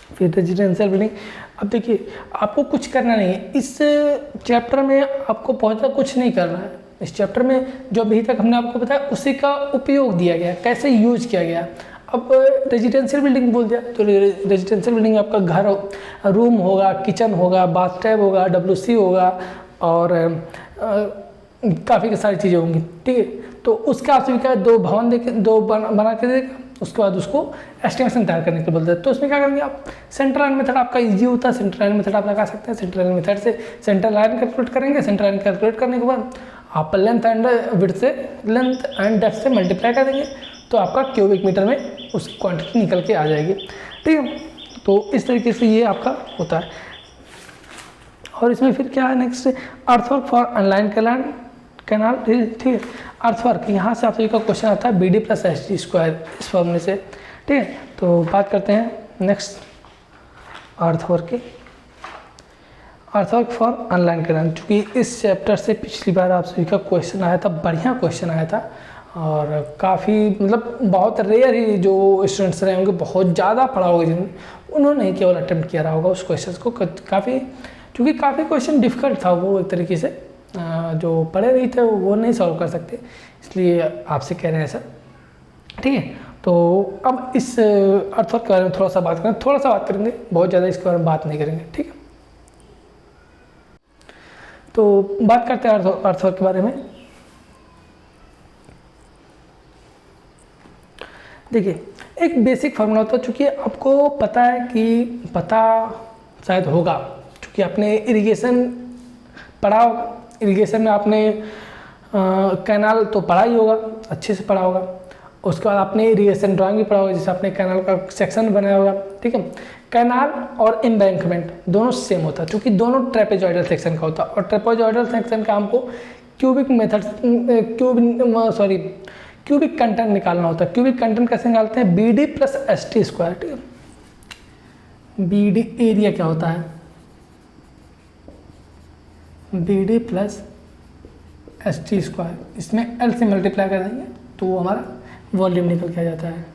फिर रेजिडेंशियल बिल्डिंग, अब देखिए आपको कुछ करना नहीं है इस चैप्टर में, आपको बहुत ज़्यादा कुछ नहीं करना है। इस चैप्टर में जो अभी तक हमने आपको बताया उसी का उपयोग दिया गया, कैसे यूज किया गया। अब रेजिडेंशियल बिल्डिंग बोल दिया तो रेजिडेंशियल बिल्डिंग में आपका घर, रूम होगा, किचन होगा, बाथटब होगा, WC होगा और काफ़ी सारी चीज़ें होंगी, ठीक है। तो उसका आप सभी का दो भवन दो बना के देगा, उसके बाद उसको एस्टिमेशन तैयार करने के लिए बोलते हैं। तो उसमें क्या करेंगे आप, सेंट्रल लाइन मेथड आपका इजी होता है। सेंट्रल लाइन मेथड आप लगा सकते हैं। सेंट्रल लाइन मेथड से सेंट्रल लाइन कैलकुलेट करेंगे। सेंट्रल लाइन कैलकुलेट करने के बाद आप लेंथ एंड विड्थ से, लेंथ एंड डेप्थ से मल्टीप्लाई कर देंगे तो आपका क्यूबिक मीटर में उस क्वांटिटी निकल के आ जाएगी, ठीक है। तो इस तरीके से ये आपका होता है। और इसमें फिर क्या है next, earthwork for online canal, ठीक है। अर्थवर्क, यहाँ से आप सभी का क्वेश्चन आता है BD + SG स्क्वायर इस फॉर्मूले से, ठीक है। तो बात करते हैं नेक्स्ट अर्थवर्क की। अर्थवर्क फॉर अनलाइन कैनाल, चूँकि इस चैप्टर से पिछली बार आप सभी का क्वेश्चन आया था, बढ़िया क्वेश्चन आया था और काफ़ी मतलब बहुत रेयर ही जो स्टूडेंट्स रहे होंगे, बहुत ज़्यादा पढ़ा होगा जिन उन्होंने केवल अटेम्प्ट किया रहा होगा उस क्वेश्चन को। काफ़ी क्योंकि काफ़ी क्वेश्चन डिफ़िकल्ट था वो, एक तरीके से जो पढ़े नहीं थे वो नहीं सॉल्व कर सकते, इसलिए आपसे कह रहे हैं सर, ठीक है। तो अब इस अर्थवर्क के बारे में थोड़ा सा बात करेंगे, बहुत ज़्यादा इसके बारे में बात नहीं करेंगे, ठीक है। तो बात करते हैं अर्थवर्क के बारे में। देखिए एक बेसिक फार्मूला होता है, चूँकि आपको पता है कि पता शायद होगा, चूँकि आपने इरिगेशन पढ़ा होगा। इरिगेशन में आपने कैनाल तो पढ़ा ही होगा, अच्छे से पढ़ा होगा। उसके बाद आपने इरिगेशन ड्राइंग भी पढ़ा होगा, जिससे आपने कैनाल का सेक्शन बनाया होगा, ठीक है। कैनाल और एम्बैंकमेंट दोनों सेम होता है, क्योंकि दोनों ट्रेपेजॉइडल सेक्शन का होता है। और ट्रेपेजॉइडल सेक्शन का हमको क्यूबिक कंटेंट निकालना होता है। क्यूबिक कंटेंट कैसे निकालते हैं, BD + ST स्क्वायर, ठीक है। BD एरिया क्या होता है, BD + ST स्क्वायर, इसमें L से मल्टीप्लाई कर देंगे तो वो हमारा वॉल्यूम निकल के आ जाता है।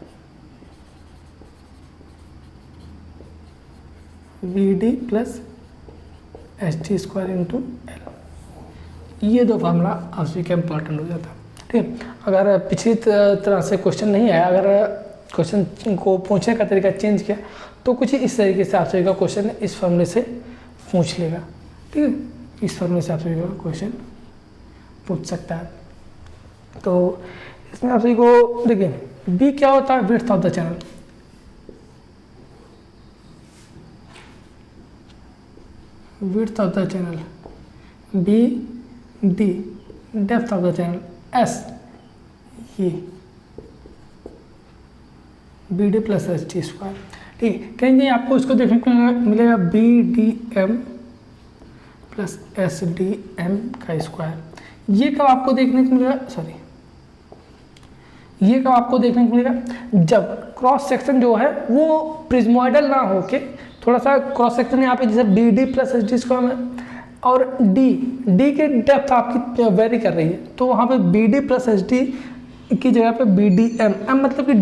BD + ST स्क्वायर × L, ये दो फार्मूला आप सभी का इम्पॉर्टेंट हो जाता है, ठीक है। अगर पिछली तरह से क्वेश्चन नहीं आया, अगर क्वेश्चन को पूछने का तरीका चेंज किया तो कुछ इस तरीके से आप सभी का क्वेश्चन इस फॉर्मूले से पूछ लेगा, ठीक है। इस फॉर्मूले से आप सभी का क्वेश्चन पूछ सकता है। तो इसमें आप सभी को देखिए B क्या होता है, width of the channel. Width of the channel, BD depth of the channel, S ये BD + ST स्क्वायर, ठीक है। कहीं आपको इसको देखने को मिलेगा BDM + SDM का स्क्वायर। ये कब आपको देखने को मिलेगा, ये कब आपको देखने को मिलेगा, जब क्रॉस सेक्शन जो है वो प्रिज्मोइडल ना होके थोड़ा सा क्रॉस सेक्शन यहाँ पे जैसे BD + ST स्क्वायर में, और D की डेप्थ आपकी वेरी कर रही है, तो वहाँ पे BD + ST की जगह पे BDM, M मतलब कि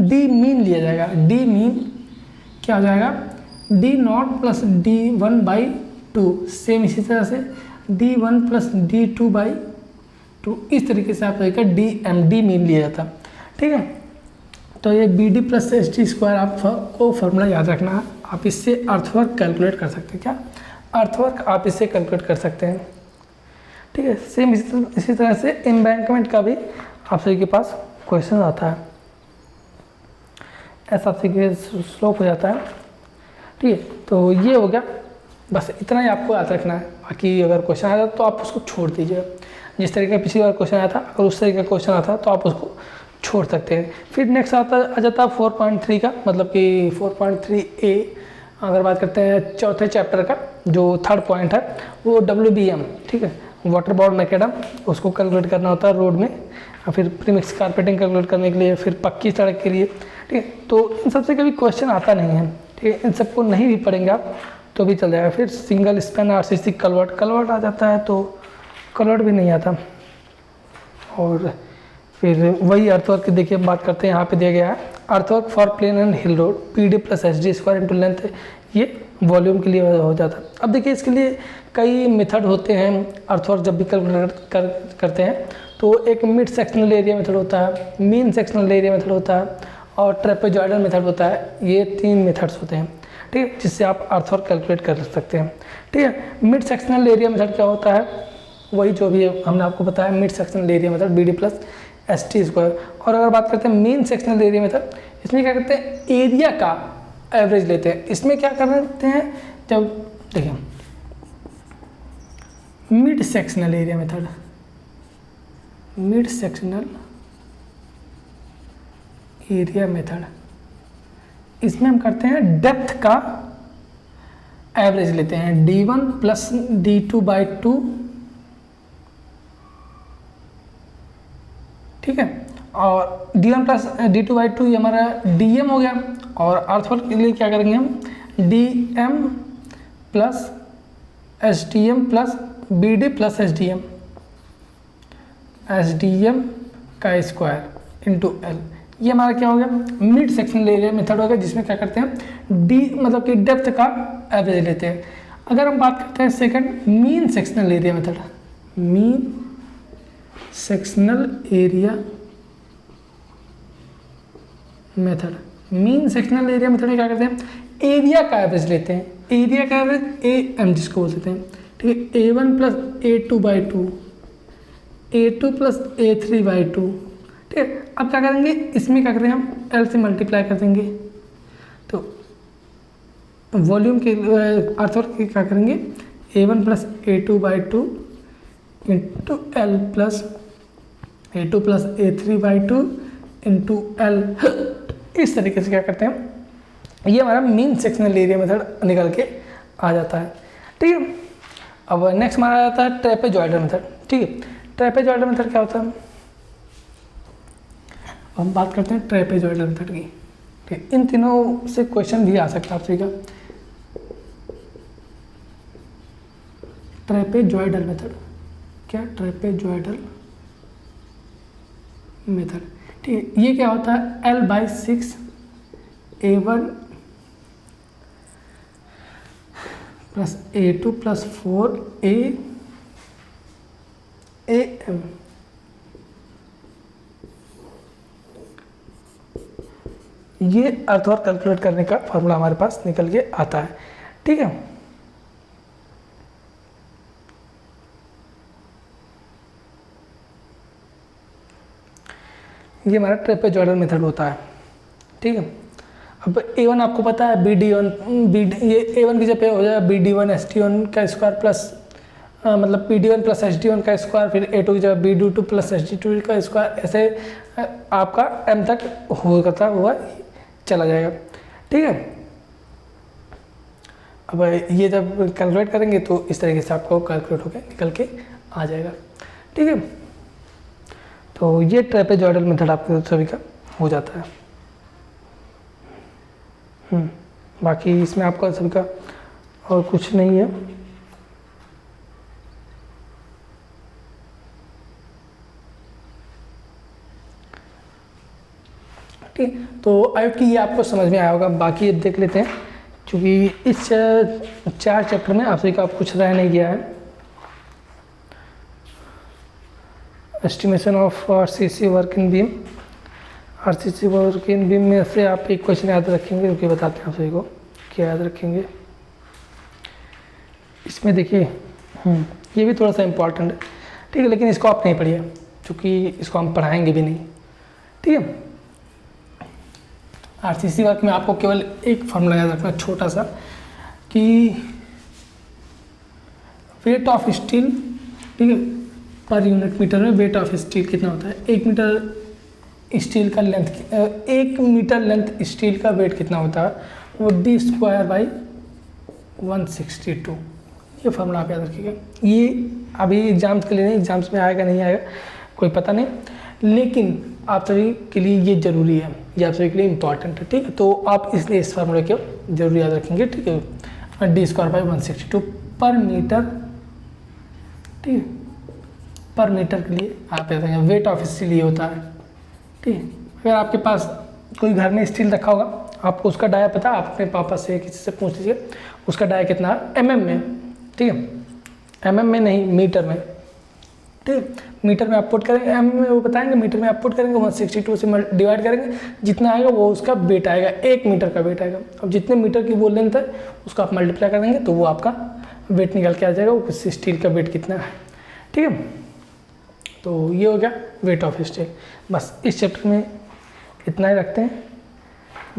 D मीन लिया जाएगा। D मीन क्या हो जाएगा, D0 + D1/2, सेम इसी तरह से D1 + D2/2, इस तरीके से आप देखिए DM D मीन लिया जाता है, ठीक है। तो ये B D plus H T square आपको फॉर्मूला याद रखना है। आप इससे अर्थवर्क कैलकुलेट कर सकते हैं। क्या अर्थवर्क आप इससे कैलकुलेट कर सकते हैं, ठीक है। सेम इसी तरह से एम्बैंकमेंट का भी आप सभी के पास क्वेश्चन आता है। ऐसा आप सभी स्लोप हो जाता है, ठीक है। तो ये हो गया, बस इतना ही आपको याद रखना है। बाकी अगर क्वेश्चन आया तो आप उसको छोड़ दीजिए। जिस तरीके का पिछली बार क्वेश्चन आया था, अगर उस तरीके का क्वेश्चन आता तो आप उसको छोड़ सकते हैं। फिर नेक्स्ट आ जाता है 4.3 का, मतलब कि 4.3A अगर बात करते हैं चौथे चैप्टर का, जो थर्ड पॉइंट है वो WBM, ठीक है, वाटर बोर्ड मैकेडम, उसको कैलकुलेट करना होता है रोड में। और फिर प्रीमिक्स कारपेटिंग कैलकुलेट करने के लिए, फिर पक्की सड़क के लिए, ठीक है। तो इन सबसे कभी क्वेश्चन आता नहीं है, ठीक है। इन सबको नहीं भी पढ़ेंगे आप तो भी चल जाएगा। फिर सिंगल स्पैन RCC कन्वर्ट आ जाता है, तो कन्वर्ट भी नहीं आता। और फिर वही अर्थवर्क की देखिए बात करते हैं, यहाँ पे दिया गया है earthwork for plain and hill road PD plus HD square into length, ये वॉल्यूम के लिए हो जाता है। अब देखिए इसके लिए कई मेथड होते हैं अर्थवर्क जब भी कैलकुलेट करते हैं। तो एक मिड सेक्शनल एरिया मेथड होता है, मीन सेक्शनल एरिया मेथड होता है और ट्रेपेजॉइडल मेथड होता है। ये 3 मेथड्स होते हैं, ठीक है, जिससे आप अर्थवर्क कैलकुलेट कर सकते हैं, ठीक है। मिड सेक्शनल एरिया मेथड क्या होता है, वही जो भी हमने आपको बताया, mid sectional area method BD plus ST square. और अगर बात करते हैं मेन सेक्शनल एरिया मेथड, इसमें क्या करते हैं एरिया का एवरेज लेते हैं। इसमें क्या करते हैं, जब देखिए mid sectional area method, mid sectional area method, इसमें हम करते हैं डेप्थ का एवरेज लेते हैं D1 प्लस D2/2, ठीक है। और D1 प्लस D2/2 ये हमारा DM हो गया। और अर्थवर्क के लिए क्या करेंगे हम DM plus SDM plus BD plus SDM का स्क्वायर इंटू L, ये हमारा क्या हो गया मिड सेक्शनल एरिया मेथड हो गया, जिसमें क्या करते हैं D मतलब कि डेप्थ का एवरेज लेते हैं। अगर हम बात करते हैं second mean sectional area method, mean sectional area method, mean sectional area method में क्या करते हैं एरिया का एवरेज लेते हैं। एरिया का एवरेज AM जिसको बोल देते हैं, ठीक है। A1 plus A2/2, A2 plus A3/2, ठीक है। अब क्या करेंगे, इसमें क्या करेंगे हम L से मल्टीप्लाई कर देंगे। तो वॉल्यूम के अर्थवर्क के क्या करेंगे A1 plus A2/2 into L plus A2 plus A3/2 into L। इस तरीके से क्या करते हैं, ये हमारा मीन सेक्शनल एरिया मेथड निकल के आ जाता है, ठीक है। अब नेक्स्ट हमारा आता है ट्रेपेजॉइडल मेथड, ठीक है। ट्रेपेजॉइडल मेथड क्या होता है, हम बात करते हैं ट्रेपेजॉइडल मेथड की, ठीक। इन तीनों से क्वेश्चन भी आ सकता है आपसे का ट्रेपेजॉइडल मेथड, क्या ट्रेपेजॉइडल मेथड, ठीक है। ये क्या होता है L/6 A1 plus A2 plus 4 AM, ये अर्थवर्क कैलकुलेट करने का फॉर्मूला हमारे पास निकल के आता है, ठीक है। ये हमारा ट्रेपेजॉइडल मेथड होता है, ठीक है। अब A1 आपको पता है BD1 ये A1 की जगह हो जाएगा BD1 ST1 का स्क्वायर प्लस मतलब PD1 प्लस ST1 का स्क्वायर, फिर A2 की जगह BD2 प्लस ST2 का स्क्वायर, ऐसे आपका M तक होता हुआ चला जाएगा, ठीक है। अब ये जब कैलकुलेट करेंगे तो इस तरीके से आपको कैलकुलेट होकर निकल के आ जाएगा, ठीक है। तो ये ट्रेपेजॉइडल मेथड आपके सभी का हो जाता है। बाकी इसमें आपका सभी का और कुछ नहीं है, ठीक। तो आई होप कि ये आपको समझ में आया होगा। बाकी देख लेते हैं, क्योंकि इस 4 चैप्टर में आप सभी का कुछ रह नहीं गया है। Estimation of RCC work in beam, RCC power के इन बीम में से आप एक क्वेश्चन याद रखेंगे, क्योंकि बताते हैं आप सभी को क्या याद रखेंगे। इसमें देखिए ये भी थोड़ा सा इम्पोर्टेंट है, ठीक है, लेकिन इसको आप नहीं पढ़िए क्योंकि इसको हम पढ़ाएंगे भी नहीं, ठीक है। RCC वर्क में आपको केवल एक फॉर्मूला याद रखना छोटा सा, कि वेट ऑफ स्टील, ठीक है, पर यूनिट मीटर में वेट ऑफ स्टील कितना होता है। 1 मीटर स्टील का लेंथ, 1 मीटर लेंथ स्टील का वेट कितना होता है, वो d²/162। ये फॉर्मूला आप याद रखिएगा। ये अभी एग्जाम्स के लिए नहीं, एग्जाम्स में आएगा नहीं आएगा कोई पता नहीं, लेकिन आप सभी के लिए ये ज़रूरी है, ये आप सभी के लिए इम्पॉर्टेंट है, ठीक है। तो आप इसलिए इस फार्मूले को जरूर याद रखेंगे, ठीक है। d²/162 पर मीटर, ठीक है, पर मीटर के लिए आप याद रखेंगे। वेट ऑफ स्टील ये होता है, ठीक है। अगर आपके पास कोई घर में स्टील रखा होगा, आपको उसका डाया पता, आप अपने पापा से किसी से पूछ लीजिए उसका डाया कितना है mm में, ठीक है, mm में नहीं मीटर में, ठीक है। मीटर में आप पुट करेंगे, mm में वो बताएंगे, मीटर में आप पुट करेंगे, 162 से डिवाइड करेंगे, जितना आएगा वो उसका वेट आएगा, 1 मीटर का वेट आएगा। अब जितने मीटर की वो लेंथ है उसको आप मल्टीप्लाई कर देंगे तो वो आपका वेट निकल के आ जाएगा, वो स्टील का वेट कितना है, ठीक है। तो ये हो गया वेट ऑफ स्टील। बस इस चैप्टर में इतना ही रखते हैं,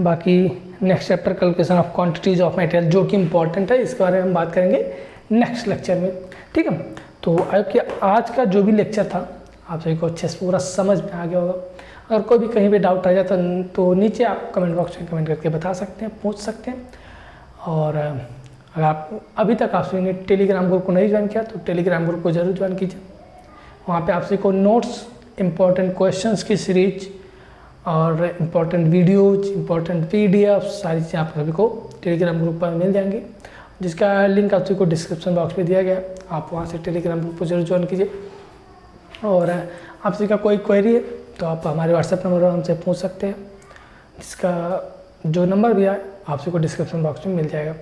बाकी next chapter calculation of quantities of material जो कि इंपॉर्टेंट है, इसके बारे में हम बात करेंगे नेक्स्ट लेक्चर में, ठीक है। तो आपके आज का जो भी लेक्चर था आप सभी को अच्छे से पूरा समझ में आ गया होगा। अगर कोई भी कहीं भी डाउट आ जाता तो नीचे आप कमेंट बॉक्स में कमेंट करके बता सकते हैं, पूछ सकते हैं। और अगर आप अभी तक आप सभी ने टेलीग्राम ग्रुप को नहीं ज्वाइन किया तो टेलीग्राम ग्रुप को जरूर ज्वाइन कीजिए। वहाँ पे आप सभी को नोट्स, इम्पोर्टेंट क्वेश्चंस की सीरीज और इम्पोर्टेंट वीडियोज, इम्पोर्टेंट PDF, सारी चीज़ें आप सभी को टेलीग्राम ग्रुप पर मिल जाएंगी, जिसका लिंक आप सभी को डिस्क्रिप्शन बॉक्स में दिया गया है। आप वहाँ से टेलीग्राम ग्रुप को जरूर ज्वाइन कीजिए। और आप सभी का कोई क्वेरी है तो आप हमारे व्हाट्सएप नंबर पर हमसे पूछ सकते हैं, जिसका जो नंबर भी है आप सभी को डिस्क्रिप्शन बॉक्स में मिल जाएगा।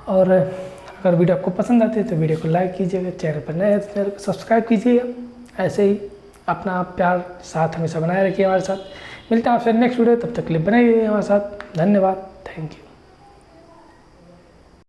और अगर वीडियो आपको पसंद आती है तो वीडियो को लाइक कीजिएगा, चैनल पर नए हैं तो चैनल को सब्सक्राइब कीजिएगा। ऐसे ही अपना प्यार साथ हमेशा बनाए रखिए हमारे साथ। मिलते हैं आपसे नेक्स्ट वीडियो, तब तक के लिए बने रहिए हमारे साथ। धन्यवाद, थैंक यू।